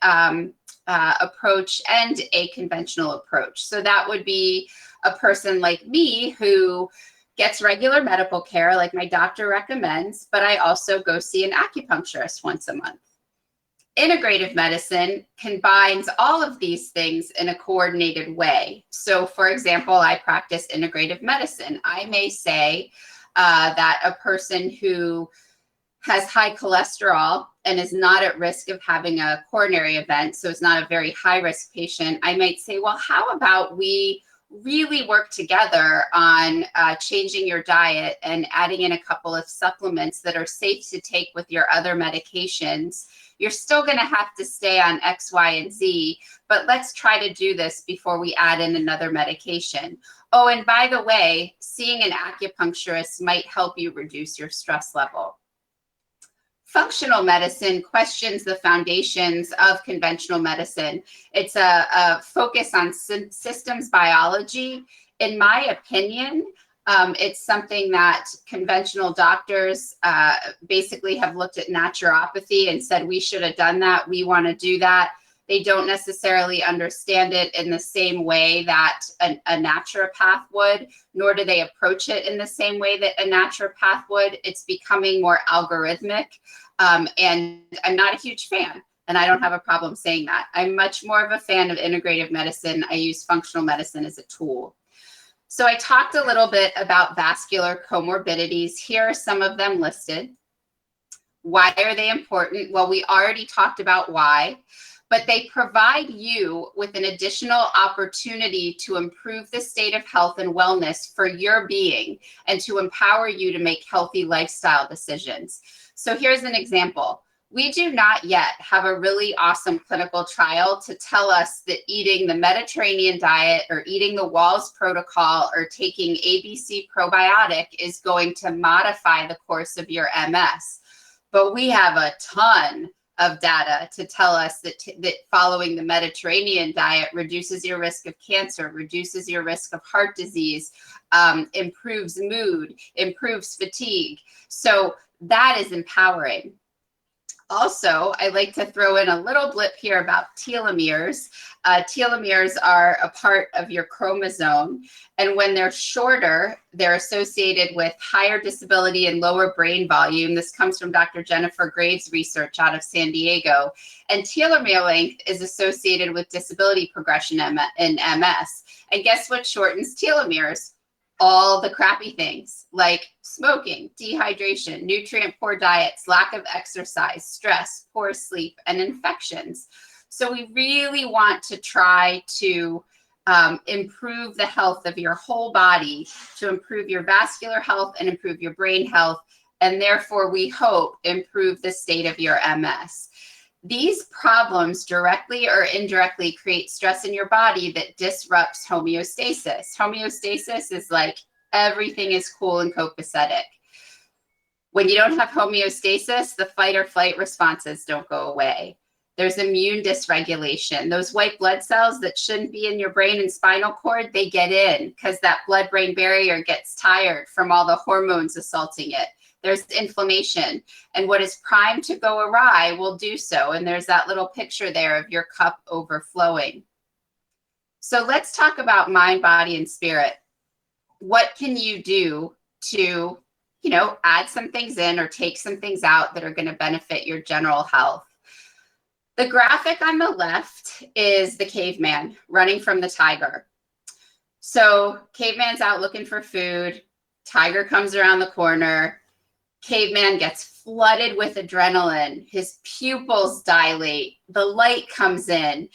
approach and a conventional approach. So that would be a person like me who gets regular medical care like my doctor recommends, but I also go see an acupuncturist once a month. Integrative medicine combines all of these things in a coordinated way. So for example, I practice integrative medicine. I may say that a person who has high cholesterol and is not at risk of having a coronary event, so it's not a very high risk patient, I might say, well, how about we really work together on changing your diet and adding in a couple of supplements that are safe to take with your other medications. You're still going to have to stay on X, Y, and Z, but let's try to do this before we add in another medication. Oh, and by the way, seeing an acupuncturist might help you reduce your stress level. Functional medicine questions the foundations of conventional medicine. It's a focus on systems biology. In my opinion, it's something that conventional doctors basically have looked at naturopathy and said, we should have done that. We want to do that. They don't necessarily understand it in the same way that a naturopath would, nor do they approach it in the same way that a naturopath would. It's becoming more algorithmic, and I'm not a huge fan. And I don't have a problem saying that. I'm much more of a fan of integrative medicine. I use functional medicine as a tool. So I talked a little bit about vascular comorbidities. Here are some of them listed. Why are they important? Well, we already talked about why, but they provide you with an additional opportunity to improve the state of health and wellness for your being and to empower you to make healthy lifestyle decisions. So here's an example. We do not yet have a really awesome clinical trial to tell us that eating the Mediterranean diet or eating the Walls protocol or taking ABC probiotic is going to modify the course of your MS. But we have a ton of data to tell us that following the Mediterranean diet reduces your risk of cancer, reduces your risk of heart disease, improves mood, improves fatigue. So that is empowering. Also, I like to throw in a little blip here about telomeres. Telomeres are a part of your chromosome, and when they're shorter, they're associated with higher disability and lower brain volume. This comes from Dr. Jennifer Graves' research out of San Diego. And telomere length is associated with disability progression in MS. And guess what shortens telomeres? All the crappy things like smoking, dehydration, nutrient poor diets, lack of exercise, stress, poor sleep, and infections. So we really want to try to improve the health of your whole body, to improve your vascular health and improve your brain health, and therefore we hope improve the state of your MS. These problems directly or indirectly create stress in your body that disrupts homeostasis. Homeostasis is like everything is cool and copacetic. When you don't have homeostasis, the fight or flight responses don't go away. There's immune dysregulation. Those white blood cells that shouldn't be in your brain and spinal cord, they get in because that blood-brain barrier gets tired from all the hormones assaulting it. There's inflammation, and what is primed to go awry will do so. And there's that little picture there of your cup overflowing. So let's talk about mind, body, and spirit. What can you do to, add some things in or take some things out that are going to benefit your general health? The graphic on the left is the caveman running from the tiger. So caveman's out looking for food. Tiger comes around the corner. Caveman gets flooded with adrenaline. His pupils dilate. The light comes in.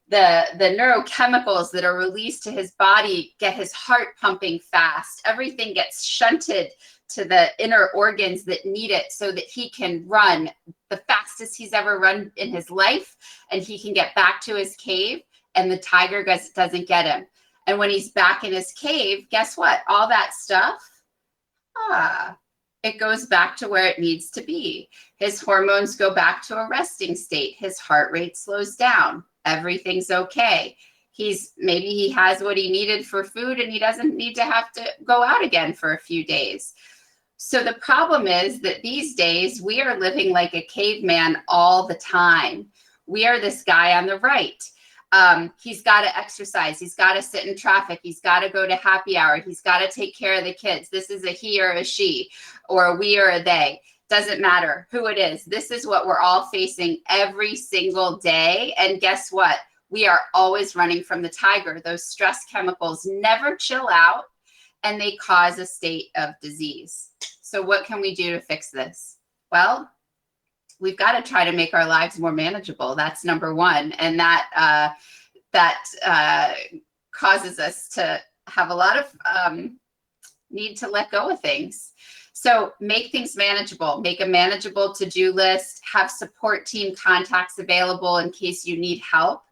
The neurochemicals that are released to his body get his heart pumping fast. Everything gets shunted to the inner organs that need it so that he can run the fastest he's ever run in his life, and he can get back to his cave, and the tiger doesn't get him. And when he's back in his cave, guess what? All that stuff, it goes back to where it needs to be. His hormones go back to a resting state. His heart rate slows down. Everything's okay. Maybe he has what he needed for food, and he doesn't need to have to go out again for a few days. So the problem is that these days we are living like a caveman all the time. We are this guy on the right. He's got to exercise. He's got to sit in traffic. He's got to go to happy hour. He's got to take care of the kids. This is a he or a she, or a we or a they. Doesn't matter who it is. This is what we're all facing every single day. And guess what? We are always running from the tiger. Those stress chemicals never chill out, and they cause a state of disease. So what can we do to fix this? Well, we've got to try to make our lives more manageable. That's number one. And that causes us to have a lot of need to let go of things. So make things manageable. Make a manageable to-do list. Have support team contacts available in case you need help.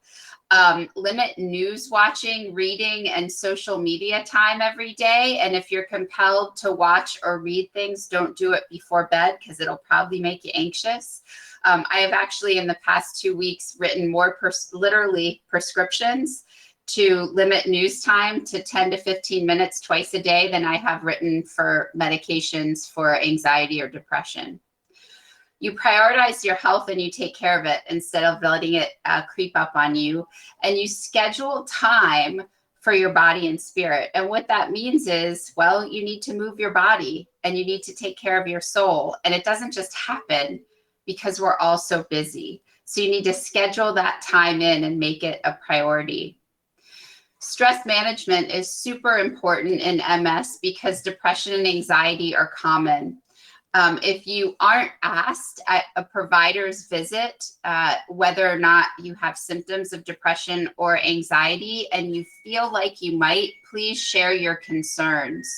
Limit news watching, reading, and social media time every day. And if you're compelled to watch or read things, don't do it before bed because it'll probably make you anxious. I have actually in the past 2 weeks written more literally prescriptions to limit news time to 10 to 15 minutes twice a day than I have written for medications for anxiety or depression. You prioritize your health and you take care of it instead of letting it creep up on you. And you schedule time for your body and spirit. And what that means is, well, you need to move your body and you need to take care of your soul. And it doesn't just happen because we're all so busy. So you need to schedule that time in and make it a priority. Stress management is super important in MS because depression and anxiety are common. If you aren't asked at a provider's visit whether or not you have symptoms of depression or anxiety and you feel like you might, please share your concerns.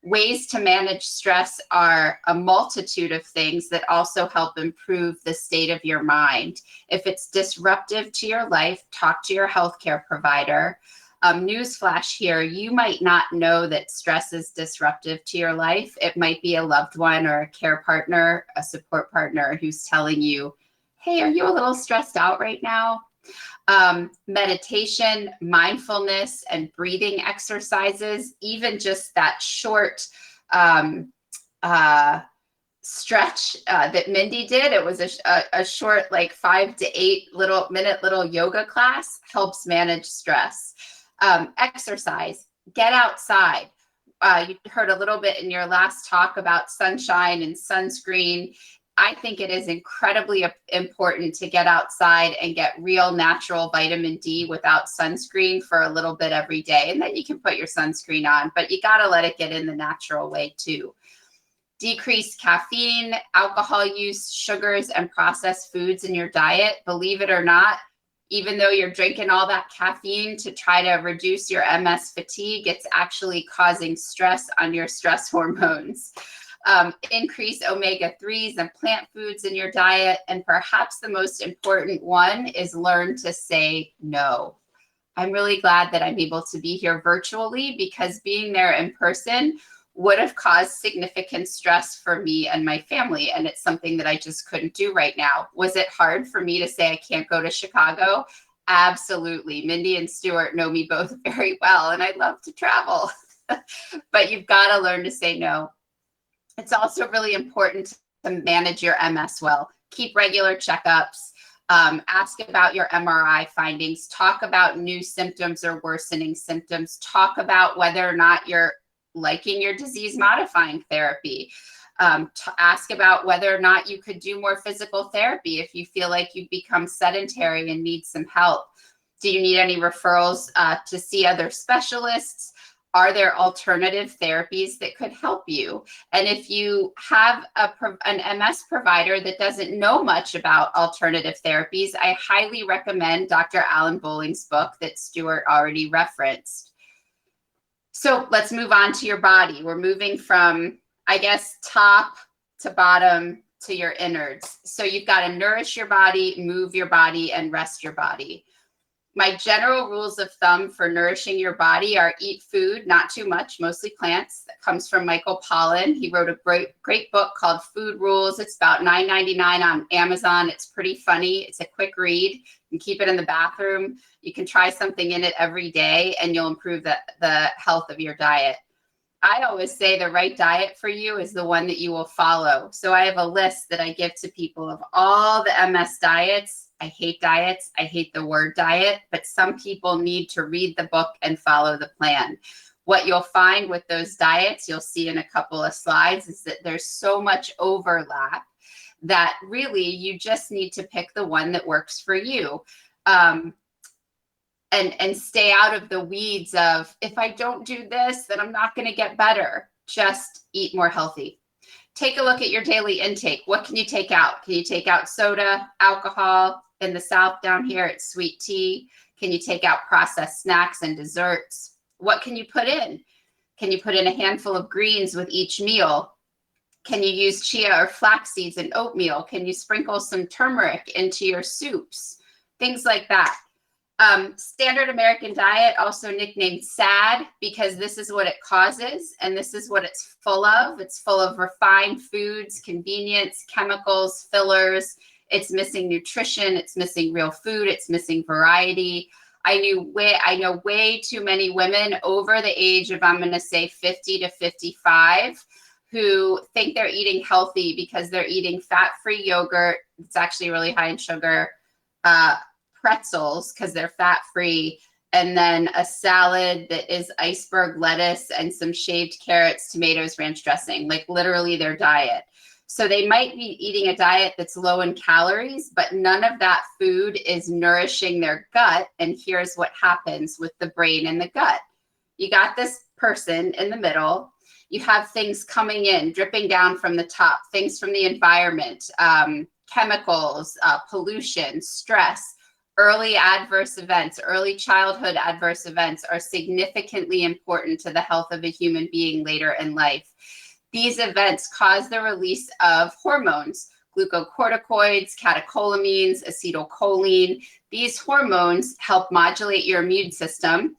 Ways to manage stress are a multitude of things that also help improve the state of your mind. If it's disruptive to your life, talk to your healthcare provider. Newsflash here, you might not know that stress is disruptive to your life. It might be a loved one or a care partner, a support partner who's telling you, hey, are you a little stressed out right now? Meditation, mindfulness, and breathing exercises, even just that short stretch that Mindy did. It was a short, like 5 to 8 minute little yoga class, helps manage stress. Exercise, get outside. You heard a little bit in your last talk about sunshine and sunscreen. I think it is incredibly important to get outside and get real natural vitamin D without sunscreen for a little bit every day. And then you can put your sunscreen on, but you got to let it get in the natural way too. Decrease caffeine, alcohol use, sugars, and processed foods in your diet. Believe it or not, even though you're drinking all that caffeine to try to reduce your MS fatigue, it's actually causing stress on your stress hormones. Increase omega-3s and plant foods in your diet. And perhaps the most important one is learn to say no. I'm really glad that I'm able to be here virtually, because being there in person would have caused significant stress for me and my family. And it's something that I just couldn't do right now. Was it hard for me to say I can't go to Chicago? Absolutely. Mindy and Stuart know me both very well, and I love to travel. But you've got to learn to say no. It's also really important to manage your MS well. Keep regular checkups. Ask about your MRI findings. Talk about new symptoms or worsening symptoms. Talk about whether or not you're liking your disease modifying therapy. Ask about whether or not you could do more physical therapy if you feel like you've become sedentary and need some help. Do you need any referrals to see other specialists? Are there alternative therapies that could help you? And if you have an MS provider that doesn't know much about alternative therapies, I highly recommend Dr. Alan Bowling's book that Stuart already referenced. So let's move on to your body. We're moving from, I guess, top to bottom to your innards. So you've got to nourish your body, move your body, and rest your body. My general rules of thumb for nourishing your body are eat food, not too much, mostly plants. That comes from Michael Pollan. He wrote a great book called Food Rules. It's about $9.99 on Amazon. It's pretty funny. It's a quick read. You can keep it in the bathroom. You can try something in it every day, and you'll improve the health of your diet. I always say the right diet for you is the one that you will follow. So I have a list that I give to people of all the MS diets. I hate diets. I hate the word diet, but some people need to read the book and follow the plan. What you'll find with those diets, you'll see in a couple of slides, is that there's so much overlap that really you just need to pick the one that works for you. And stay out of the weeds of, if I don't do this, then I'm not going to get better. Just eat more healthy. Take a look at your daily intake. What can you take out? Can you take out soda, alcohol? In the South down here, it's sweet tea. Can you take out processed snacks and desserts? What can you put in? Can you put in a handful of greens with each meal? Can you use chia or flax seeds in oatmeal? Can you sprinkle some turmeric into your soups? Things like that. Standard American diet, also nicknamed SAD, because this is what it causes and this is what it's full of. It's full of refined foods, convenience, chemicals, fillers. It's missing nutrition. It's missing real food. It's missing variety. I know way too many women over the age of, I'm going to say 50 to 55, who think they're eating healthy because they're eating fat-free yogurt. It's actually really high in sugar. Pretzels because they're fat-free, and then a salad that is iceberg lettuce and some shaved carrots, tomatoes, ranch dressing, like literally their diet. So they might be eating a diet that's low in calories, but none of that food is nourishing their gut. And here's what happens with the brain and the gut. You got this person in the middle. You have things coming in, dripping down from the top, things from the environment, chemicals, pollution, stress. Early adverse events, early childhood adverse events are significantly important to the health of a human being later in life. These events cause the release of hormones, glucocorticoids, catecholamines, acetylcholine. These hormones help modulate your immune system,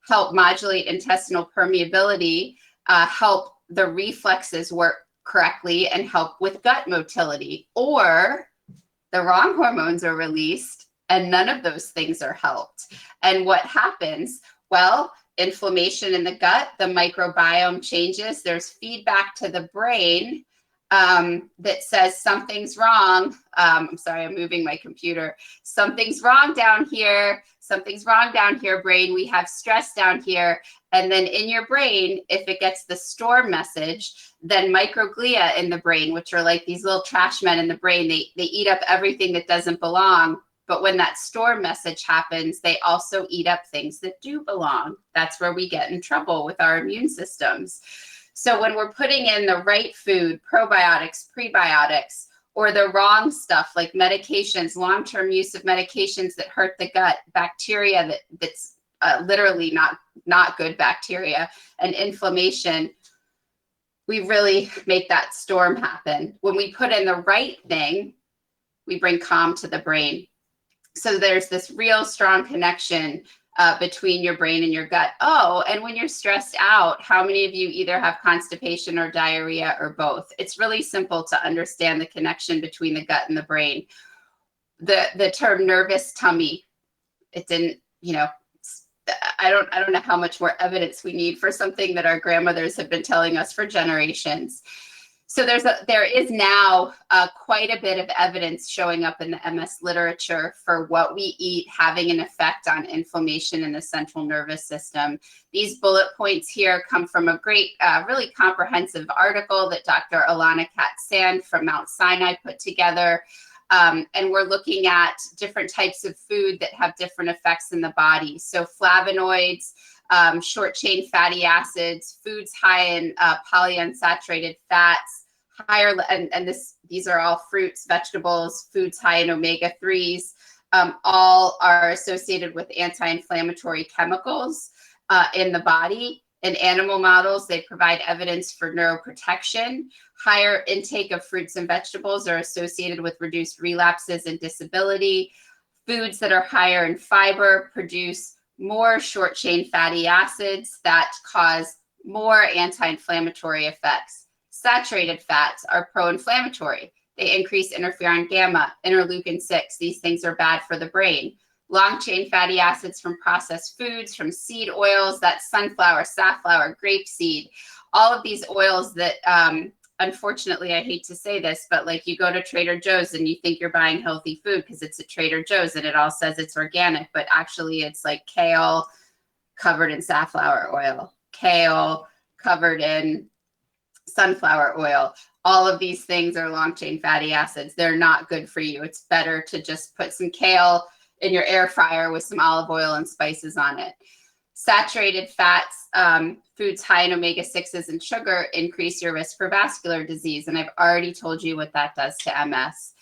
help modulate intestinal permeability, help the reflexes work correctly, and help with gut motility. Or the wrong hormones are released and none of those things are helped. And what happens? Well, inflammation in the gut, the microbiome changes. There's feedback to the brain that says something's wrong. I'm sorry, I'm moving my computer. Something's wrong down here. Something's wrong down here, brain. We have stress down here. And then in your brain, if it gets the storm message, then microglia in the brain, which are like these little trash men in the brain, they eat up everything that doesn't belong. But when that storm message happens, they also eat up things that do belong. That's where we get in trouble with our immune systems. So when we're putting in the right food, probiotics, prebiotics, or the wrong stuff like medications, long-term use of medications that hurt the gut, bacteria that's literally not good bacteria, and inflammation, we really make that storm happen. When we put in the right thing, we bring calm to the brain. So there's this real strong connection between your brain and your gut. Oh, and when you're stressed out, how many of you either have constipation or diarrhea or both? It's really simple to understand the connection between the gut and the brain. The term nervous tummy, it didn't, I don't know how much more evidence we need for something that our grandmothers have been telling us for generations. So there is now quite a bit of evidence showing up in the MS literature for what we eat having an effect on inflammation in the central nervous system. These bullet points here come from a great, really comprehensive article that Dr. Alana Katz-Sand from Mount Sinai put together. And we're looking at different types of food that have different effects in the body. So flavonoids, short chain fatty acids, foods high in polyunsaturated fats, higher, and these are all fruits, vegetables, foods high in omega-3s, all are associated with anti-inflammatory chemicals in the body. In animal models, they provide evidence for neuroprotection. Higher intake of fruits and vegetables are associated with reduced relapses and disability. Foods that are higher in fiber produce more short chain fatty acids that cause more anti-inflammatory effects. Saturated fats are pro-inflammatory. They increase interferon gamma, interleukin 6. These things are bad for the brain. Long chain fatty acids from processed foods, from seed oils, that's sunflower, safflower, grapeseed, all of these oils that, unfortunately, I hate to say this, but like you go to Trader Joe's and you think you're buying healthy food because it's at Trader Joe's and it all says it's organic, but actually it's like kale covered in safflower oil, kale covered in sunflower oil. All of these things are long chain fatty acids. They're not good for you. It's better to just put some kale in your air fryer with some olive oil and spices on it. Saturated fats, foods high in omega-6s and sugar increase your risk for vascular disease. And I've already told you what that does to MS.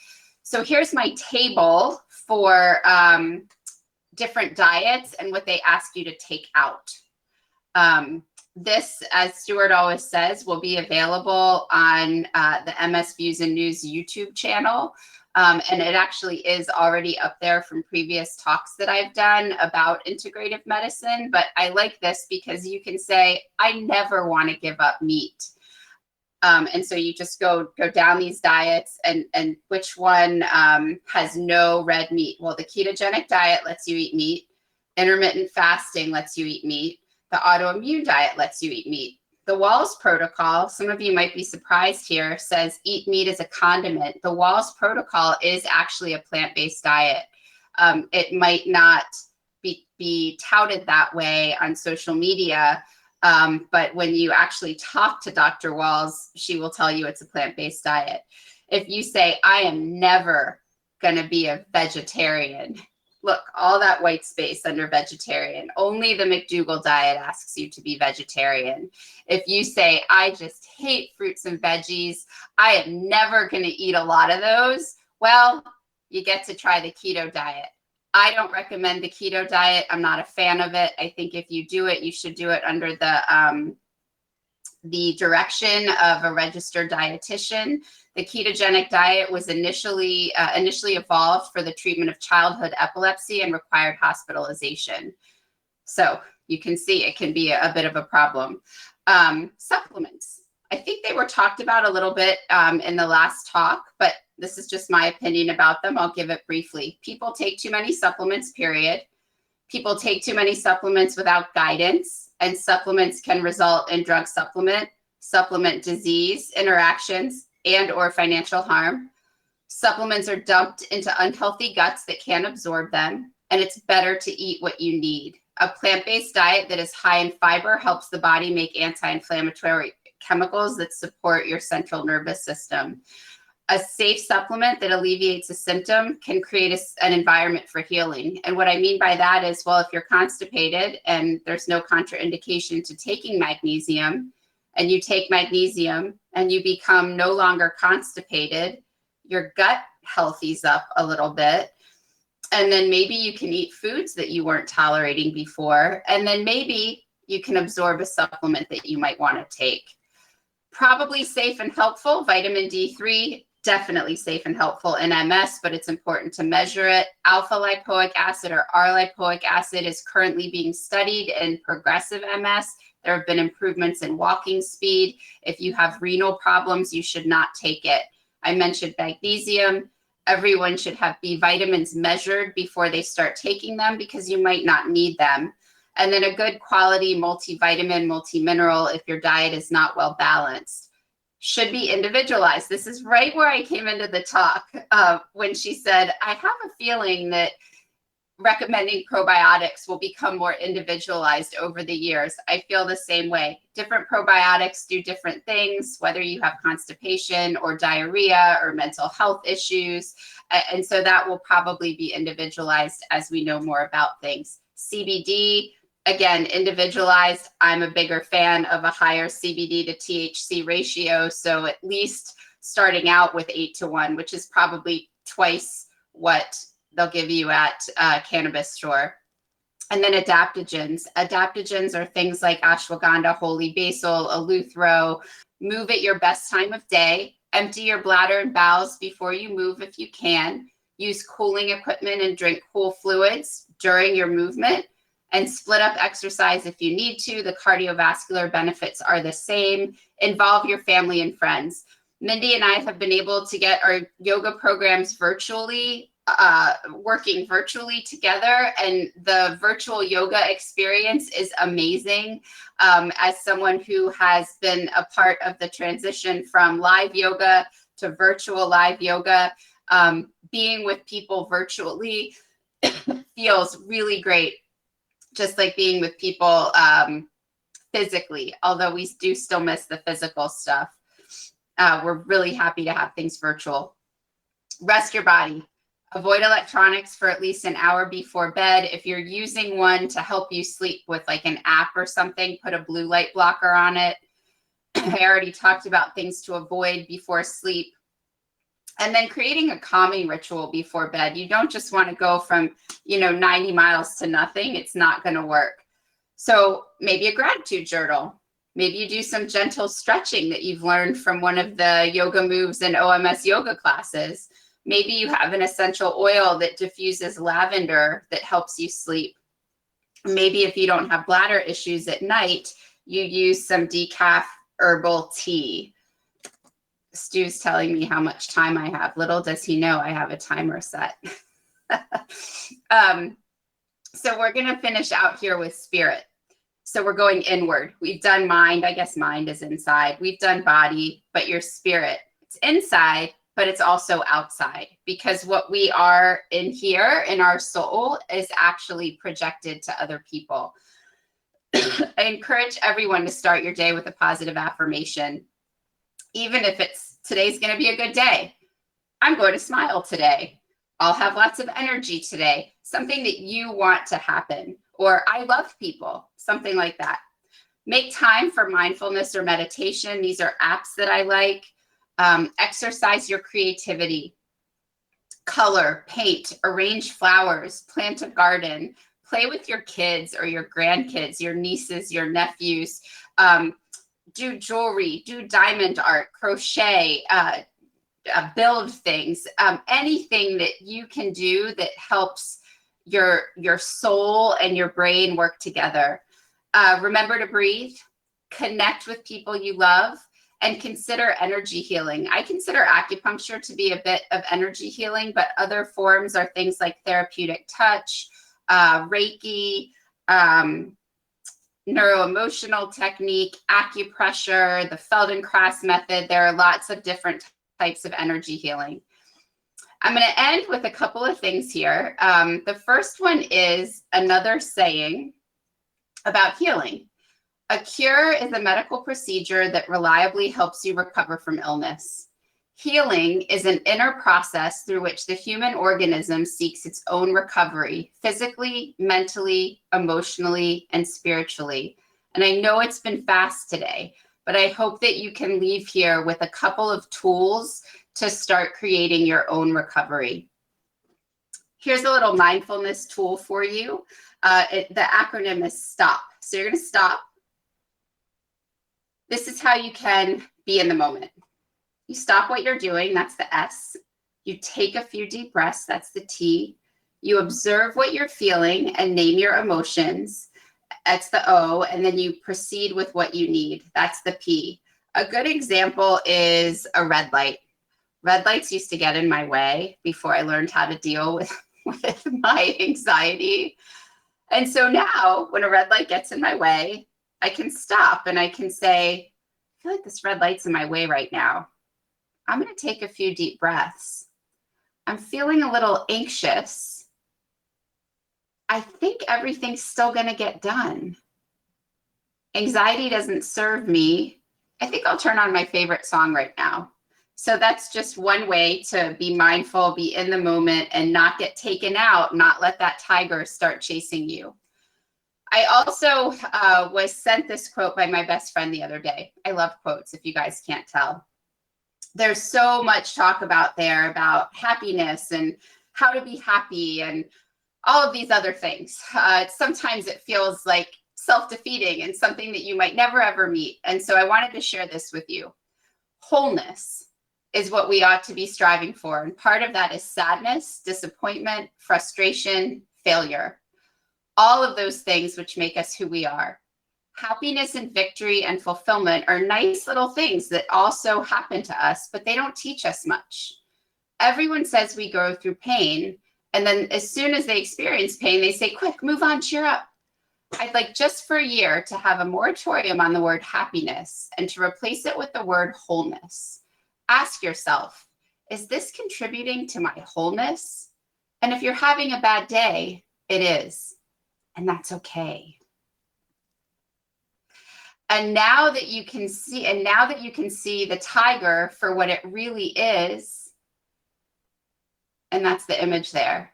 So here's my table for different diets and what they ask you to take out. This, as Stuart always says, will be available on the MS Views and News YouTube channel. And it actually is already up there from previous talks that I've done about integrative medicine. But I like this because you can say, I never want to give up meat. And so you just go down these diets and which one has no red meat? Well, the ketogenic diet lets you eat meat. Intermittent fasting lets you eat meat. The autoimmune diet lets you eat meat. The Walls protocol, some of you might be surprised here, says eat meat as a condiment. The Walls protocol is actually a plant-based diet. It might not be touted that way on social media, but when you actually talk to Dr. Walls, she will tell you it's a plant-based diet. If you say, I am never going to be a vegetarian, look, all that white space under vegetarian. Only the McDougall diet asks you to be vegetarian. If you say, I just hate fruits and veggies, I am never going to eat a lot of those, well, you get to try the keto diet. I don't recommend the keto diet. I'm not a fan of it. I think if you do it, you should do it under the direction of a registered dietitian. The ketogenic diet was initially evolved for the treatment of childhood epilepsy and required hospitalization. So you can see it can be a bit of a problem. Supplements. I think they were talked about a little bit in the last talk, but this is just my opinion about them. I'll give it briefly. People take too many supplements, period. People take too many supplements without guidance, and supplements can result in drug supplement disease interactions, and or financial harm. Supplements are dumped into unhealthy guts that can't absorb them, and it's better to eat what you need. A plant-based diet that is high in fiber helps the body make anti-inflammatory chemicals that support your central nervous system. A safe supplement that alleviates a symptom can create an environment for healing. And what I mean by that is, well, if you're constipated and there's no contraindication to taking magnesium, and you take magnesium and you become no longer constipated, your gut healthies up a little bit. And then maybe you can eat foods that you weren't tolerating before. And then maybe you can absorb a supplement that you might want to take. Probably safe and helpful. Vitamin D3, definitely safe and helpful in MS, but it's important to measure it. Alpha lipoic acid or R-lipoic acid is currently being studied in progressive MS. There have been improvements in walking speed. If you have renal problems, you should not take it. I mentioned magnesium. Everyone should have B vitamins measured before they start taking them because you might not need them. And then a good quality multivitamin, multimineral, if your diet is not well balanced, should be individualized. This is right where I came into the talk when she said, I have a feeling that recommending probiotics will become more individualized over the years. I feel the same way. Different probiotics do different things, whether you have constipation or diarrhea or mental health issues. And so that will probably be individualized as we know more about things. CBD, again, individualized. I'm a bigger fan of a higher CBD to THC ratio. So at least starting out with 8-to-1, which is probably twice what they'll give you at a cannabis store. And then adaptogens. Adaptogens are things like ashwagandha, holy basil, eleuthero. Move at your best time of day. Empty your bladder and bowels before you move if you can. Use cooling equipment and drink cool fluids during your movement. And split up exercise if you need to. The cardiovascular benefits are the same. Involve your family and friends. Mindy and I have been able to get our yoga programs virtually, working virtually together, and the virtual yoga experience is amazing. As someone who has been a part of the transition from live yoga to virtual live yoga, being with people virtually feels really great. Just like being with people physically, although we do still miss the physical stuff. We're really happy to have things virtual. Rest your body. Avoid electronics for at least an hour before bed. If you're using one to help you sleep with like an app or something, put a blue light blocker on it. I already talked about things to avoid before sleep. And then creating a calming ritual before bed. You don't just want to go from, 90 miles to nothing. It's not going to work. So maybe a gratitude journal. Maybe you do some gentle stretching that you've learned from one of the yoga moves in OMS yoga classes. Maybe you have an essential oil that diffuses lavender that helps you sleep. Maybe if you don't have bladder issues at night, you use some decaf herbal tea. Stu's telling me how much time I have. Little does he know I have a timer set. So we're going to finish out here with spirit. So we're going inward. We've done mind. I guess mind is inside. We've done body, but your spirit, it's inside, but it's also outside, because what we are in here in our soul is actually projected to other people. I encourage everyone to start your day with a positive affirmation. Even if it's today's going to be a good day. I'm going to smile today. I'll have lots of energy today. Something that you want to happen. Or I love people, something like that. Make time for mindfulness or meditation. These are apps that I like. Exercise your creativity. Color, paint, arrange flowers, plant a garden, play with your kids or your grandkids, your nieces, your nephews. Do jewelry, do diamond art, crochet, build things, anything that you can do that helps your soul and your brain work together. Remember to breathe, connect with people you love, and consider energy healing. I consider acupuncture to be a bit of energy healing, but other forms are things like therapeutic touch, Reiki, neuroemotional technique, acupressure, the Feldenkrais method. There are lots of different types of energy healing. I'm going to end with a couple of things here. The first one is another saying about healing. A cure is a medical procedure that reliably helps you recover from illness. Healing is an inner process through which the human organism seeks its own recovery, physically, mentally, emotionally, and spiritually. And I know it's been fast today, but I hope that you can leave here with a couple of tools to start creating your own recovery. Here's a little mindfulness tool for you. The acronym is STOP. So you're going to stop. This is how you can be in the moment. You stop what you're doing, that's the S. You take a few deep breaths, that's the T. You observe what you're feeling and name your emotions, that's the O. And then you proceed with what you need, that's the P. A good example is a red light. Red lights used to get in my way before I learned how to deal with my anxiety. And so now when a red light gets in my way, I can stop and I can say, I feel like this red light's in my way right now. I'm going to take a few deep breaths. I'm feeling a little anxious. I think everything's still going to get done. Anxiety doesn't serve me. I think I'll turn on my favorite song right now. So that's just one way to be mindful, be in the moment, and not get taken out, not let that tiger start chasing you. I also was sent this quote by my best friend the other day. I love quotes, if you guys can't tell. There's so much talk about happiness and how to be happy and all of these other things. Sometimes it feels like self-defeating and something that you might never ever meet. And so I wanted to share this with you. Wholeness is what we ought to be striving for. And part of that is sadness, disappointment, frustration, failure. All of those things which make us who we are. Happiness and victory and fulfillment are nice little things that also happen to us, but they don't teach us much. Everyone says we go through pain, and then as soon as they experience pain, they say, quick, move on, cheer up. I'd like just for a year to have a moratorium on the word happiness and to replace it with the word wholeness. Ask yourself, is this contributing to my wholeness? And if you're having a bad day, it is, and that's okay. And now that you can see, the tiger for what it really is, and that's the image there.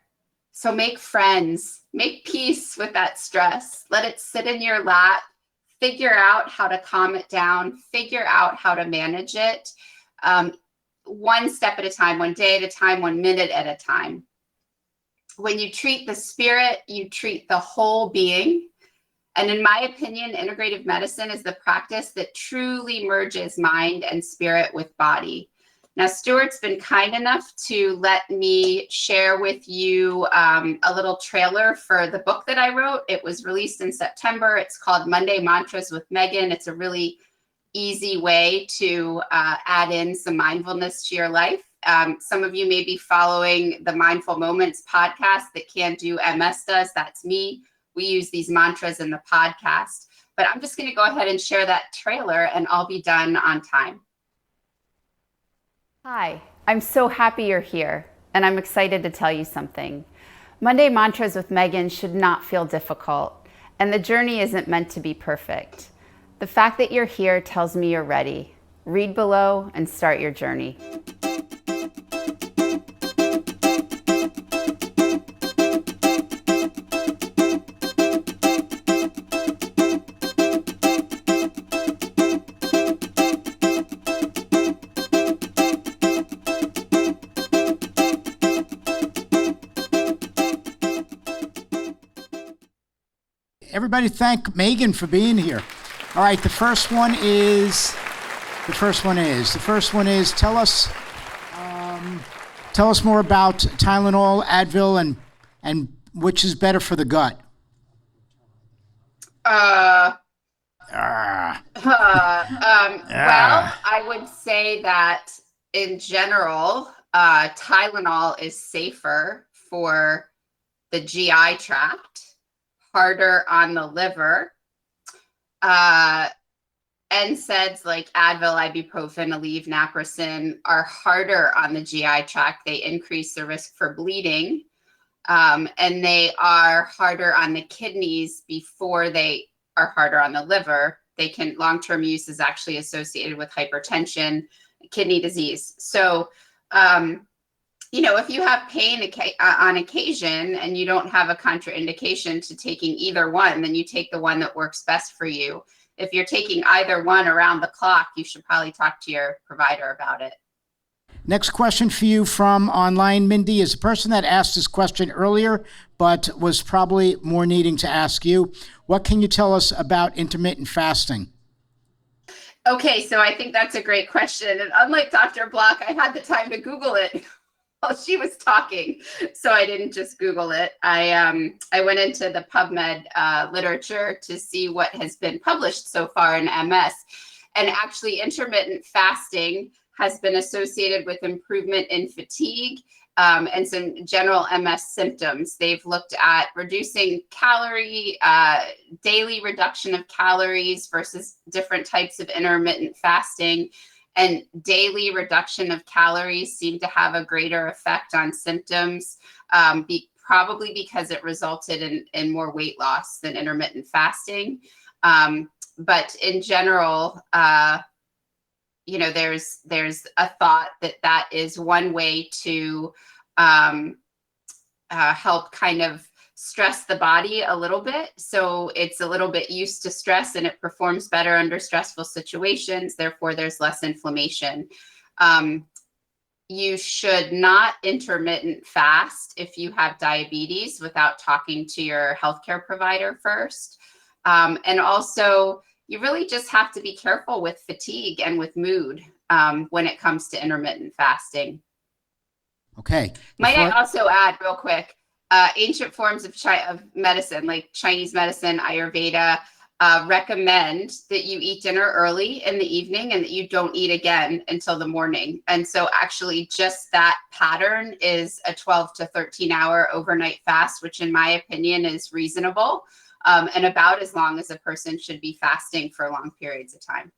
So make friends, make peace with that stress. Let it sit in your lap. Figure out how to calm it down. Figure out how to manage it. One step at a time, one day at a time, 1 minute at a time. When you treat the spirit, you treat the whole being. And in my opinion, integrative medicine is the practice that truly merges mind and spirit with body. Now, Stuart's been kind enough to let me share with you a little trailer for the book that I wrote. It was released in September. It's called Monday Mantras with Megan. It's a really easy way to add in some mindfulness to your life. Some of you may be following the Mindful Moments podcast that Can Do MS does. That's me. We use these mantras in the podcast. But I'm just going to go ahead and share that trailer, and I'll be done on time. Hi, I'm so happy you're here, and I'm excited to tell you something. Monday Mantras with Megan should not feel difficult, and the journey isn't meant to be perfect. The fact that you're here tells me you're ready. Read below and start your journey. Everybody thank Megan for being here. All right, the first one is tell us more about Tylenol, Advil, and which is better for the gut. Well, I would say that in general, Tylenol is safer for the GI tract, harder on the liver. NSAIDs like Advil, ibuprofen, Aleve, naproxen are harder on the GI tract. They increase the risk for bleeding, and they are harder on the kidneys before they are harder on the liver. Long-term use is actually associated with hypertension, kidney disease. So, if you have pain on occasion and you don't have a contraindication to taking either one, then you take the one that works best for you. If you're taking either one around the clock, you should probably talk to your provider about it. Next question for you from online, Mindy, is a person that asked this question earlier, but was probably more needing to ask you. What can you tell us about intermittent fasting? Okay, so I think that's a great question. And unlike Dr. Block, I had the time to Google it while she was talking, so I didn't just Google it. I went into the PubMed literature to see what has been published so far in MS, and actually intermittent fasting has been associated with improvement in fatigue and some general MS symptoms. They've looked at reducing daily reduction of calories versus different types of intermittent fasting. And daily reduction of calories seem to have a greater effect on symptoms, probably because it resulted in more weight loss than intermittent fasting. But in general, there's a thought that is one way to help kind of stress the body a little bit. So it's a little bit used to stress and it performs better under stressful situations. Therefore, there's less inflammation. You should not intermittent fast if you have diabetes without talking to your healthcare provider first. And also, you really just have to be careful with fatigue and with mood when it comes to intermittent fasting. Okay. Might I also add real quick, ancient forms of medicine, like Chinese medicine, Ayurveda, recommend that you eat dinner early in the evening and that you don't eat again until the morning. And so actually just that pattern is a 12 to 13 hour overnight fast, which in my opinion is reasonable. And about as long as a person should be fasting for long periods of time.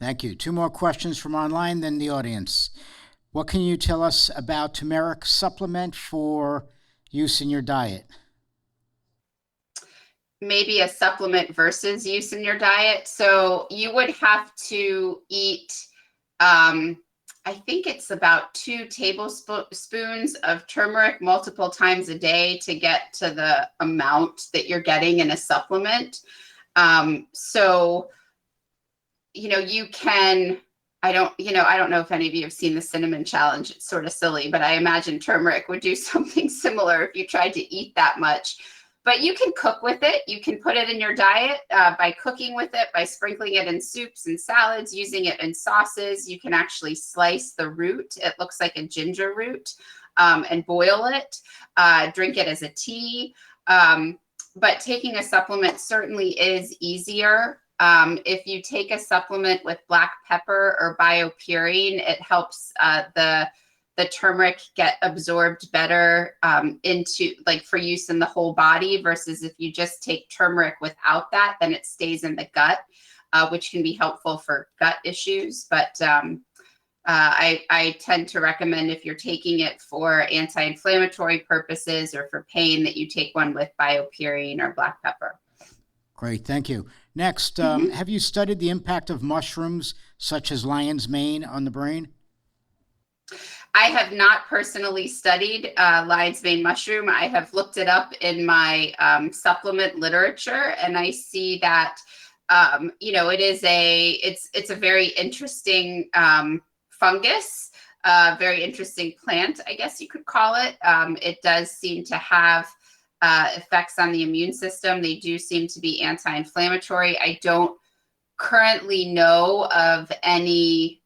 Thank you. Two more questions from online, then the audience. What can you tell us about turmeric supplement for use in your diet? Maybe a supplement versus use in your diet. So you would have to eat, I think it's about 2 tablespoons of turmeric multiple times a day to get to the amount that you're getting in a supplement. You can, I don't know if any of you have seen the cinnamon challenge. It's sort of silly, but I imagine turmeric would do something similar if you tried to eat that much. But you can cook with it. You can put it in your diet by cooking with it, by sprinkling it in soups and salads, using it in sauces. You can actually slice the root. It looks like a ginger root, and boil it. Drink it as a tea. But taking a supplement certainly is easier. If you take a supplement with black pepper or biopurine, it helps the turmeric get absorbed better for use in the whole body, versus if you just take turmeric without that, then it stays in the gut, which can be helpful for gut issues. But I tend to recommend, if you're taking it for anti-inflammatory purposes or for pain, that you take one with biopurine or black pepper. Great, thank you. Next, have you studied the impact of mushrooms such as lion's mane on the brain? I have not personally studied lion's mane mushroom. I have looked it up in my supplement literature, and I see that it's a very interesting fungus, very interesting plant, I guess you could call it. It does seem to have effects on the immune system. They do seem to be anti-inflammatory. I don't currently know of any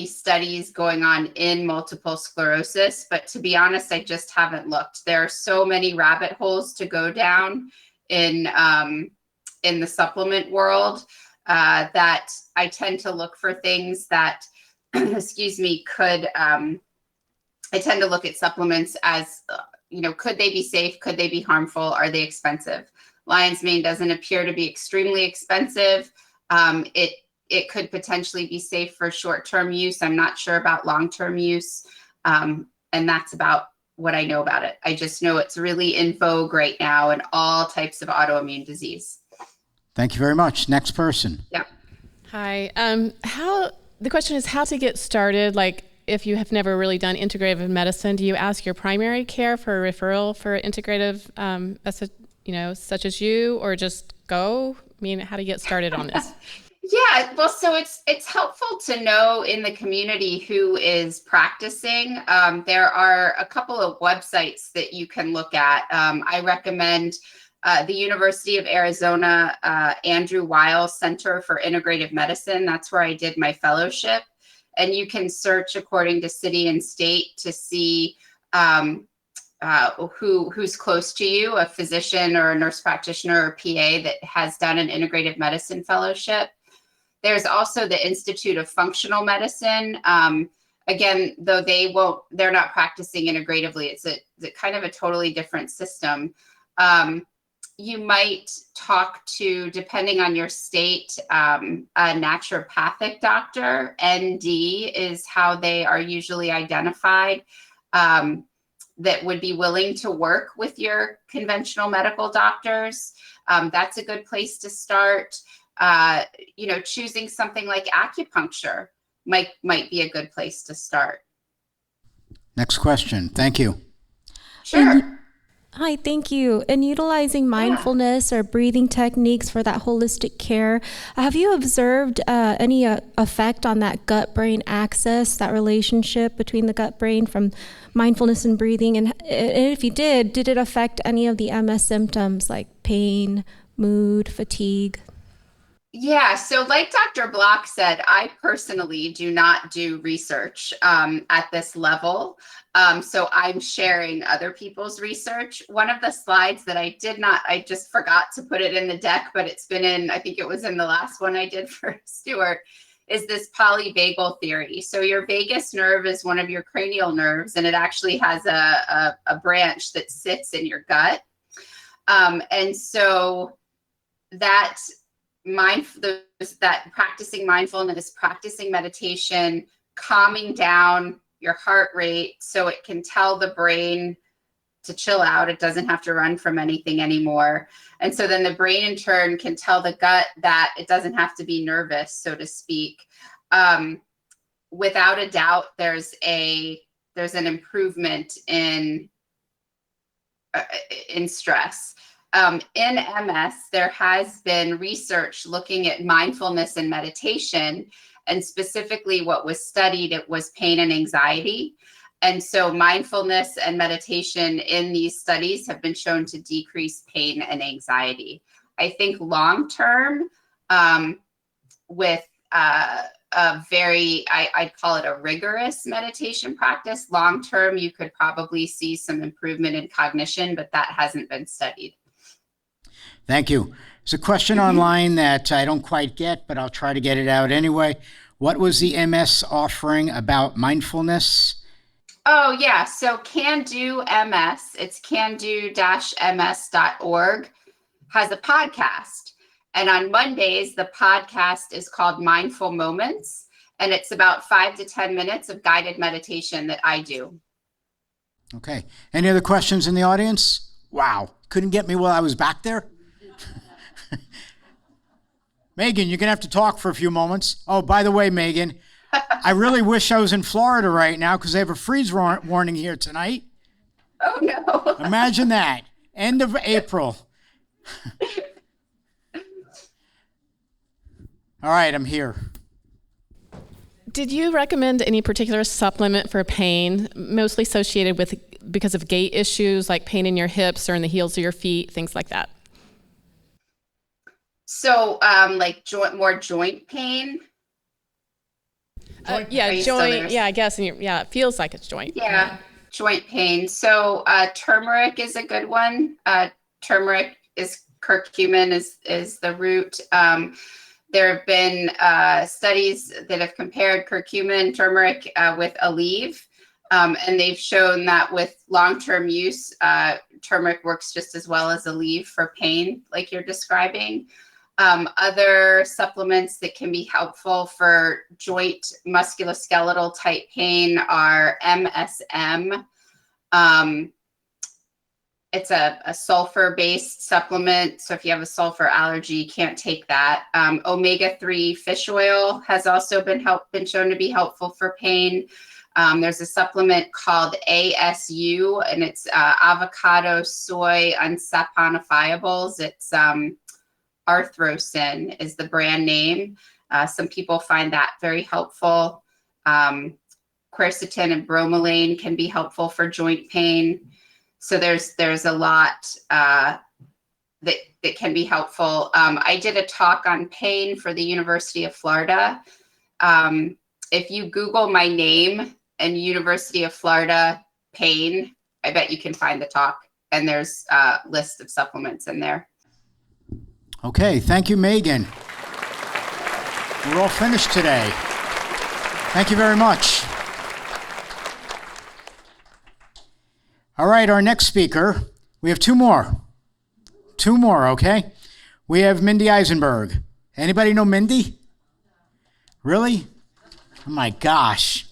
studies going on in multiple sclerosis, but to be honest, I just haven't looked. There are so many rabbit holes to go down in the supplement world that I tend to look for things that, I tend to look at supplements as, could they be safe? Could they be harmful? Are they expensive? lion's mane doesn't appear to be extremely expensive. It could potentially be safe for short-term use. I'm not sure about long-term use. And that's about what I know about it. I just know it's really in vogue right now in all types of autoimmune disease. Thank you very much. Next person. Yeah. Hi. The question is how to get started. Like, if you have never really done integrative medicine, do you ask your primary care for a referral for integrative, such as you, or just go? I mean, how to get started on this? Yeah, well, so it's helpful to know in the community who is practicing. There are a couple of websites that you can look at. I recommend the University of Arizona Andrew Weil Center for Integrative Medicine. That's where I did my fellowship. And you can search according to city and state to see who's close to you, a physician or a nurse practitioner or PA that has done an integrative medicine fellowship. There's also the Institute of Functional Medicine. Again, though they're not practicing integratively. It's a kind of a totally different system. You might talk to, depending on your state, a naturopathic doctor. ND is how they are usually identified, that would be willing to work with your conventional medical doctors. That's a good place to start. Choosing something like acupuncture might be a good place to start. Next question. Thank you. Sure. Hi, thank you. In utilizing mindfulness or breathing techniques for that holistic care, have you observed any effect on that gut-brain axis, that relationship between the gut-brain from mindfulness and breathing? And if you did it affect any of the MS symptoms like pain, mood, fatigue? Yeah, so like Dr. Block said, I personally do not do research at this level. So I'm sharing other people's research. One of the slides that I just forgot to put it in the deck, but it's been in, I think it was in the last one I did for Stuart, is this polyvagal theory. So your vagus nerve is one of your cranial nerves, and it actually has a branch that sits in your gut. And so that practicing mindfulness, practicing meditation, calming down your heart rate so it can tell the brain to chill out. It doesn't have to run from anything anymore. And so then the brain in turn can tell the gut that it doesn't have to be nervous, so to speak. Without a doubt, there's an improvement in stress. In MS, there has been research looking at mindfulness and meditation, and specifically what was studied, it was pain and anxiety. And so mindfulness and meditation in these studies have been shown to decrease pain and anxiety. I think long-term, with I'd call it a rigorous meditation practice, long-term, you could probably see some improvement in cognition, but that hasn't been studied. Thank you. There's a question online that I don't quite get, but I'll try to get it out anyway. What was the MS offering about mindfulness? Oh, yeah. So Can Do MS, it's cando-ms.org, has a podcast. And on Mondays, the podcast is called Mindful Moments. And it's about 5 to 10 minutes of guided meditation that I do. Okay. Any other questions in the audience? Wow. Couldn't get me while I was back there? Megan, you're going to have to talk for a few moments. Oh, by the way, Megan, I really wish I was in Florida right now because they have a freeze warning here tonight. Oh, no. Imagine that. End of April. All right, I'm here. Did you recommend any particular supplement for pain, mostly associated with because of gait issues like pain in your hips or in the heels of your feet, things like that? So, more joint pain? Joint, I guess. And it feels like it's joint. Yeah, joint pain. So, turmeric is a good one. Turmeric is curcumin is the root. There have been studies that have compared curcumin, turmeric with Aleve, and they've shown that with long-term use, turmeric works just as well as Aleve for pain, like you're describing. Other supplements that can be helpful for joint musculoskeletal type pain are MSM. It's a sulfur-based supplement, so if you have a sulfur allergy, you can't take that. Omega-3 fish oil has also been shown to be helpful for pain. There's a supplement called ASU, and it's avocado soy unsaponifiables. It's Arthrocin is the brand name. Some people find that very helpful. Quercetin and bromelain can be helpful for joint pain. So there's a lot that can be helpful. I did a talk on pain for the University of Florida. If you Google my name and University of Florida pain, I bet you can find the talk. And there's a list of supplements in there. Okay, thank you, Megan. We're all finished today. Thank you very much. All right, our next speaker, we have two more. Two more, okay? We have Mindy Eisenberg. Anybody know Mindy? Really? Oh my gosh.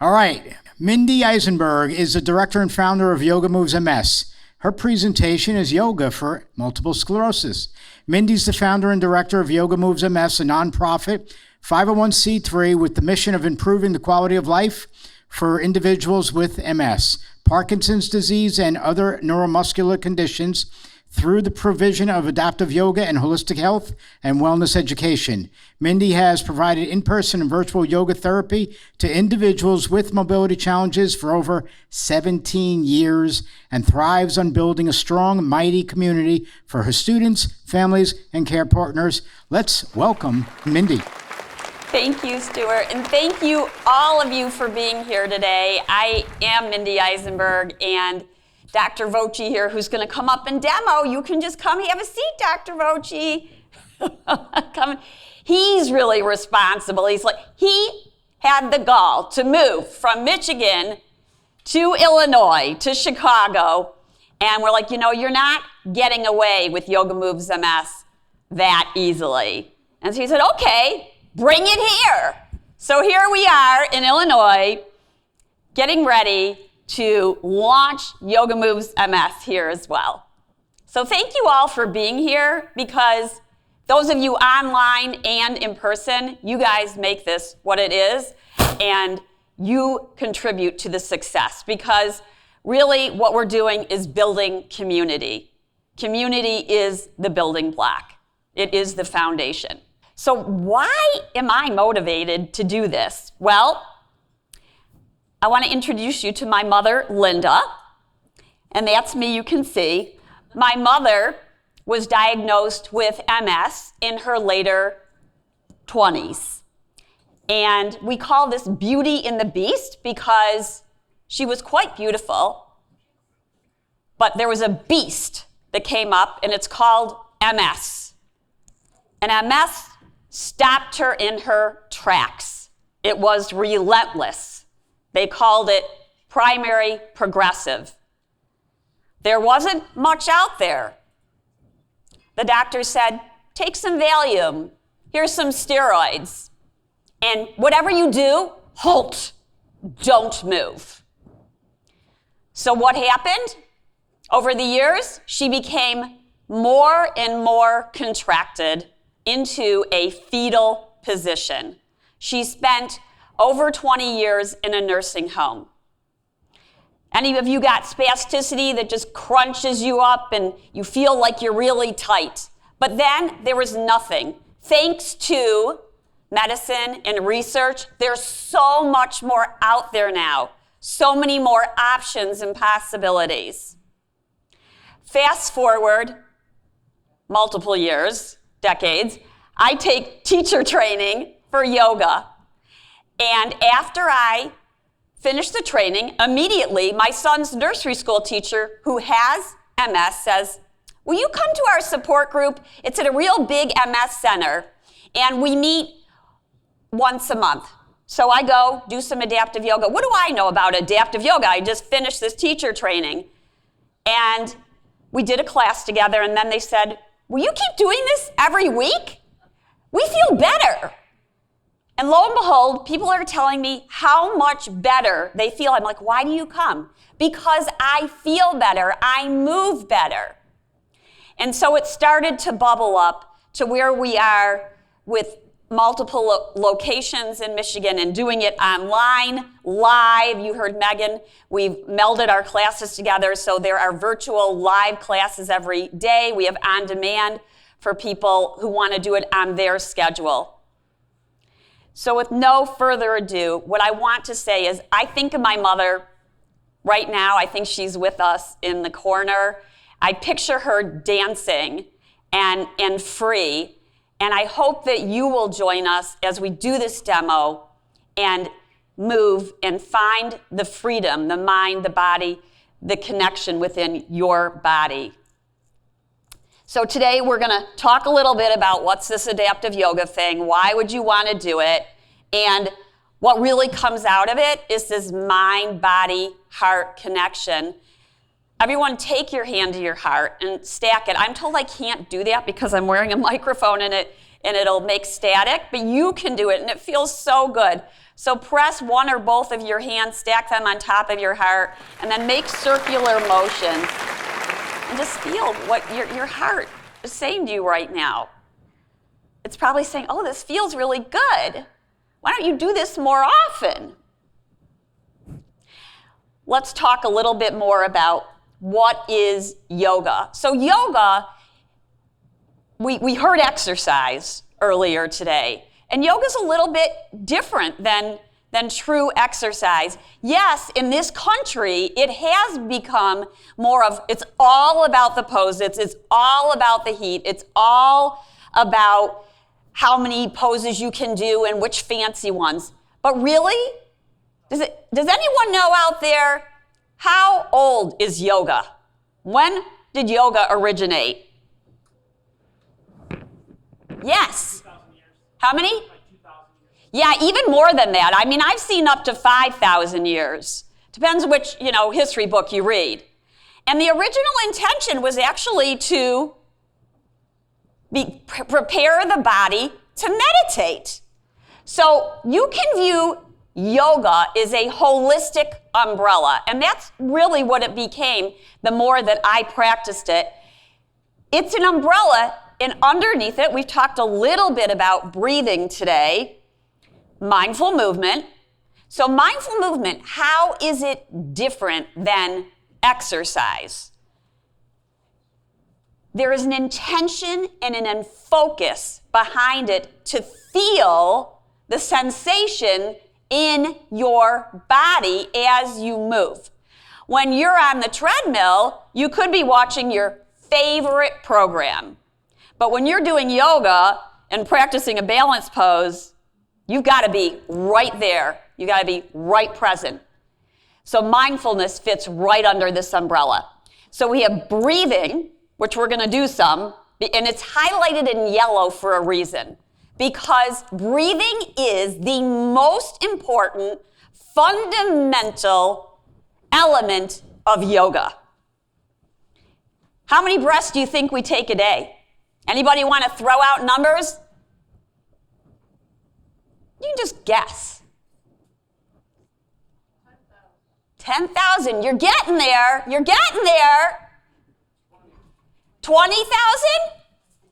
All right, Mindy Eisenberg is the director and founder of Yoga Moves MS. Her presentation is Yoga for Multiple Sclerosis. Mindy's the founder and director of Yoga Moves MS, a nonprofit 501c3 with the mission of improving the quality of life for individuals with MS, Parkinson's disease, and other neuromuscular conditions through the provision of adaptive yoga and holistic health and wellness education. Mindy has provided in-person and virtual yoga therapy to individuals with mobility challenges for over 17 years and thrives on building a strong, mighty community for her students, families, and care partners. Let's welcome Mindy. Thank you, Stuart, and thank you all of you for being here today. I am Mindy Eisenberg, and Dr. Voci here, who's going to come up and demo. You can just come have a seat, Dr. Voci. Come. He's really responsible. He had the gall to move from Michigan to Illinois to Chicago, and we're like, you're not getting away with Yoga Moves MS that easily. And so he said, okay, bring it here. So here we are in Illinois, getting ready to launch Yoga Moves MS here as well. So thank you all for being here, because those of you online and in person, you guys make this what it is, and you contribute to the success, because really what we're doing is building community. Community is the building block. It is the foundation. So why am I motivated to do this? Well, I want to introduce you to my mother, Linda, and that's me, you can see. My mother was diagnosed with MS in her later 20s. And we call this Beauty and the Beast because she was quite beautiful, but there was a beast that came up, and it's called MS. And MS stopped her in her tracks. It was relentless. They called it primary progressive. There wasn't much out there. The doctor said, take some Valium. Here's some steroids. And whatever you do, halt. Don't move. So what happened? Over the years, she became more and more contracted into a fetal position. She spent over 20 years in a nursing home. Any of you got spasticity that just crunches you up and you feel like you're really tight? But then there was nothing. Thanks to medicine and research, there's so much more out there now. So many more options and possibilities. Fast forward multiple years, decades, I take teacher training for yoga. And after I finished the training, immediately my son's nursery school teacher, who has MS, says, will you come to our support group? It's at a real big MS center, and we meet once a month. So I go do some adaptive yoga. What do I know about adaptive yoga? I just finished this teacher training. And we did a class together, and then they said, will you keep doing this every week? We feel better. And lo and behold, people are telling me how much better they feel. I'm like, why do you come? Because I feel better. I move better. And so it started to bubble up to where we are with multiple locations in Michigan and doing it online, live. You heard Megan. We've melded our classes together, so there are virtual live classes every day. We have on demand for people who want to do it on their schedule. So with no further ado, what I want to say is I think of my mother right now. I think she's with us in the corner. I picture her dancing and free. And I hope that you will join us as we do this demo and move and find the freedom, the mind, the body, the connection within your body. So today we're going to talk a little bit about what's this adaptive yoga thing, why would you want to do it, and what really comes out of it is this mind, body, heart connection. Everyone take your hand to your heart and stack it. I'm told I can't do that because I'm wearing a microphone and it'll make static, but you can do it and it feels so good. So press one or both of your hands, stack them on top of your heart, and then make circular motions. And just feel what your heart is saying to you right now. It's probably saying, oh, this feels really good. Why don't you do this more often? Let's talk a little bit more about what is yoga. So yoga, we heard exercise earlier today. And yoga's a little bit different than true exercise. Yes, in this country, it has become more of, it's all about the poses, it's all about the heat, it's all about how many poses you can do and which fancy ones. But really, does anyone know out there, how old is yoga? When did yoga originate? Yes. How many? Yeah, even more than that. I mean, I've seen up to 5,000 years. Depends which, history book you read. And the original intention was actually to prepare the body to meditate. So you can view yoga as a holistic umbrella, and that's really what it became the more that I practiced it. It's an umbrella, and underneath it, we've talked a little bit about breathing today, mindful movement. So mindful movement, how is it different than exercise? There is an intention and an focus behind it to feel the sensation in your body as you move. When you're on the treadmill, you could be watching your favorite program. But when you're doing yoga and practicing a balance pose, you've got to be right there. You've got to be right present. So mindfulness fits right under this umbrella. So we have breathing, which we're going to do some, and it's highlighted in yellow for a reason. Because breathing is the most important, fundamental element of yoga. How many breaths do you think we take a day? Anybody want to throw out numbers? You can just guess. 10,000. You're getting there. You're getting there. 20,000?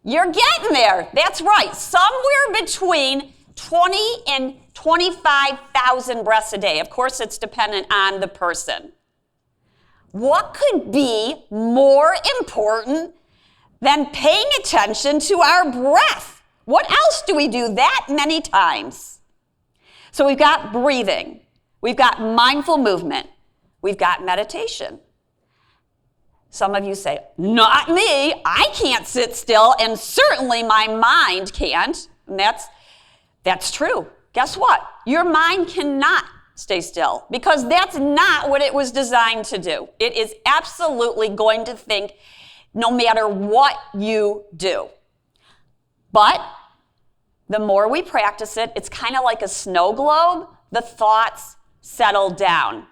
You're getting there. That's right. Somewhere between 20 and 25,000 breaths a day. Of course, it's dependent on the person. What could be more important than paying attention to our breath? What else do we do that many times? So we've got breathing. We've got mindful movement. We've got meditation. Some of you say, not me, I can't sit still, and certainly my mind can't. And that's true. Guess what? Your mind cannot stay still because that's not what it was designed to do. It is absolutely going to think no matter what you do. But the more we practice it, it's kind of like a snow globe. The thoughts settle down.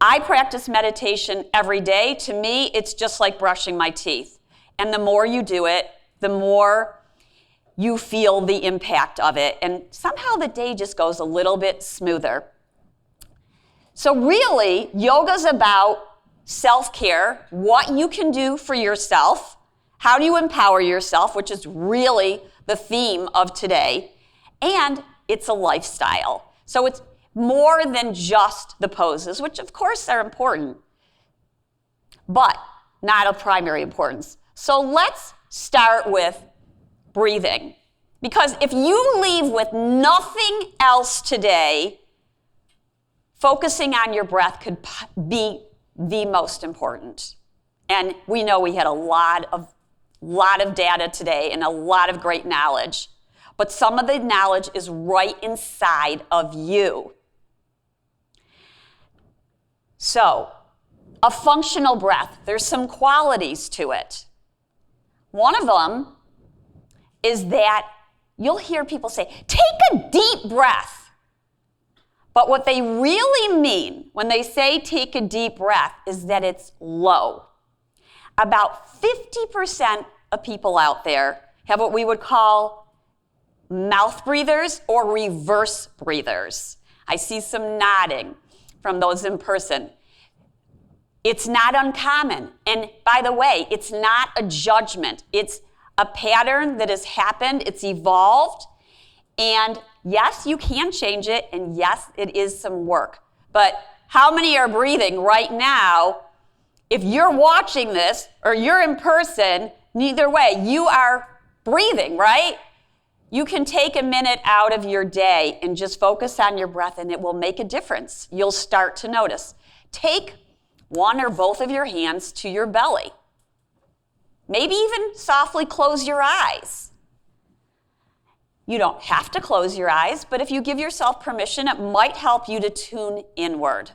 I practice meditation every day. To me, it's just like brushing my teeth. And the more you do it, the more you feel the impact of it. And somehow the day just goes a little bit smoother. So really, yoga's about self-care, what you can do for yourself, how do you empower yourself, which is really the theme of today, and it's a lifestyle. So it's more than just the poses, which of course are important, but not of primary importance. So let's start with breathing. Because if you leave with nothing else today, focusing on your breath could be the most important. And we know we had a lot of data today and a lot of great knowledge. But some of the knowledge is right inside of you. So, a functional breath, there's some qualities to it. One of them is that you'll hear people say, take a deep breath. But what they really mean when they say take a deep breath is that it's low. About 50% of people out there have what we would call mouth breathers or reverse breathers. I see some nodding from those in person. It's not uncommon. And by the way, it's not a judgment. It's a pattern that has happened. It's evolved. And yes, you can change it. And yes, it is some work. But how many are breathing right now? If you're watching this or you're in person, neither way, you are breathing, right? You can take a minute out of your day and just focus on your breath, and it will make a difference. You'll start to notice. Take one or both of your hands to your belly. Maybe even softly close your eyes. You don't have to close your eyes, but if you give yourself permission, it might help you to tune inward.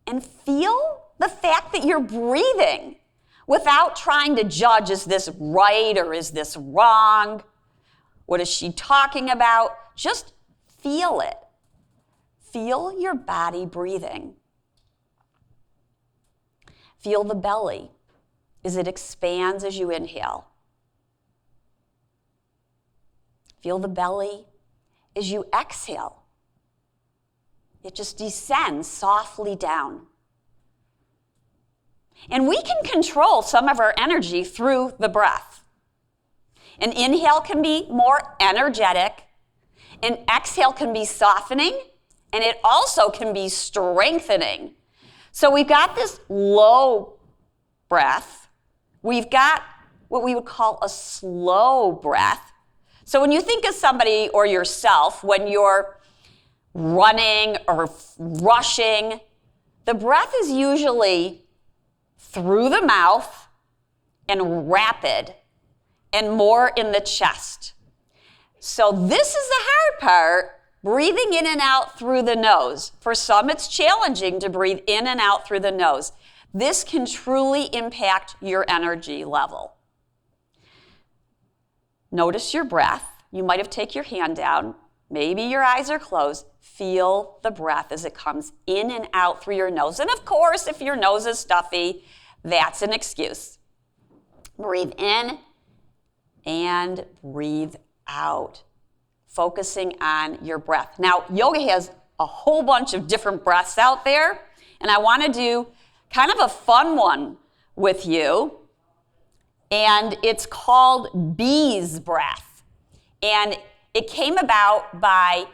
And feel the fact that you're breathing without trying to judge, is this right or is this wrong? What is she talking about? Just feel it. Feel your body breathing. Feel the belly as it expands as you inhale. Feel the belly as you exhale. It just descends softly down. And we can control some of our energy through the breath. An inhale can be more energetic, an exhale can be softening, and it also can be strengthening. So we've got this low breath. We've got what we would call a slow breath. So when you think of somebody or yourself, when you're running or rushing, the breath is usually through the mouth and rapid and more in the chest. So this is the hard part, breathing in and out through the nose. For some, it's challenging to breathe in and out through the nose. This can truly impact your energy level. Notice your breath. You might have taken your hand down. Maybe your eyes are closed. Feel the breath as it comes in and out through your nose. And of course, if your nose is stuffy, that's an excuse. Breathe in and breathe out, focusing on your breath. Now, yoga has a whole bunch of different breaths out there, and I want to do kind of a fun one with you, and it's called bee's breath. And it came about by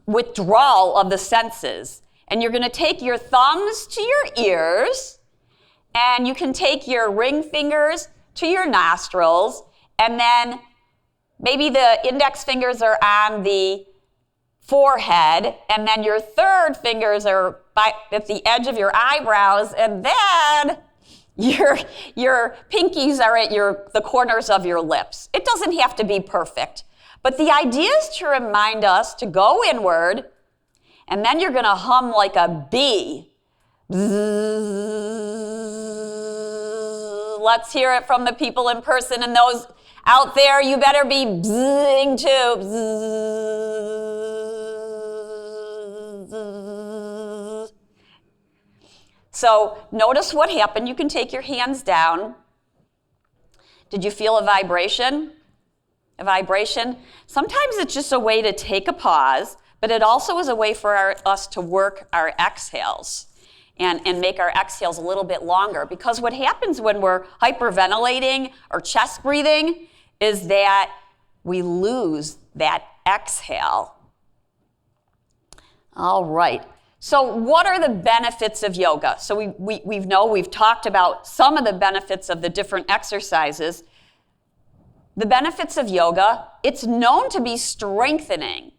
withdrawal of the senses. And you're going to take your thumbs to your ears, and you can take your ring fingers to your nostrils, and then maybe the index fingers are on the forehead, and then your third fingers are at the edge of your eyebrows, and then your pinkies are at the corners of your lips. It doesn't have to be perfect, but the idea is to remind us to go inward, and then you're going to hum like a bee. Let's hear it from the people in person, and those out there, you better be bzzing too. So notice what happened. You can take your hands down. Did you feel a vibration? A vibration? Sometimes it's just a way to take a pause, but it also is a way for us to work our exhales and make our exhales a little bit longer. Because what happens when we're hyperventilating or chest breathing is that we lose that exhale. All right. So what are the benefits of yoga? So we've talked about some of the benefits of the different exercises. The benefits of yoga, it's known to be strengthening.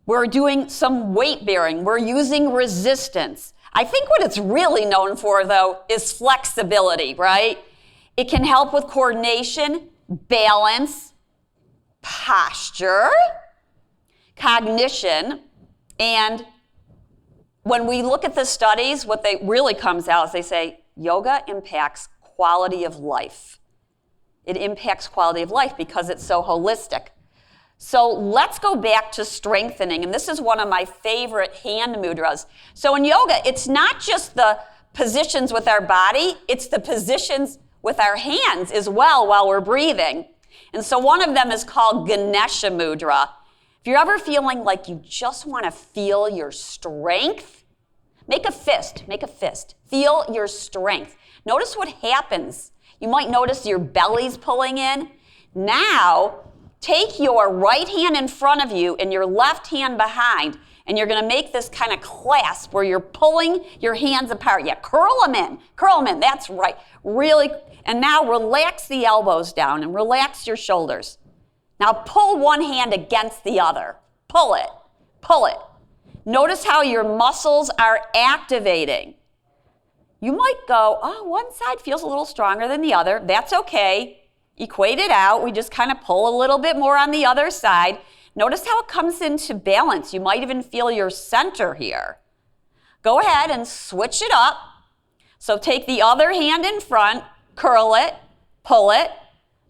We're doing some weight bearing. We're using resistance. I think what it's really known for, though, is flexibility, right? It can help with coordination, balance, posture, cognition, and when we look at the studies, what they really comes out is they say yoga impacts quality of life. It impacts quality of life because it's so holistic. So let's go back to strengthening, and this is one of my favorite hand mudras. So in yoga, it's not just the positions with our body, it's the positions with our hands as well while we're breathing. And so one of them is called Ganesha Mudra. If you're ever feeling like you just want to feel your strength, make a fist. Feel your strength. Notice what happens. You might notice your belly's pulling in. Now, take your right hand in front of you and your left hand behind, and you're going to make this kind of clasp where you're pulling your hands apart. Yeah, curl them in. That's right. Really. And now relax the elbows down and relax your shoulders. Now pull one hand against the other. Pull it. Notice how your muscles are activating. You might go, oh, one side feels a little stronger than the other. That's okay. Equate it out. We just kind of pull a little bit more on the other side. Notice how it comes into balance. You might even feel your center here. Go ahead and switch it up. So take the other hand in front, curl it, pull it,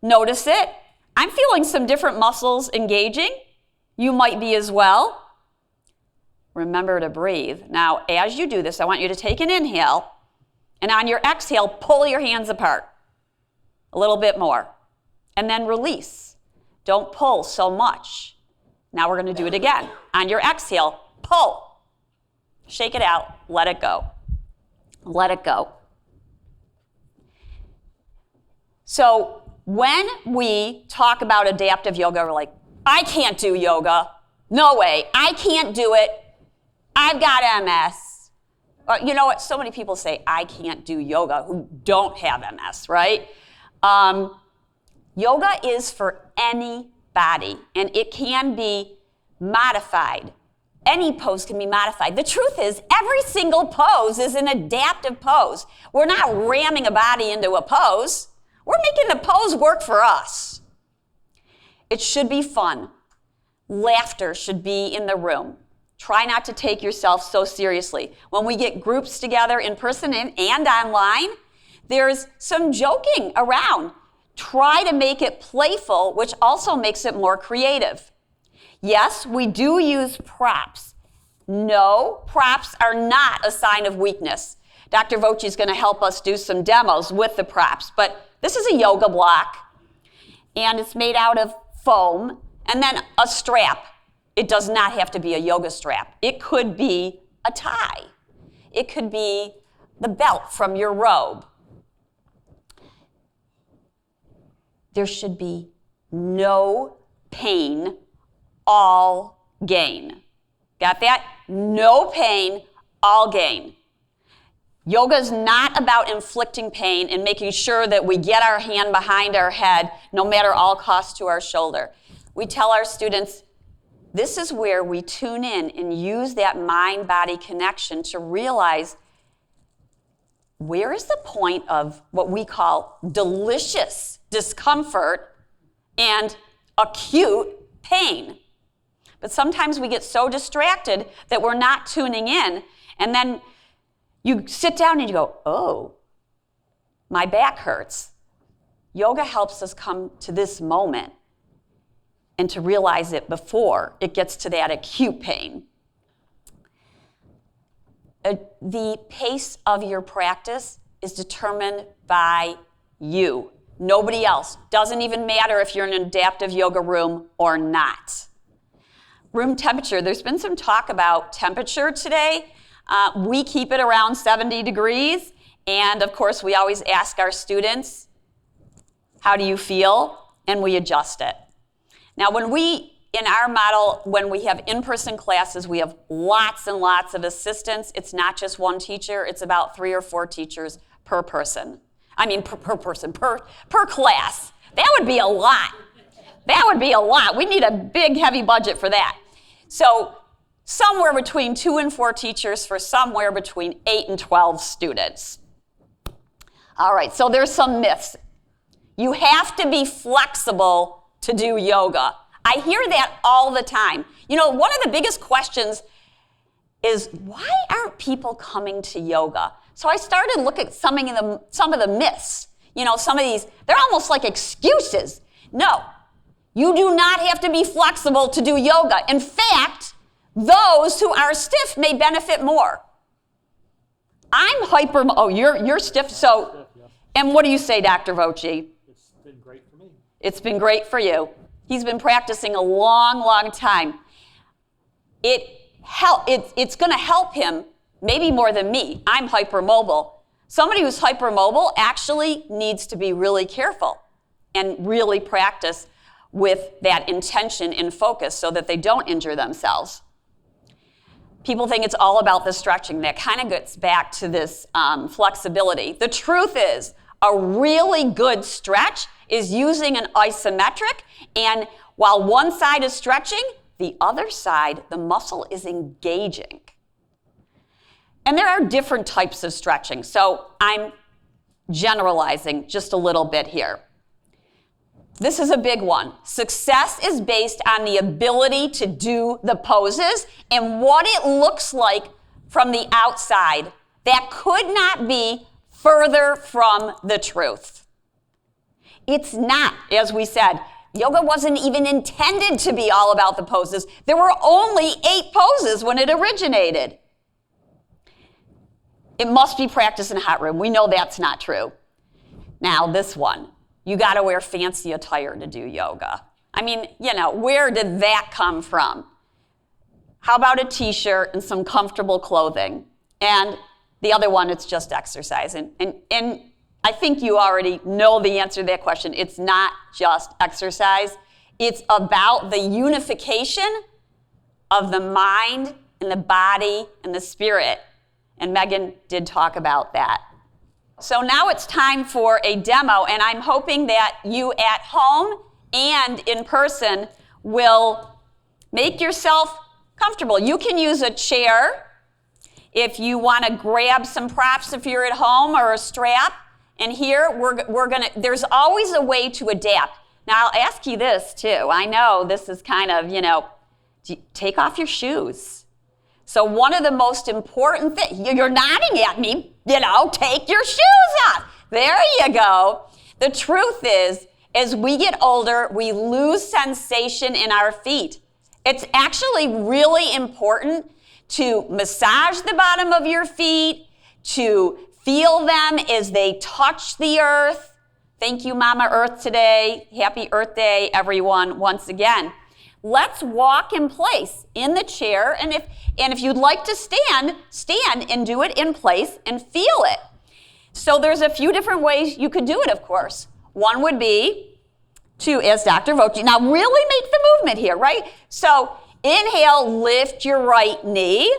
notice it. I'm feeling some different muscles engaging. You might be as well. Remember to breathe. Now, as you do this, I want you to take an inhale, and on your exhale, pull your hands apart a little bit more, and then release. Don't pull so much. Now we're going to do it again. On your exhale, pull. Shake it out. Let it go. Let it go. So when we talk about adaptive yoga, we're like, I can't do yoga. No way. I can't do it. I've got MS. You know what? So many people say, I can't do yoga who don't have MS, right? Yoga is for anybody, and it can be modified. Any pose can be modified. The truth is, every single pose is an adaptive pose. We're not ramming a body into a pose. We're making the pose work for us. It should be fun. Laughter should be in the room. Try not to take yourself so seriously. When we get groups together in person and online, there's some joking around. Try to make it playful, which also makes it more creative. Yes, we do use props. No, props are not a sign of weakness. Dr. Voce is going to help us do some demos with the props, but this is a yoga block, and it's made out of foam, and then a strap. It does not have to be a yoga strap. It could be a tie. It could be the belt from your robe. There should be no pain, all gain. Got that? No pain, all gain. Yoga is not about inflicting pain and making sure that we get our hand behind our head, no matter all costs to our shoulder. We tell our students, this is where we tune in and use that mind-body connection to realize where is the point of what we call delicious discomfort and acute pain. But sometimes we get so distracted that we're not tuning in, and then you sit down and you go, oh, my back hurts. Yoga helps us come to this moment and to realize it before it gets to that acute pain. the pace of your practice is determined by you. Nobody else. Doesn't even matter if you're in an adaptive yoga room or not. Room temperature. There's been some talk about temperature today. We keep it around 70 degrees. And of course, we always ask our students, how do you feel? And we adjust it. Now, in our model, when we have in-person classes, we have lots and lots of assistants. It's not just one teacher. It's about 3 or 4 teachers per person. I mean, per class. That would be a lot. That would be a lot. We need a big, heavy budget for that. So somewhere between 2 and 4 teachers for somewhere between 8 and 12 students. All right, so there's some myths. You have to be flexible to do yoga. I hear that all the time. You know, one of the biggest questions is, why aren't people coming to yoga? So I started looking at some of the myths. You know, some of these, they're almost like excuses. No, you do not have to be flexible to do yoga. In fact, those who are stiff may benefit more. I'm you're stiff, so, and what do you say, Dr. Voci? It's been great for me. It's been great for you. He's been practicing a long, long time. It's going to help him maybe more than me. I'm hypermobile. Somebody who's hypermobile actually needs to be really careful and really practice with that intention and focus so that they don't injure themselves. People think it's all about the stretching. That kind of gets back to this flexibility. The truth is, a really good stretch is using an isometric, and while one side is stretching, the other side, the muscle is engaging. And there are different types of stretching, so I'm generalizing just a little bit here. This is a big one. Success is based on the ability to do the poses and what it looks like from the outside. That could not be further from the truth. It's not, as we said, yoga wasn't even intended to be all about the poses. There were only 8 poses when it originated. It must be practiced in a hot room. We know that's not true. Now, this one. You got to wear fancy attire to do yoga. I mean, you know, where did that come from? How about a t-shirt and some comfortable clothing? And the other one, it's just exercise. And I think you already know the answer to that question. It's not just exercise. It's about the unification of the mind and the body and the spirit. And Megan did talk about that. So now it's time for a demo, and I'm hoping that you at home and in person will make yourself comfortable. You can use a chair if you want to grab some props if you're at home, or a strap. And here there's always a way to adapt. Now I'll ask you this too. I know this is kind of, take off your shoes. So one of the most important things, you're nodding at me, take your shoes off. There you go. The truth is, as we get older, we lose sensation in our feet. It's actually really important to massage the bottom of your feet, to feel them as they touch the earth. Thank you, Mama Earth, today. Happy Earth Day, everyone, once again. Let's walk in place in the chair, and if you'd like to stand and do it in place and feel it. So there's a few different ways you could do it, of course. One would be to, as Dr. Voci, now really make the movement here, right? So inhale, lift your right knee.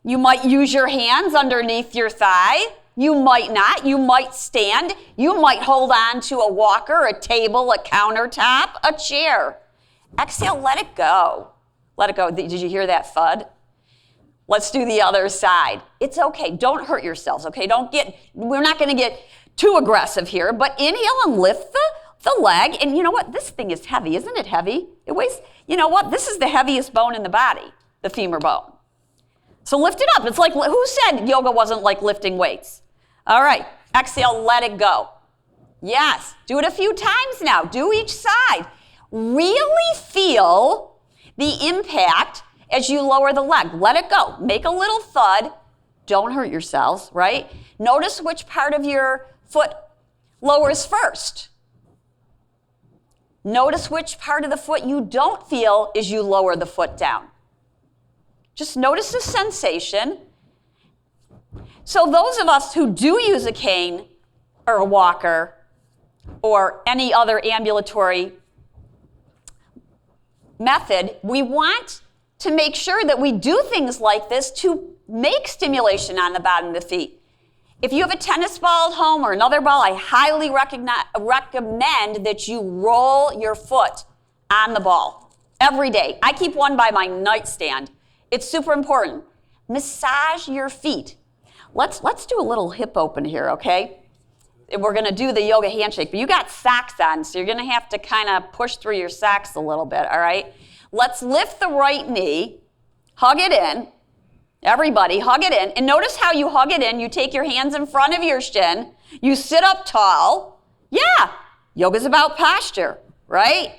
You might use your hands underneath your thigh. You might not. You might stand. You might hold on to a walker, a table, a countertop, a chair. Exhale, let it go. Let it go. Did you hear that thud? Let's do the other side. It's okay. Don't hurt yourselves, okay? We're not going to get too aggressive here, but inhale and lift the leg. And you know what? This thing is heavy. Isn't it heavy? It weighs, you know what? This is the heaviest bone in the body, the femur bone. So lift it up. It's like, who said yoga wasn't like lifting weights? All right. Exhale, let it go. Yes. Do it a few times now. Do each side. Really feel the impact as you lower the leg. Let it go. Make a little thud. Don't hurt yourselves, right? Notice which part of your foot lowers first. Notice which part of the foot you don't feel as you lower the foot down. Just notice the sensation. So those of us who do use a cane or a walker or any other ambulatory method, we want to make sure that we do things like this to make stimulation on the bottom of the feet. If you have a tennis ball at home or another ball, I highly recommend that you roll your foot on the ball every day. I keep one by my nightstand. It's super important. Massage your feet. Let's do a little hip open here, okay? We're going to do the yoga handshake, but you got socks on, so you're going to have to kind of push through your socks a little bit, all right? Let's lift the right knee, hug it in. Everybody, hug it in. And notice how you hug it in. You take your hands in front of your shin. You sit up tall. Yeah, yoga's about posture, right?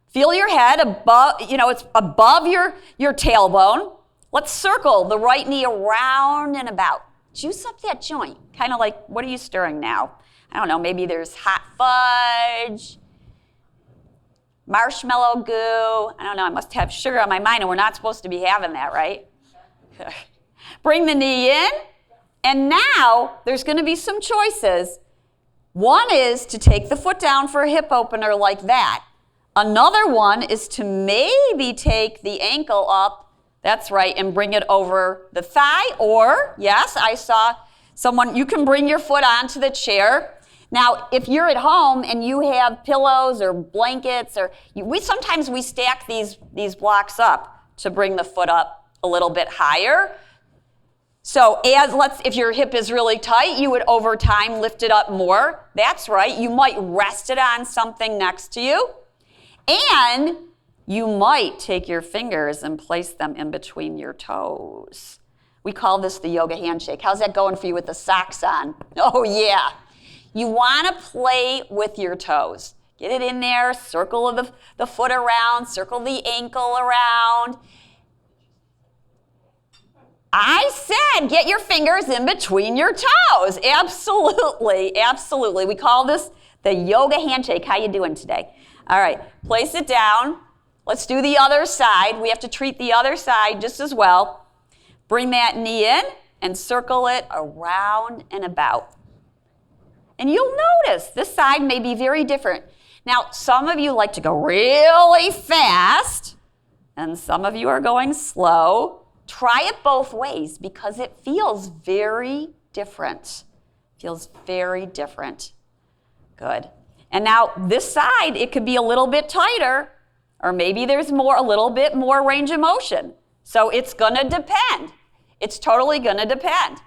Feel your head above, it's above your tailbone. Let's circle the right knee around and about. Juice up that joint. Kind of like, what are you stirring now? I don't know, maybe there's hot fudge, marshmallow goo. I don't know, I must have sugar on my mind, and we're not supposed to be having that, right? Bring the knee in, and now there's going to be some choices. One is to take the foot down for a hip opener like that. Another one is to maybe take the ankle up, that's right, and bring it over the thigh. Or, yes, I saw someone, you can bring your foot onto the chair. Now, if you're at home and you have pillows or blankets, or sometimes we stack these blocks up to bring the foot up a little bit higher. So if your hip is really tight, you would over time lift it up more. That's right. You might rest it on something next to you. And you might take your fingers and place them in between your toes. We call this the yoga handshake. How's that going for you with the socks on? Oh, yeah. You want to play with your toes. Get it in there, circle the foot around, circle the ankle around. I said get your fingers in between your toes. Absolutely, absolutely. We call this the yoga handshake. How you doing today? All right, place it down. Let's do the other side. We have to treat the other side just as well. Bring that knee in and circle it around and about. And you'll notice this side may be very different. Now, some of you like to go really fast, and some of you are going slow. Try it both ways because it feels very different. Feels very different. Good. And now this side, it could be a little bit tighter, or maybe there's a little bit more range of motion. So it's going to depend. It's totally going to depend.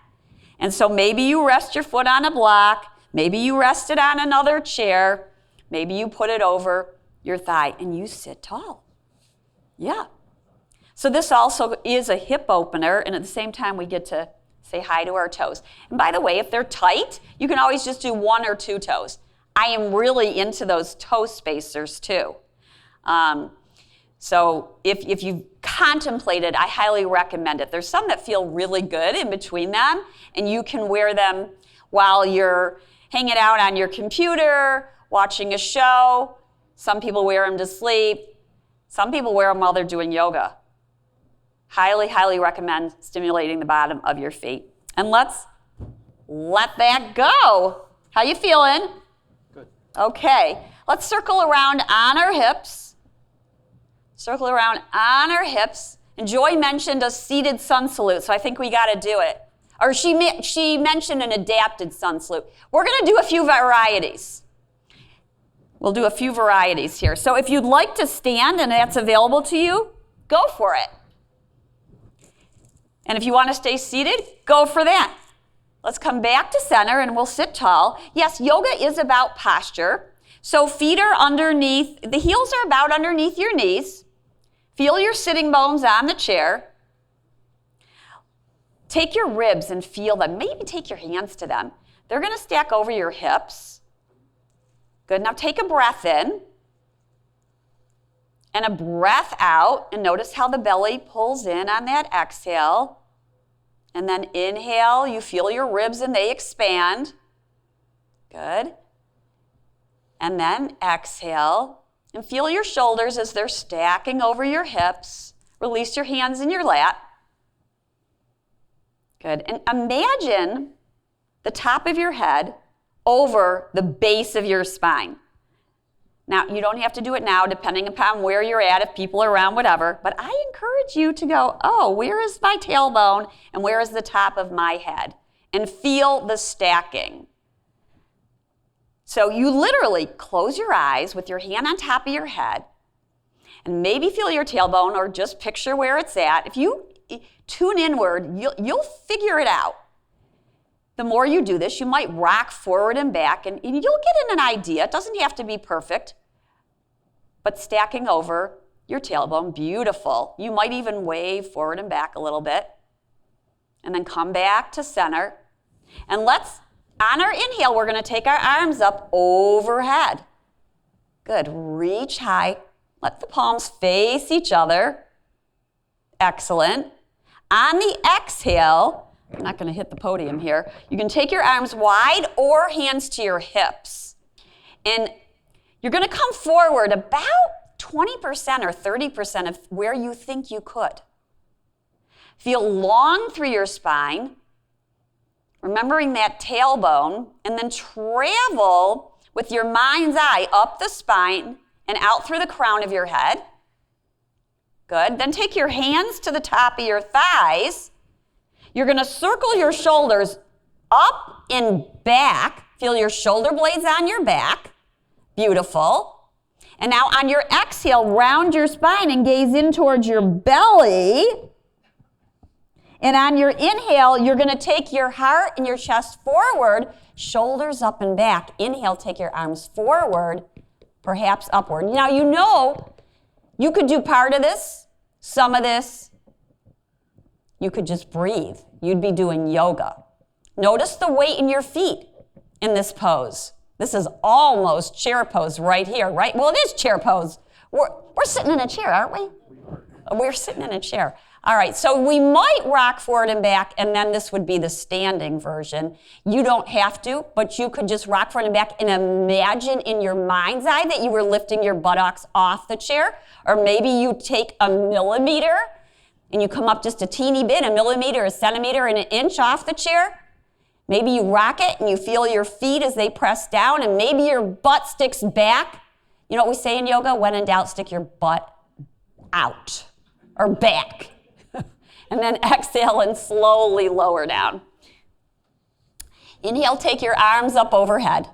And so maybe you rest your foot on a block. Maybe you rest it on another chair. Maybe you put it over your thigh and you sit tall. Yeah. So this also is a hip opener, and at the same time we get to say hi to our toes. And by the way, if they're tight, you can always just do one or two toes. I am really into those toe spacers too. So if you've contemplated, I highly recommend it. There's some that feel really good in between them, and you can wear them while you're hanging out on your computer, watching a show. Some people wear them to sleep. Some people wear them while they're doing yoga. Highly, highly recommend stimulating the bottom of your feet. And let's let that go. How you feeling? Good. Okay. Let's circle around on our hips. Circle around on our hips. And Joy mentioned a seated sun salute, so I think we got to do it. Or she mentioned an adapted sun salute. We're going to do a few varieties. We'll do a few varieties here. So if you'd like to stand and that's available to you, go for it. And if you want to stay seated, go for that. Let's come back to center and we'll sit tall. Yes, yoga is about posture. So feet are underneath, the heels are about underneath your knees. Feel your sitting bones on the chair. Take your ribs and feel them. Maybe take your hands to them. They're going to stack over your hips. Good. Now take a breath in and a breath out, and notice how the belly pulls in on that exhale And then inhale, you feel your ribs and they expand. Good. And then exhale and feel your shoulders as they're stacking over your hips. Release your hands in your lap. Good. And imagine the top of your head over the base of your spine. Now, you don't have to do it now, depending upon where you're at, if people are around, whatever. But I encourage you to go, oh, where is my tailbone and where is the top of my head? And feel the stacking. So you literally close your eyes with your hand on top of your head and maybe feel your tailbone or just picture where it's at. If you tune inward, you'll figure it out. The more you do this, you might rock forward and back, and you'll get an idea. It doesn't have to be perfect, but stacking over your tailbone, beautiful. You might even wave forward and back a little bit, and then come back to center. And on our inhale, we're going to take our arms up overhead. Good. Reach high. Let the palms face each other. Excellent. On the exhale, I'm not going to hit the podium here. You can take your arms wide or hands to your hips. And you're going to come forward about 20% or 30% of where you think you could. Feel long through your spine, remembering that tailbone, and then travel with your mind's eye up the spine and out through the crown of your head. Good. Then take your hands to the top of your thighs. You're going to circle your shoulders up and back. Feel your shoulder blades on your back. Beautiful. And now on your exhale, round your spine and gaze in towards your belly. And on your inhale, you're going to take your heart and your chest forward, shoulders up and back. Inhale, take your arms forward, perhaps upward. Now, you could do part of this, some of this. You could just breathe. You'd be doing yoga. Notice the weight in your feet in this pose. This is almost chair pose right here, right? Well, it is chair pose. We're sitting in a chair, aren't we? We're sitting in a chair. All right, so we might rock forward and back, and then this would be the standing version. You don't have to, but you could just rock forward and back and imagine in your mind's eye that you were lifting your buttocks off the chair, or maybe you take a millimeter and you come up just a teeny bit, a millimeter, a centimeter, and an inch off the chair. Maybe you rock it and you feel your feet as they press down, and maybe your butt sticks back. You know what we say in yoga? When in doubt, stick your butt out or back. And then exhale and slowly lower down. Inhale, take your arms up overhead.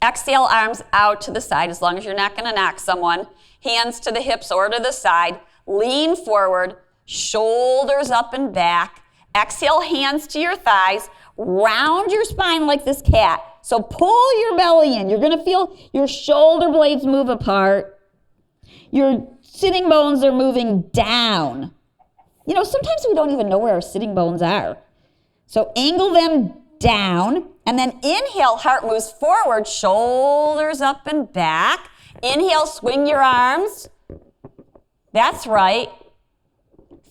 Exhale, arms out to the side, as long as you're not going to knock someone. Hands to the hips or to the side. Lean forward. Shoulders up and back. Exhale, hands to your thighs. Round your spine like this cat. So pull your belly in. You're going to feel your shoulder blades move apart. Your sitting bones are moving down. You know, sometimes we don't even know where our sitting bones are. So angle them down, and then inhale, heart moves forward, shoulders up and back. Inhale, swing your arms. That's right.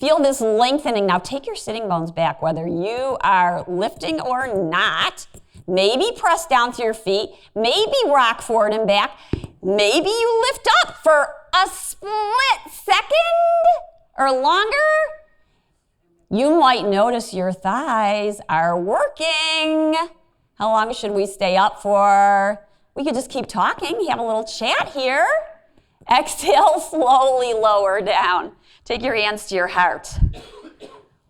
Feel this lengthening. Now take your sitting bones back, whether you are lifting or not. Maybe press down through your feet. Maybe rock forward and back. Maybe you lift up for a split second or longer. You might notice your thighs are working. How long should we stay up for? We could just keep talking, have a little chat here. Exhale, slowly lower down. Take your hands to your heart.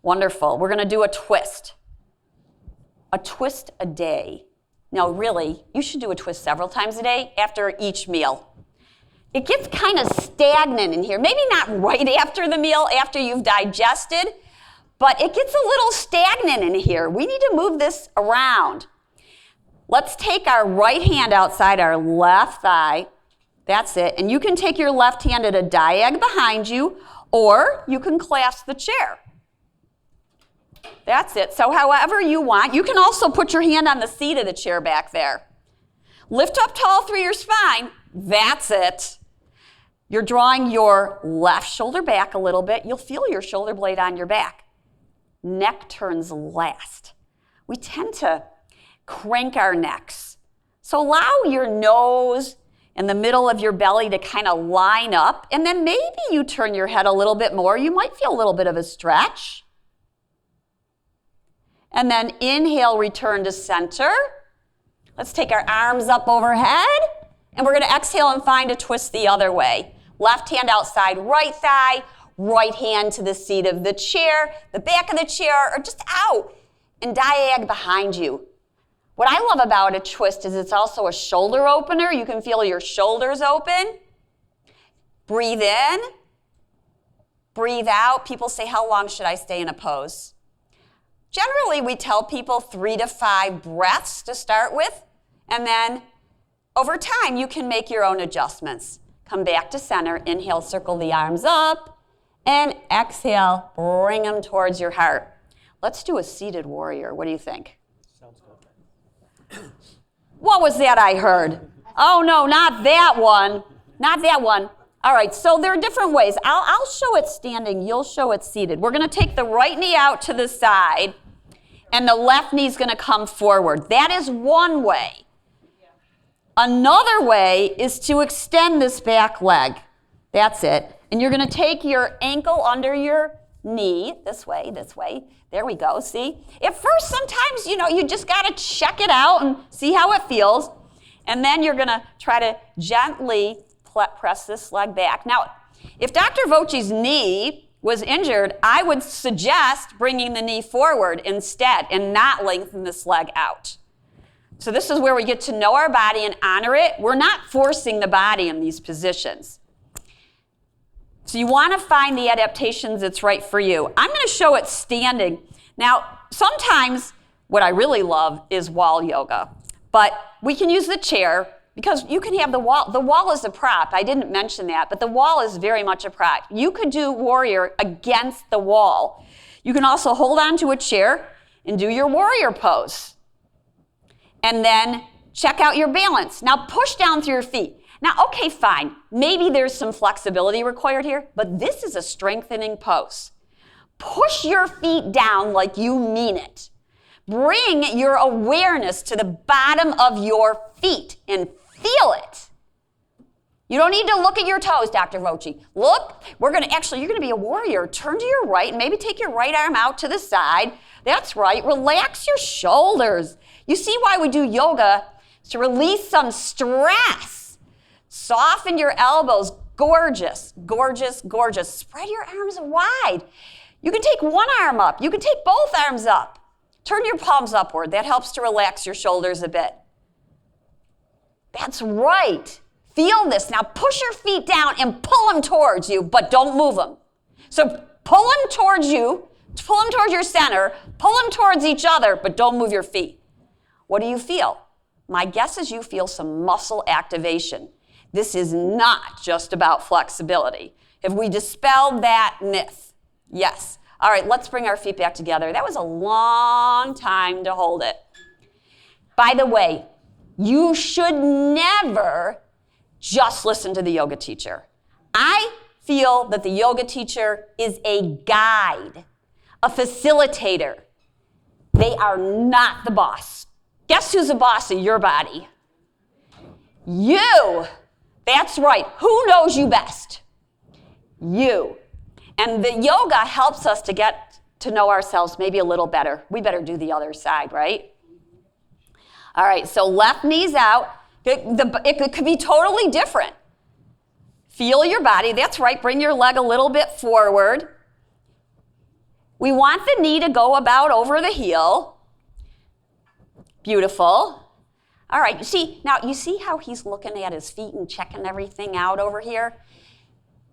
Wonderful. We're going to do a twist. A twist a day. Now, really, you should do a twist several times a day after each meal. It gets kind of stagnant in here. Maybe not right after the meal, after you've digested, but it gets a little stagnant in here. We need to move this around. Let's take our right hand outside our left thigh. That's it. And you can take your left hand at a diag behind you, or you can clasp the chair. That's it. So however you want. You can also put your hand on the seat of the chair back there. Lift up tall through your spine. That's it. You're drawing your left shoulder back a little bit. You'll feel your shoulder blade on your back. neck turns last. We tend to crank our necks. So allow your nose and the middle of your belly to kind of line up, and then maybe you turn your head a little bit more. You might feel a little bit of a stretch. And then inhale, return to center. Let's take our arms up overhead, and we're going to exhale and find a twist the other way. Left hand outside right thigh, right hand to the seat of the chair, the back of the chair, or just out, and diag behind you. What I love about a twist is it's also a shoulder opener. You can feel your shoulders open. Breathe in. Breathe out. People say, how long should I stay in a pose? Generally, we tell people 3 to 5 breaths to start with, and then over time, you can make your own adjustments. Come back to center. Inhale, circle the arms up, and exhale, bring them towards your heart. Let's do a seated warrior. What do you think? What was that I heard? Oh, no, not that one. Not that one. All right, so there are different ways. I'll show it standing. You'll show it seated. We're going to take the right knee out to the side, and the left knee is going to come forward. That is one way. Another way is to extend this back leg. That's it. And you're going to take your ankle under your knee, this way. There we go, see? At first, sometimes, you just got to check it out and see how it feels. And then you're going to try to gently press this leg back. Now, if Dr. Vocci's knee was injured, I would suggest bringing the knee forward instead and not lengthen this leg out. So this is where we get to know our body and honor it. We're not forcing the body in these positions. So you want to find the adaptations that's right for you. I'm going to show it standing. Now, sometimes what I really love is wall yoga, but we can use the chair because you can have the wall. The wall is a prop. I didn't mention that, but the wall is very much a prop. You could do warrior against the wall. You can also hold on to a chair and do your warrior pose. And then check out your balance. Now push down through your feet. Now, okay, fine. Maybe there's some flexibility required here, but this is a strengthening pose. Push your feet down like you mean it. Bring your awareness to the bottom of your feet and feel it. You don't need to look at your toes, Dr. Vocci. Look, you're going to be a warrior. Turn to your right, maybe take your right arm out to the side. That's right. Relax your shoulders. You see why we do yoga? It's to release some stress. Soften your elbows. Gorgeous, gorgeous, gorgeous. Spread your arms wide. You can take one arm up. You can take both arms up. Turn your palms upward. That helps to relax your shoulders a bit. That's right. Feel this. Now push your feet down and pull them towards you, but don't move them. So pull them towards you, pull them towards your center, pull them towards each other, but don't move your feet. What do you feel? My guess is you feel some muscle activation. This is not just about flexibility. Have we dispelled that myth? Yes. All right, let's bring our feet back together. That was a long time to hold it. By the way, you should never just listen to the yoga teacher. I feel that the yoga teacher is a guide, a facilitator. They are not the boss. Guess who's the boss of your body? You. That's right. Who knows you best? You. And the yoga helps us to get to know ourselves maybe a little better. We better do the other side, right? All right, so left knee's out. It could be totally different. Feel your body. That's right. Bring your leg a little bit forward. We want the knee to go about over the heel. Beautiful. All right, you see how he's looking at his feet and checking everything out over here?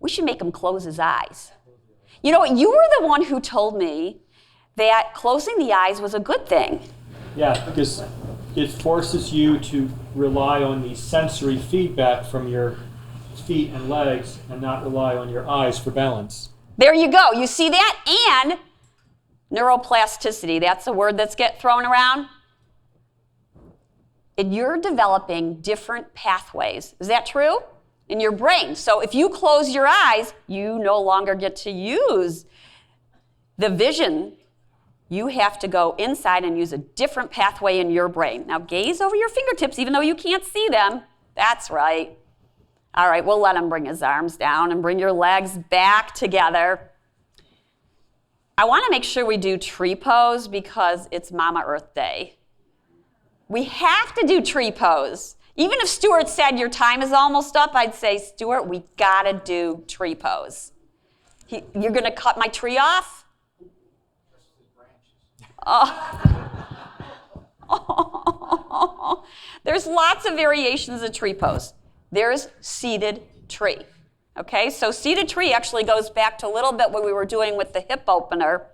We should make him close his eyes. You know what? You were the one who told me that closing the eyes was a good thing. Yeah, because it forces you to rely on the sensory feedback from your feet and legs and not rely on your eyes for balance. There you go. You see that? And neuroplasticity, that's a word that's get thrown around. And you're developing different pathways. Is that true? In your brain. So if you close your eyes, you no longer get to use the vision You have to go inside and use a different pathway in your brain. Now gaze over your fingertips, even though you can't see them. That's right. All right, we'll let him bring his arms down and bring your legs back together. I want to make sure we do tree pose because it's Mama Earth Day. We have to do tree pose. Even if Stuart said your time is almost up, I'd say, Stuart, we gotta do tree pose. You're gonna cut my tree off? Oh. There's lots of variations of tree pose. There's seated tree. Okay, so seated tree actually goes back to a little bit what we were doing with the hip opener.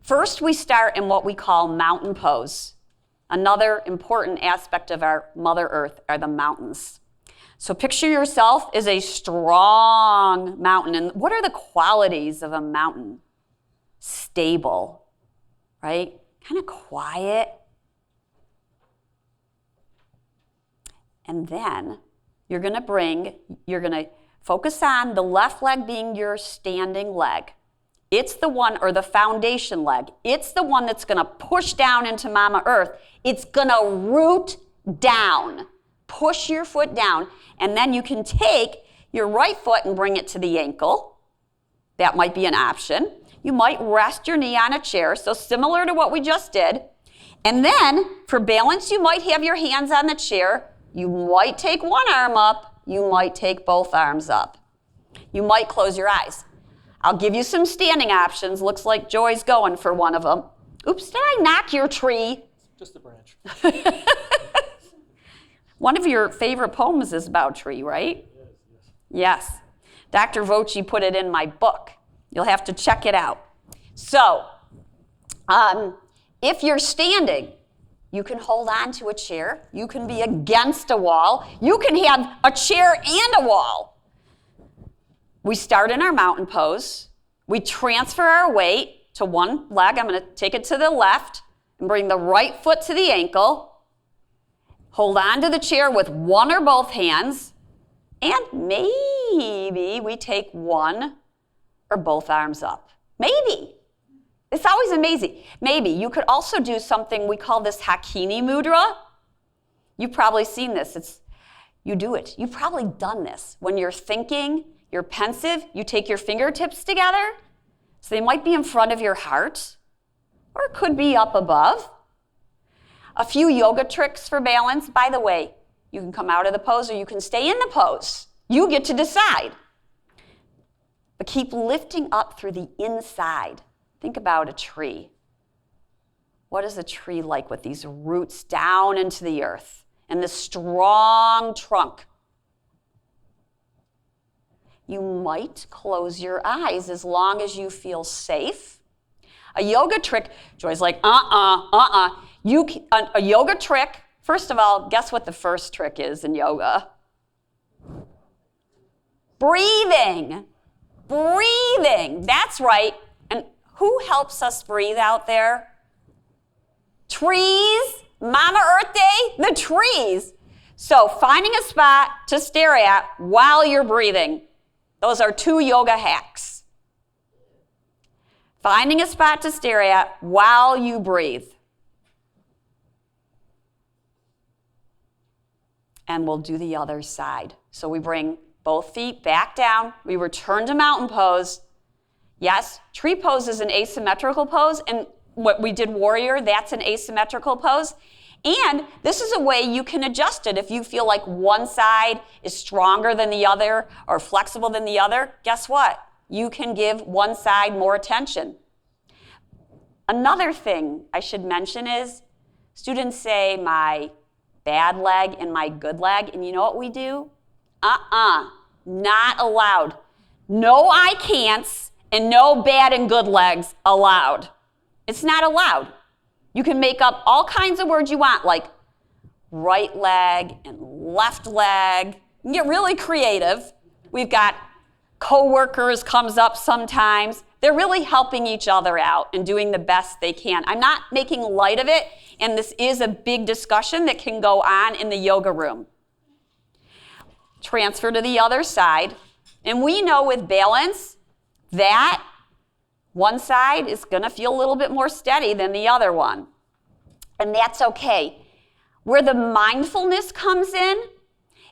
First, we start in what we call mountain pose. Another important aspect of our Mother Earth are the mountains. So picture yourself as a strong mountain. And what are the qualities of a mountain? Stable, right? Kind of quiet. And then you're going to focus on the left leg being your standing leg. It's the one, or the foundation leg. It's the one that's going to push down into Mama Earth. It's going to root down. Push your foot down. And then you can take your right foot and bring it to the ankle. That might be an option. You might rest your knee on a chair, so similar to what we just did. And then, for balance, you might have your hands on the chair. You might take one arm up. You might take both arms up. You might close your eyes. I'll give you some standing options. Looks like Joy's going for one of them. Oops, did I knock your tree? Just a branch. One of your favorite poems is about tree, right? Yes. Dr. Voci put it in my book. You'll have to check it out. So, if you're standing, you can hold on to a chair. You can be against a wall. You can have a chair and a wall. We start in our mountain pose. We transfer our weight to one leg. I'm going to take it to the left and bring the right foot to the ankle. Hold on to the chair with one or both hands. And maybe we take one or both arms up. Maybe. It's always amazing. Maybe. You could also do something, we call this Hakini Mudra. You've probably seen this. You do it. You've probably done this. When you're thinking, you're pensive, you take your fingertips together. So they might be in front of your heart, or it could be up above. A few yoga tricks for balance. By the way, you can come out of the pose or you can stay in the pose. You get to decide. But keep lifting up through the inside. Think about a tree. What is a tree like with these roots down into the earth and this strong trunk? You might close your eyes as long as you feel safe. A yoga trick, Joy's like, a yoga trick, first of all, guess what the first trick is in yoga? Breathing. Breathing. That's right. And who helps us breathe out there? Trees. Mama Earth Day, the trees. So finding a spot to stare at while you're breathing. Those are 2 yoga hacks. Finding a spot to stare at while you breathe. And we'll do the other side. So we bring both feet back down. We return to mountain pose. Yes, tree pose is an asymmetrical pose. And what we did warrior, that's an asymmetrical pose. And this is a way you can adjust it. If you feel like one side is stronger than the other or flexible than the other, guess what? You can give one side more attention. Another thing I should mention is students say my bad leg and my good leg, and you know what we do? Not allowed. No I can'ts and no bad and good legs allowed. It's not allowed. You can make up all kinds of words you want, like right leg and left leg. You can get really creative. We've got coworkers comes up sometimes. They're really helping each other out and doing the best they can. I'm not making light of it, and this is a big discussion that can go on in the yoga room. Transfer to the other side. And we know with balance that One side is going to feel a little bit more steady than the other one. And that's okay. Where the mindfulness comes in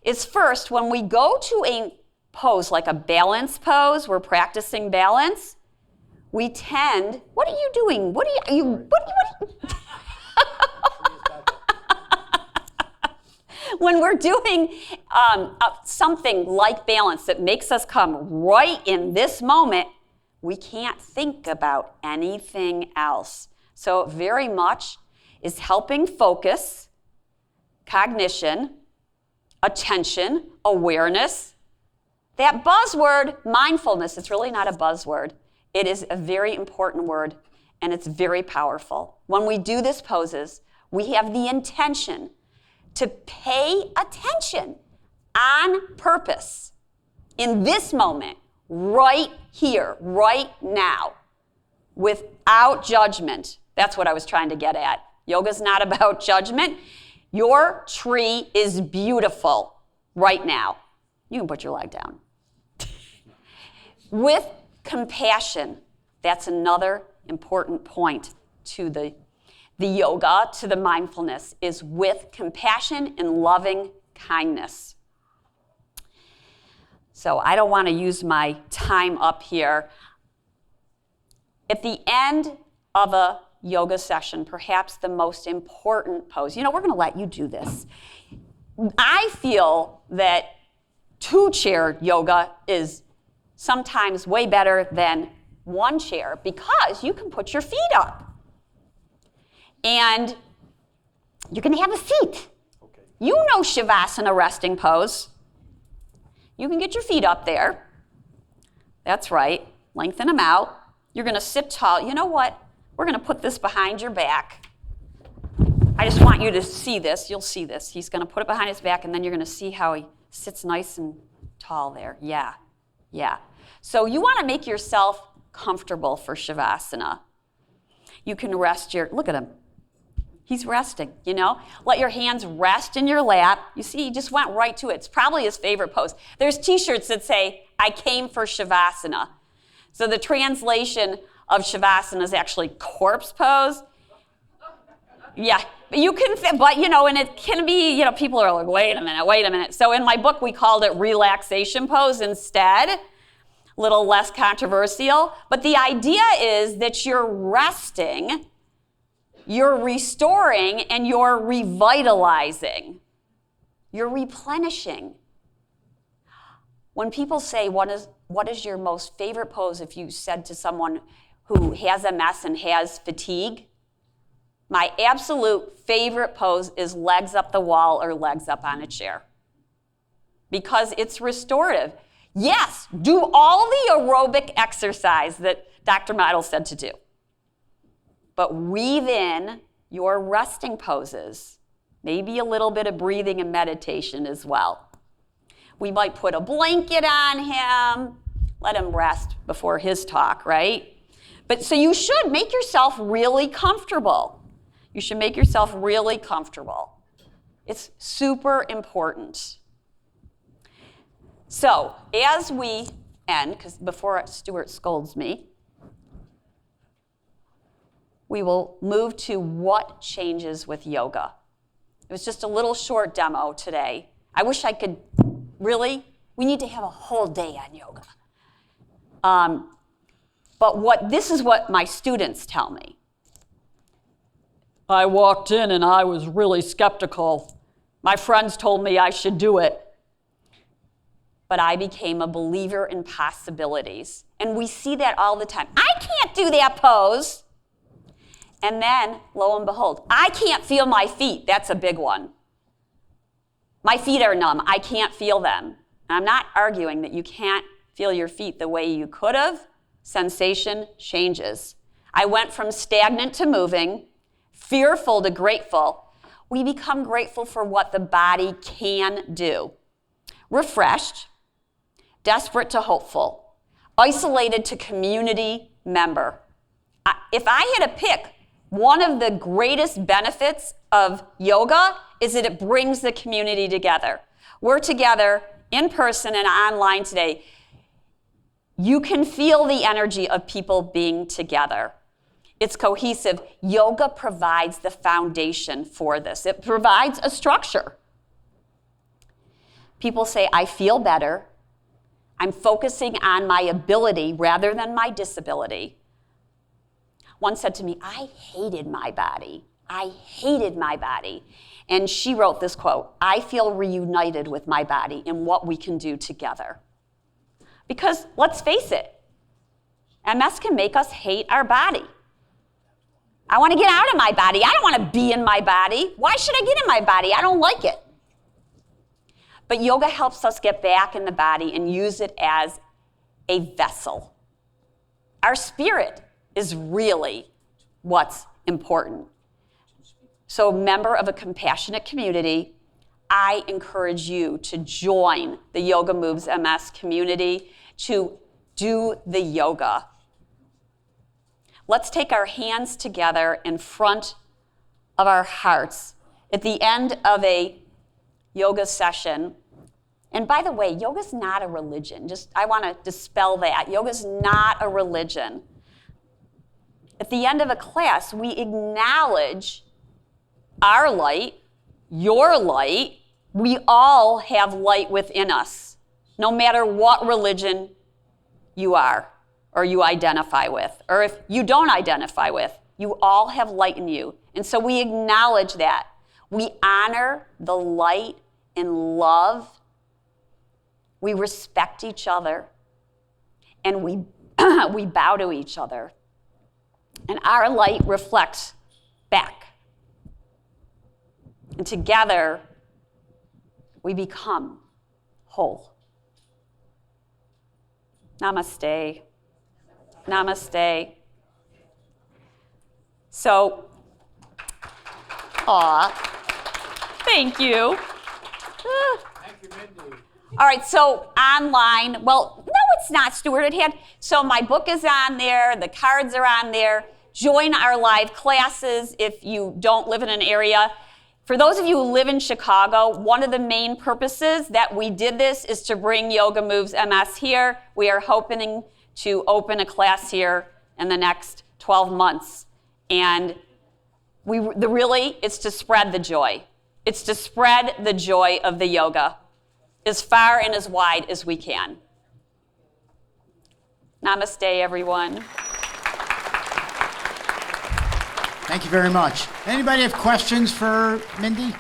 is first when we go to a pose, like a balance pose, we're practicing balance, we tend, what are you doing? What are you when we're doing something like balance that makes us come right in this moment, we can't think about anything else. So it very much is helping focus, cognition, attention, awareness. That buzzword, mindfulness, it's really not a buzzword. It is a very important word, and it's very powerful. When we do this poses, we have the intention to pay attention on purpose in this moment, right here, right now, without judgment. That's what I was trying to get at. Yoga's not about judgment. Your tree is beautiful right now. You can put your leg down. With compassion, that's another important point to the yoga, to the mindfulness, is with compassion and loving kindness. So I don't want to use my time up here. At the end of a yoga session, perhaps the most important pose, we're going to let you do this. I feel that two-chair yoga is sometimes way better than one chair because you can put your feet up. And you can have a seat. Okay. You know Shavasana resting pose. You can get your feet up there. That's right. Lengthen them out. You're going to sit tall. You know what? We're going to put this behind your back. I just want you to see this. You'll see this. He's going to put it behind his back, and then you're going to see how he sits nice and tall there. Yeah. So you want to make yourself comfortable for Shavasana. You can rest look at him. He's resting, Let your hands rest in your lap. You see, he just went right to it. It's probably his favorite pose. There's t-shirts that say, I came for Shavasana. So the translation of Shavasana is actually corpse pose. Yeah, but you can, and it can be, people are like, wait a minute. So in my book, we called it relaxation pose instead. A little less controversial. But the idea is that you're resting, you're restoring, and you're revitalizing. You're replenishing. When people say, what is your most favorite pose, if you said to someone who has MS and has fatigue, my absolute favorite pose is legs up the wall or legs up on a chair. Because it's restorative. Yes, do all the aerobic exercise that Dr. Midel said to do. But weave in your resting poses, maybe a little bit of breathing and meditation as well. We might put a blanket on him, let him rest before his talk, right? But so you should make yourself really comfortable. You should make yourself really comfortable. It's super important. So as we end, because before Stuart scolds me, we will move to what changes with yoga. It was just a little short demo today. I wish I could, we need to have a whole day on yoga. But this is what my students tell me. I walked in and I was really skeptical. My friends told me I should do it. But I became a believer in possibilities. And we see that all the time. I can't do that pose. And then, lo and behold, I can't feel my feet. That's a big one. My feet are numb. I can't feel them. And I'm not arguing that you can't feel your feet the way you could have. Sensation changes. I went from stagnant to moving, fearful to grateful. We become grateful for what the body can do. Refreshed, desperate to hopeful, isolated to community member. If I had to pick, one of the greatest benefits of yoga is that it brings the community together. We're together in person and online today. You can feel the energy of people being together. It's cohesive. Yoga provides the foundation for this. It provides a structure. People say, I feel better. I'm focusing on my ability rather than my disability. One said to me, I hated my body. I hated my body. And she wrote this quote, I feel reunited with my body in what we can do together. Because let's face it, MS can make us hate our body. I want to get out of my body. I don't want to be in my body. Why should I get in my body? I don't like it. But yoga helps us get back in the body and use it as a vessel. Our spirit is really what's important. So, member of a compassionate community, I encourage you to join the Yoga Moves MS community, to do the yoga. Let's take our hands together in front of our hearts at the end of a yoga session. And by the way, yoga's not a religion. I want to dispel that. Yoga's not a religion. At the end of a class, we acknowledge our light, your light. We all have light within us, no matter what religion you are or you identify with, or if you don't identify with, you all have light in you. And so we acknowledge that. We honor the light and love. We respect each other, and we bow to each other. And our light reflects back. And together, we become whole. Namaste. Namaste. So, thank you. Thank you, Mindy. All right, so online, well, no, it's not, Stuart. So my book is on there, the cards are on there. Join our live classes if you don't live in an area. For those of you who live in Chicago, one of the main purposes that we did this is to bring Yoga Moves MS here. We are hoping to open a class here in the next 12 months. And it's to spread the joy. It's to spread the joy of the yoga as far and as wide as we can. Namaste, everyone. Thank you very much. Anybody have questions for Mindy?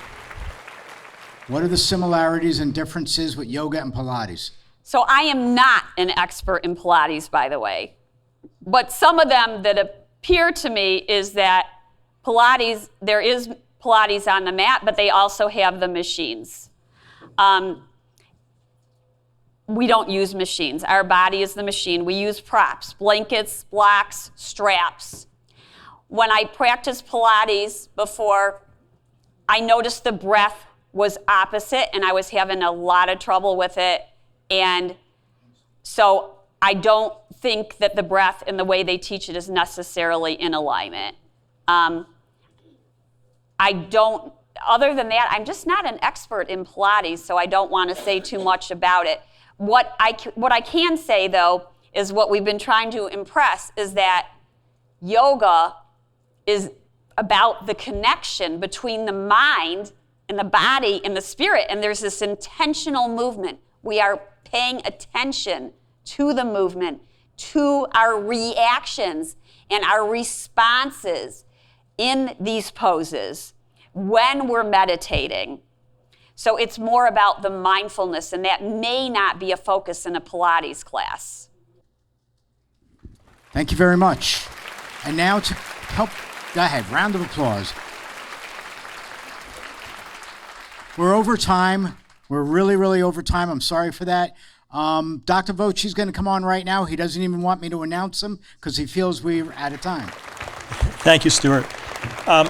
What are the similarities and differences with yoga and Pilates? So I am not an expert in Pilates, by the way. But some of them that appear to me is that Pilates, there is Pilates on the mat, but they also have the machines. We don't use machines. Our body is the machine. We use props, blankets, blocks, straps. When I practiced Pilates before, I noticed the breath was opposite, and I was having a lot of trouble with it. And so I don't think that the breath and the way they teach it is necessarily in alignment. Other than that, I'm just not an expert in Pilates, so I don't want to say too much about it. What I can say, though, is what we've been trying to impress is that yoga is about the connection between the mind and the body and the spirit, and there's this intentional movement. We are paying attention to the movement, to our reactions and our responses in these poses when we're meditating. So it's more about the mindfulness, and that may not be a focus in a Pilates class. Thank you very much. And now to help, go ahead, round of applause. We're over time. We're really, really over time. I'm sorry for that. Dr. Vochi's going to come on right now. He doesn't even want me to announce him because he feels we're out of time. Thank you, Stuart.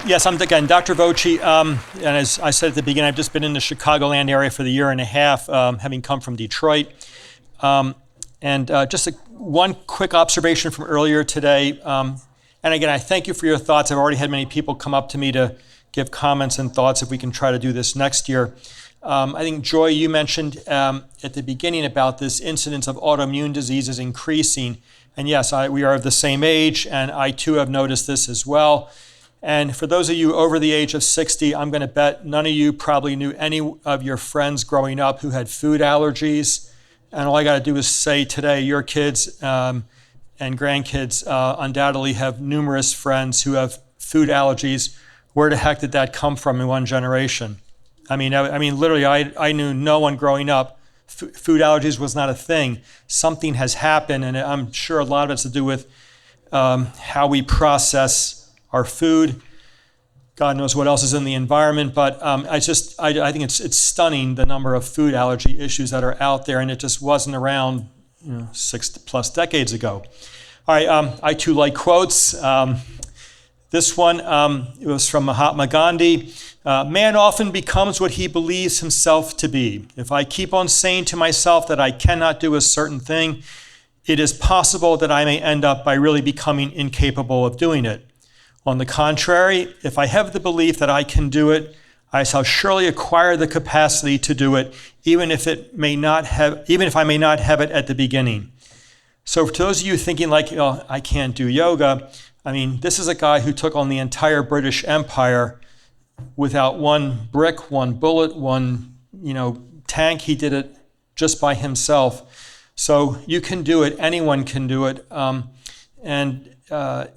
Yes, I'm again Dr. Vochi, and as I said at the beginning, I've just been in the Chicagoland area for the year and a half, having come from Detroit. Just one quick observation from earlier today. And again, I thank you for your thoughts. I've already had many people come up to me to give comments and thoughts if we can try to do this next year. I think, Joy, you mentioned at the beginning about this incidence of autoimmune diseases increasing. And yes, we are of the same age, and I too have noticed this as well. And for those of you over the age of 60, I'm going to bet none of you probably knew any of your friends growing up who had food allergies. And all I got to do is say today, your kids and grandkids undoubtedly have numerous friends who have food allergies. Where the heck did that come from in one generation? I mean, literally, I knew no one growing up. Food allergies was not a thing. Something has happened, and I'm sure a lot of it's to do with how we process our food. God knows what else is in the environment, but I think it's stunning the number of food allergy issues that are out there, and it just wasn't around 6+ decades ago. All right, I too like quotes. This one, it was from Mahatma Gandhi. Man often becomes what he believes himself to be. If I keep on saying to myself that I cannot do a certain thing, it is possible that I may end up by really becoming incapable of doing it. On the contrary, if I have the belief that I can do it, I shall surely acquire the capacity to do it, even if I may not have it at the beginning. So for those of you thinking like, I can't do yoga, I mean, this is a guy who took on the entire British Empire without one brick, one bullet, one tank. He did it just by himself. So you can do it. Anyone can do it.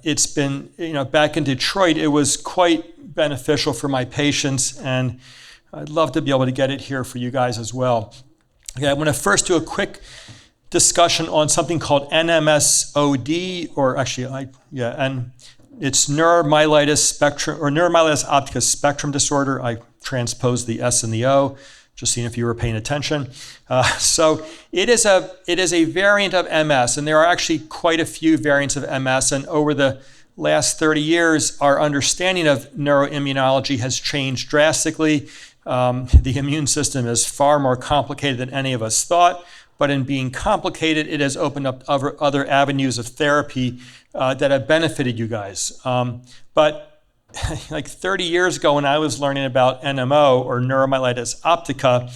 It's been, back in Detroit, it was quite beneficial for my patients, and I'd love to be able to get it here for you guys as well. Okay, I'm going to first do a quick discussion on something called NMSOD, and it's neuromyelitis spectrum, or neuromyelitis optica spectrum disorder. I transposed the S and the O, just seeing if you were paying attention. So it is a variant of MS, and there are actually quite a few variants of MS, and over the last 30 years, our understanding of neuroimmunology has changed drastically. The immune system is far more complicated than any of us thought, but in being complicated, it has opened up other avenues of therapy that have benefited you guys. But like 30 years ago, when I was learning about NMO, or neuromyelitis optica,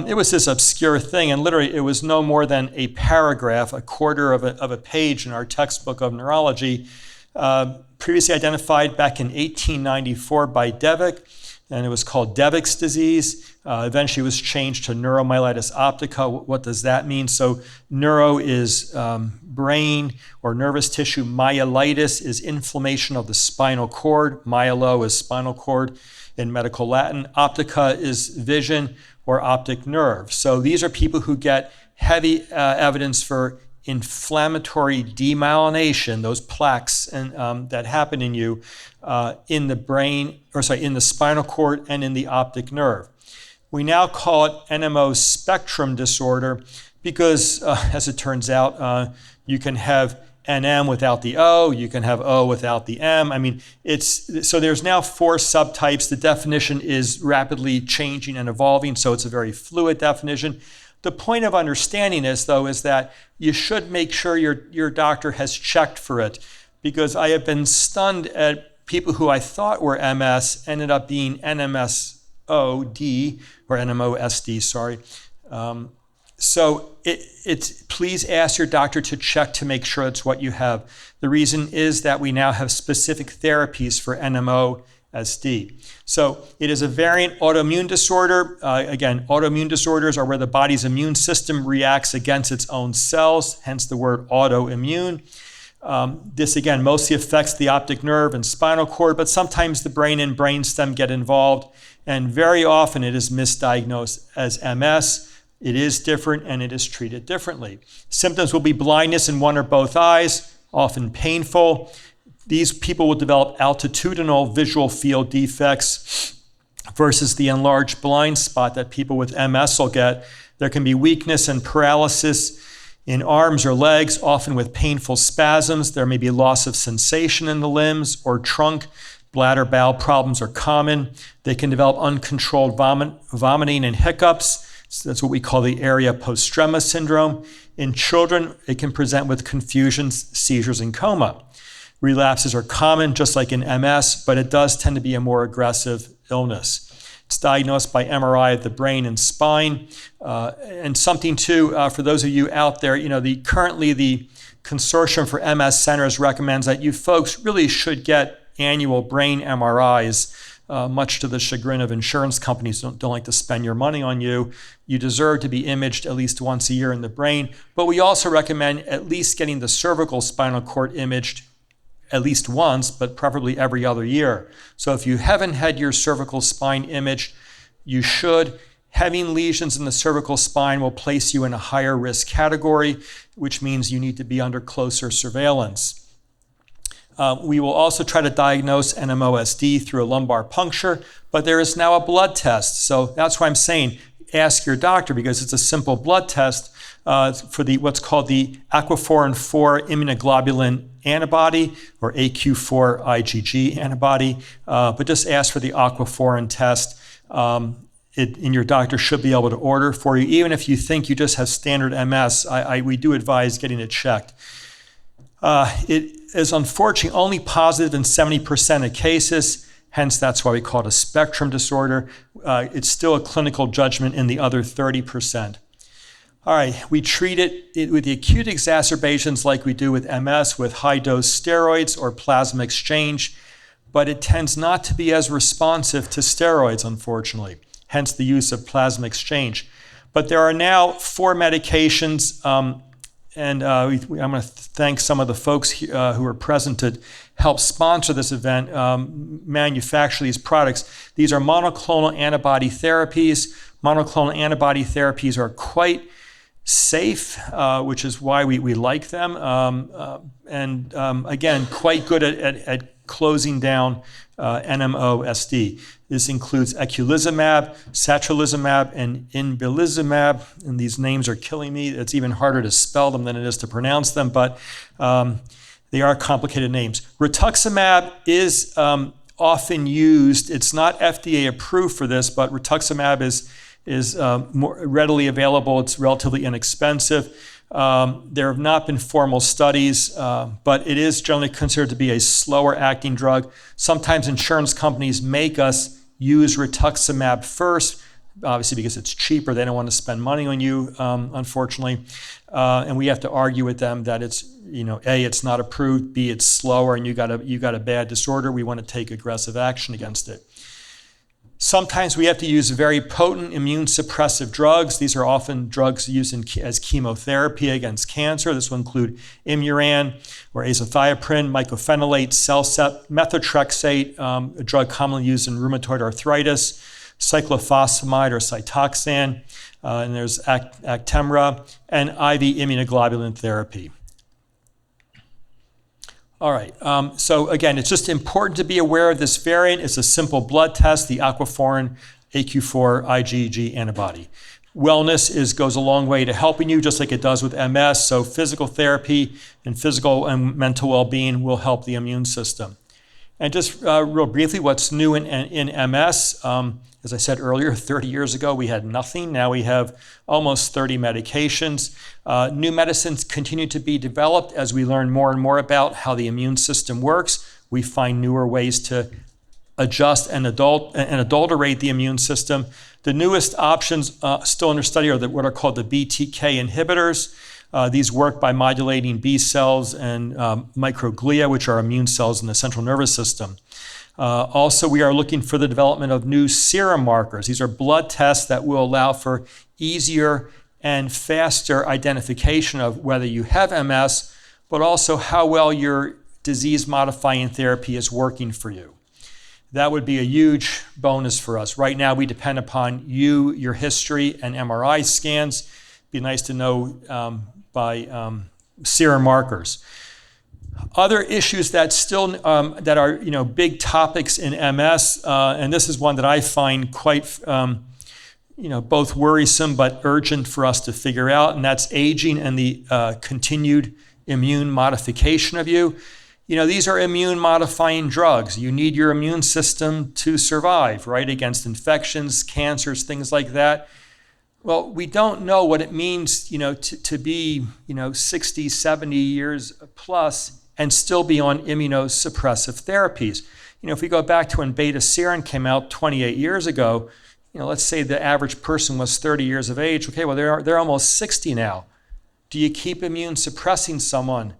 it was this obscure thing, and literally it was no more than a paragraph, a quarter of a page in our textbook of neurology, previously identified back in 1894 by Devik, and it was called Devik's disease. Eventually it was changed to neuromyelitis optica. What does that mean? So neuro is brain or nervous tissue. Myelitis is inflammation of the spinal cord. Myelo is spinal cord in medical Latin. Optica is vision or optic nerve. So these are people who get heavy evidence for inflammatory demyelination, those plaques that happen in you in the brain, in the spinal cord and in the optic nerve. We now call it NMO spectrum disorder because, as it turns out, you can have NM without the O, you can have O without the M. I mean, so there's now 4 subtypes. The definition is rapidly changing and evolving, so it's a very fluid definition. The point of understanding this, though, is that you should make sure your doctor has checked for it, because I have been stunned at people who I thought were MS ended up being NMSOD, or NMOSD, sorry. So please ask your doctor to check to make sure it's what you have. The reason is that we now have specific therapies for NMOSD. So it is a variant autoimmune disorder. Again, autoimmune disorders are where the body's immune system reacts against its own cells, hence the word autoimmune. This, again, mostly affects the optic nerve and spinal cord, but sometimes the brain and brainstem get involved, and very often it is misdiagnosed as MS. It is different, and it is treated differently. Symptoms will be blindness in one or both eyes, often painful. These people will develop altitudinal visual field defects versus the enlarged blind spot that people with MS will get. There can be weakness and paralysis in arms or legs, often with painful spasms. There may be loss of sensation in the limbs or trunk. Bladder, bowel problems are common. They can develop uncontrolled vomiting and hiccups. So that's what we call the area postrema syndrome. In children, it can present with confusions, seizures, and coma. Relapses are common, just like in MS, but it does tend to be a more aggressive illness. It's diagnosed by MRI of the brain and spine. And something too, for those of you out there, currently the Consortium for MS Centers recommends that you folks really should get annual brain MRIs, much to the chagrin of insurance companies don't like to spend your money on you. You deserve to be imaged at least once a year in the brain, but we also recommend at least getting the cervical spinal cord imaged at least once, but preferably every other year. So if you haven't had your cervical spine imaged, you should. Having lesions in the cervical spine will place you in a higher risk category, which means you need to be under closer surveillance. We will also try to diagnose NMOSD through a lumbar puncture, but there is now a blood test. So that's why I'm saying ask your doctor, because it's a simple blood test for what's called the aquaporin 4 immunoglobulin antibody, or AQ4 IgG antibody. But just ask for the aquaporin test. And your doctor should be able to order for you. Even if you think you just have standard MS, we do advise getting it checked. It is unfortunately only positive in 70% of cases, hence that's why we call it a spectrum disorder. It's still a clinical judgment in the other 30%. All right, we treat it with the acute exacerbations like we do with MS with high-dose steroids or plasma exchange, but it tends not to be as responsive to steroids, unfortunately, hence the use of plasma exchange. But there are now 4 medications, and I'm going to thank some of the folks who are present to help sponsor this event, manufacture these products. These are monoclonal antibody therapies. Monoclonal antibody therapies are quite safe, which is why we like them, and again, quite good at closing down NMOSD. This includes eculizumab, satralizumab, and inbilizumab, and these names are killing me. It's even harder to spell them than it is to pronounce them, but they are complicated names. Rituximab is often used. It's not FDA approved for this, but rituximab is more readily available. It's relatively inexpensive. There have not been formal studies, but it is generally considered to be a slower acting drug. Sometimes insurance companies make us use rituximab first, obviously because it's cheaper. They don't want to spend money on you, unfortunately. And we have to argue with them that it's, A, it's not approved, B, it's slower, and you got a bad disorder. We want to take aggressive action against it. Sometimes we have to use very potent immune suppressive drugs. These are often drugs used as chemotherapy against cancer. This will include Imuran or azathioprine, mycophenolate, Cellcept, methotrexate, a drug commonly used in rheumatoid arthritis, cyclophosphamide or Cytoxan, and there's Actemra, and IV immunoglobulin therapy. All right, so again, it's just important to be aware of this variant. It's a simple blood test, the aquaporin AQ4 IgG antibody. Wellness goes a long way to helping you, just like it does with MS. So physical therapy and physical and mental well-being will help the immune system. And just real briefly, what's new in MS? As I said earlier, 30 years ago, we had nothing. Now we have almost 30 medications. New medicines continue to be developed as we learn more and more about how the immune system works. We find newer ways to adjust and adulterate the immune system. The newest options still under study are what are called the BTK inhibitors. These work by modulating B cells and microglia, which are immune cells in the central nervous system. Also, we are looking for the development of new serum markers. These are blood tests that will allow for easier and faster identification of whether you have MS, but also how well your disease-modifying therapy is working for you. That would be a huge bonus for us. Right now, we depend upon you, your history, and MRI scans. It'd be nice to know by serum markers. Other issues that still that are big topics in MS, and this is one that I find quite both worrisome but urgent for us to figure out, and that's aging and the continued immune modification of you. These are immune modifying drugs. You need your immune system to survive, right, against infections, cancers, things like that. Well, we don't know what it means, to be, 60, 70 years plus and still be on immunosuppressive therapies. if we go back to when beta serin came out 28 years ago, let's say the average person was 30 years of age. Okay, well, they're almost 60 now. Do you keep immune suppressing someone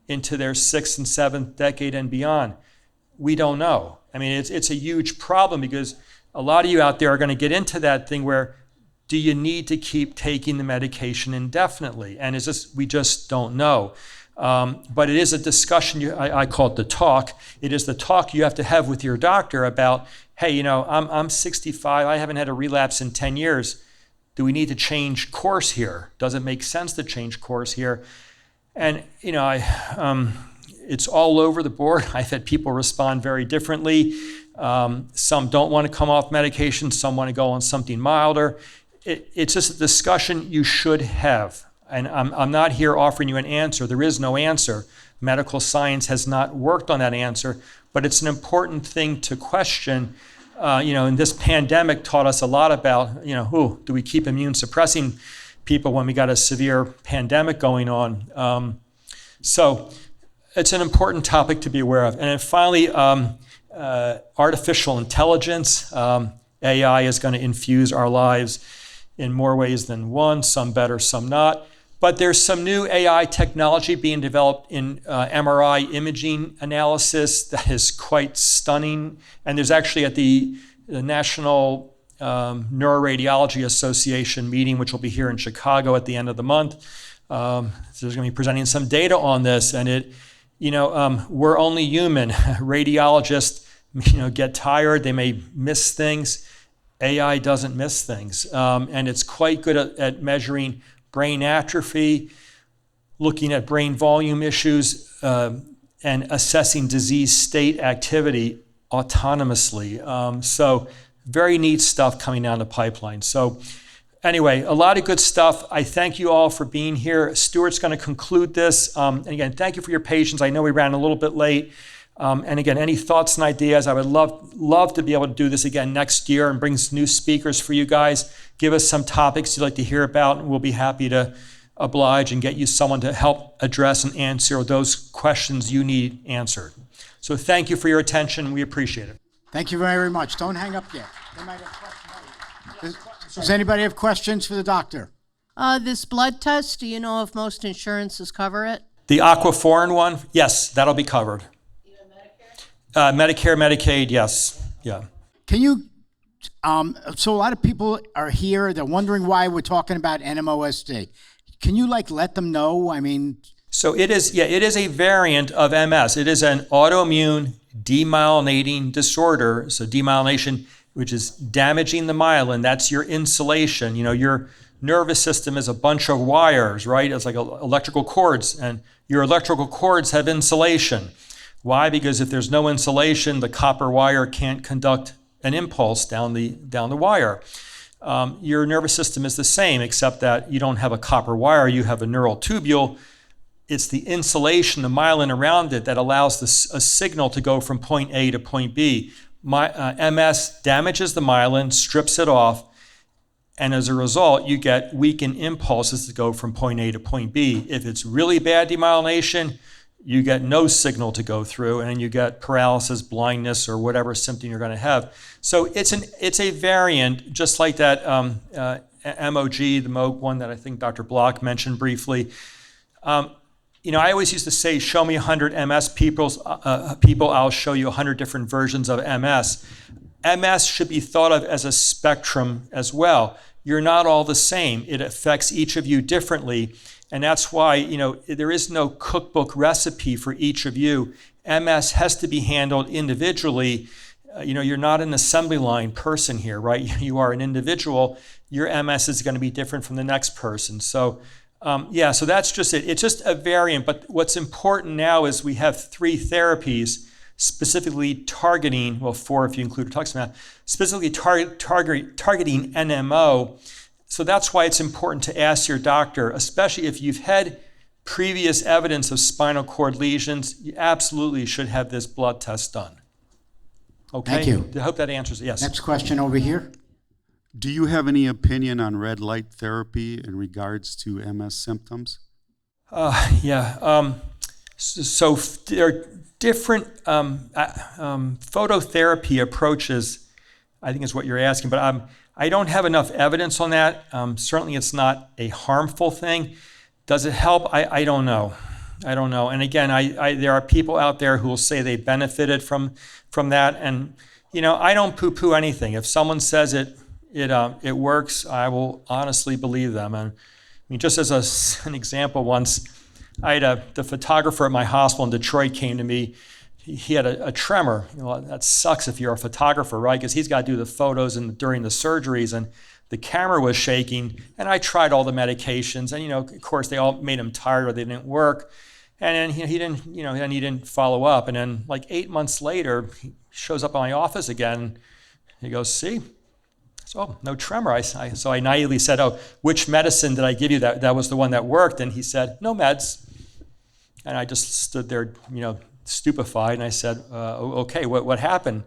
into their 6th and 7th decade and beyond? We don't know. I mean, it's a huge problem because a lot of you out there are going to get into that thing where do you need to keep taking the medication indefinitely? And we just don't know. But it is a discussion, I call it the talk. It is the talk you have to have with your doctor about, hey, I'm 65, I haven't had a relapse in 10 years. Do we need to change course here? Does it make sense to change course here? And, it's all over the board. I've had people respond very differently. Some don't want to come off medication. Some want to go on something milder. It's just a discussion you should have. And I'm not here offering you an answer. There is no answer. Medical science has not worked on that answer, but it's an important thing to question. And this pandemic taught us a lot about, do we keep immune suppressing people when we got a severe pandemic going on? So it's an important topic to be aware of. And then finally, artificial intelligence. AI is going to infuse our lives in more ways than one, some better, some not. But there's some new AI technology being developed in MRI imaging analysis that is quite stunning. And there's actually at the National Neuroradiology Association meeting, which will be here in Chicago at the end of the month. There's going to be presenting some data on this. And we're only human. Radiologists, get tired. They may miss things. AI doesn't miss things. And it's quite good at measuring brain atrophy, looking at brain volume issues, and assessing disease state activity autonomously. So very neat stuff coming down the pipeline. So anyway, a lot of good stuff. I thank you all for being here. Stuart's going to conclude this. And again, thank you for your patience. I know we ran a little bit late. And again, any thoughts and ideas, I would love to be able to do this again next year and bring some new speakers for you guys. Give us some topics you'd like to hear about, and we'll be happy to oblige and get you someone to help address and answer those questions you need answered. So thank you for your attention. We appreciate it. Thank you very much. Don't hang up yet. Does anybody have questions for the doctor? This blood test, do you know if most insurances cover it? The aquaforin one, yes, that'll be covered. Medicare, Medicaid, yes. Yeah. Can you, so a lot of people are here, they're wondering why we're talking about NMOSD. Can you let them know? I mean. So it is a variant of MS. It is an autoimmune demyelinating disorder. So demyelination, which is damaging the myelin, that's your insulation. Your nervous system is a bunch of wires, right? It's like electrical cords, and your electrical cords have insulation. Why? Because if there's no insulation, the copper wire can't conduct an impulse down the wire. Your nervous system is the same, except that you don't have a copper wire, you have a neural tubule. It's the insulation, the myelin around it, that allows a signal to go from point A to point B. MS damages the myelin, strips it off, and as a result, you get weakened impulses to go from point A to point B. If it's really bad demyelination, you get no signal to go through, and you get paralysis, blindness, or whatever symptom you're going to have. So it's a variant, just like that MOG, the MOG one that I think Dr. Block mentioned briefly. I always used to say, show me 100 MS people, I'll show you 100 different versions of MS. MS should be thought of as a spectrum as well. You're not all the same. It affects each of you differently. And that's why, there is no cookbook recipe for each of you. MS has to be handled individually. You're not an assembly line person here, right? You are an individual. Your MS is going to be different from the next person. So, so that's just it. It's just a variant. But what's important now is we have 3 therapies specifically targeting, 4 if you include rituximab, specifically targeting NMO. So that's why it's important to ask your doctor, especially if you've had previous evidence of spinal cord lesions, you absolutely should have this blood test done. Okay? Thank you. I hope that answers it. Yes. Next question over here. Do you have any opinion on red light therapy in regards to MS symptoms? So there are different phototherapy approaches, I think is what you're asking, but I don't have enough evidence on that. Certainly it's not a harmful thing. Does it help? I don't know. I don't know. And again, there are people out there who will say they benefited from that. And, I don't poo-poo anything. If someone says it works, I will honestly believe them. And just as an example, once I had the photographer at my hospital in Detroit came to me. He had a tremor. That sucks if you're a photographer, right? Because he's got to do the photos during the surgeries, and the camera was shaking. And I tried all the medications, and of course they all made him tired or they didn't work. And then he didn't follow up. And then like 8 months later, he shows up in my office again. He goes, "See? So no tremor." So I naively said, "Oh, which medicine did I give you that was the one that worked?" And he said, "No meds." And I just stood there, stupefied, and I said, "Okay, what happened?"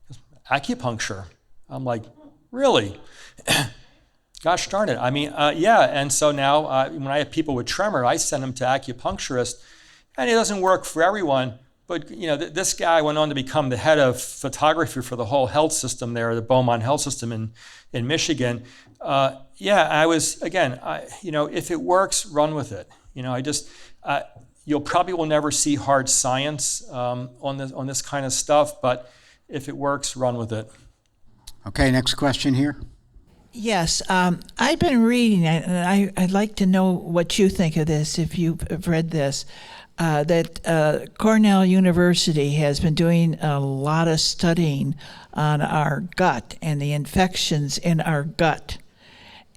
He goes, "Acupuncture." I'm like, "Really?" Gosh darn it. Yeah. And so now when I have people with tremor, I send them to acupuncturists, and it doesn't work for everyone. But this guy went on to become the head of photography for the whole health system there, the Beaumont Health System in Michigan. I was, again, if it works, run with it. You'll probably will never see hard science on this kind of stuff, but if it works, run with it. Okay, next question here. Yes, I've been reading, and I'd like to know what you think of this, if you've read this, that Cornell University has been doing a lot of studying on our gut and the infections in our gut.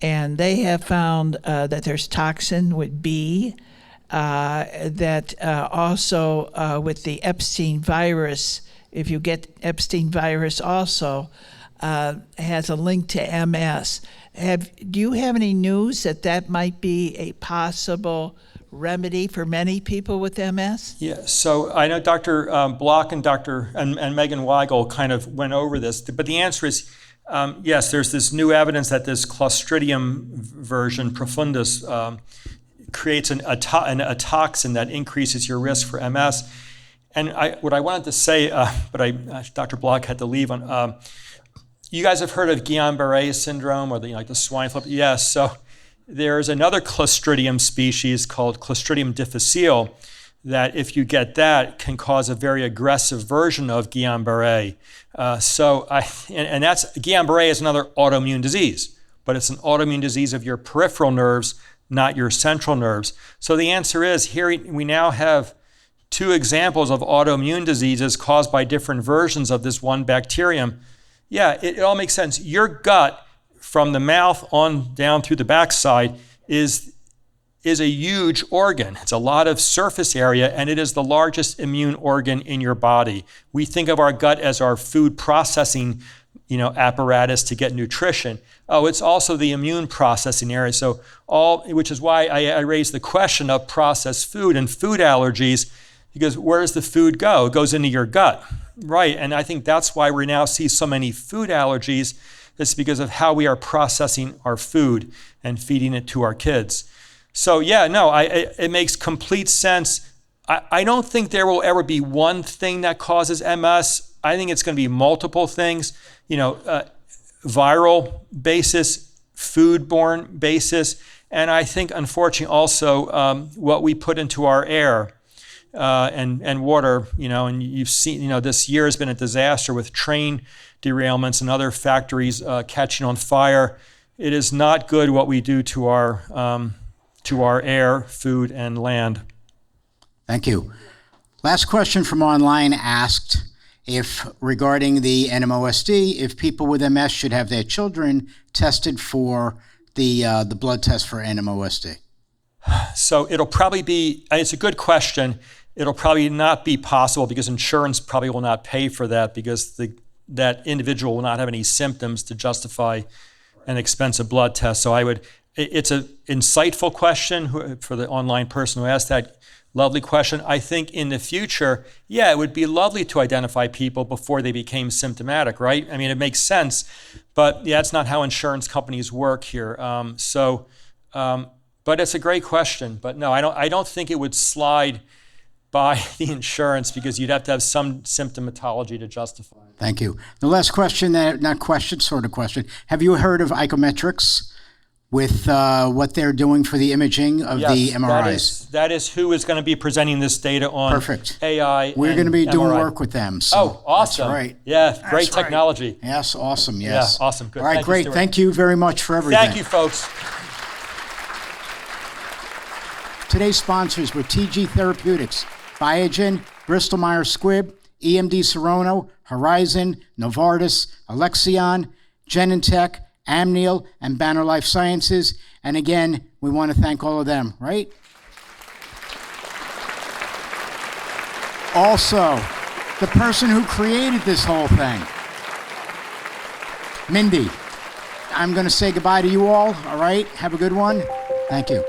And they have found that there's toxin with B, that also with the Epstein virus, if you get Epstein virus also, has a link to MS. Do you have any news that might be a possible remedy for many people with MS? Yeah, so I know Dr. Block and and Megan Weigel kind of went over this, but the answer is yes, there's this new evidence that this Clostridium version profundus creates a toxin that increases your risk for MS. And what I wanted to say, but Dr. Block had to leave on. You guys have heard of Guillain-Barré syndrome or the swine flu? Yes. So there's another Clostridium species called Clostridium difficile that, if you get that, can cause a very aggressive version of Guillain-Barré. And that's Guillain-Barré is another autoimmune disease, but it's an autoimmune disease of your peripheral nerves, not your central nerves. So the answer is here we now have 2 examples of autoimmune diseases caused by different versions of this one bacterium. Yeah, it all makes sense. Your gut, from the mouth on down through the backside, is a huge organ. It's a lot of surface area, and it is the largest immune organ in your body. We think of our gut as our food processing, apparatus to get nutrition. Oh, it's also the immune processing area. So which is why I raised the question of processed food and food allergies, because where does the food go? It goes into your gut, right? And I think that's why we now see so many food allergies. It's because of how we are processing our food and feeding it to our kids. So it makes complete sense. I don't think there will ever be one thing that causes MS. I think it's going to be multiple things, viral basis, foodborne basis, and I think unfortunately also what we put into our air and water, and you've seen, this year has been a disaster with train derailments and other factories catching on fire. It is not good what we do to our air, food, and land. Thank you. Last question from online asked if, regarding the NMOSD, if people with MS should have their children tested for the blood test for NMOSD. So it'll probably be, it's a good question. It'll probably not be possible because insurance probably will not pay for that, because that individual will not have any symptoms to justify an expensive blood test. So it's an insightful question for the online person who asked that lovely question. I think in the future, it would be lovely to identify people before they became symptomatic, right? I mean, it makes sense, but it's not how insurance companies work here. But it's a great question. But no, I don't think it would slide by the insurance because you'd have to have some symptomatology to justify it. Thank you. The last question, not question, sort of question. Have you heard of icometrics with what they're doing for the imaging of the MRIs? That is who is going to be presenting this data on Perfect. AI. We're going to be doing MRI. work with them. So Oh, awesome. That's right. Yeah, great That's right. technology. Yes, awesome. Yes. Yeah, awesome. Good. All right, Thank you, great. Stuart. Thank you very much for everything. Thank you, folks. Today's sponsors were TG Therapeutics, Biogen, Bristol Myers Squibb, EMD Serono, Horizon, Novartis, Alexion, Genentech, Amneal, and Banner Life Sciences. And again, we want to thank all of them, right? Also, the person who created this whole thing, Mindy. I'm going to say goodbye to you all right? Have a good one. Thank you.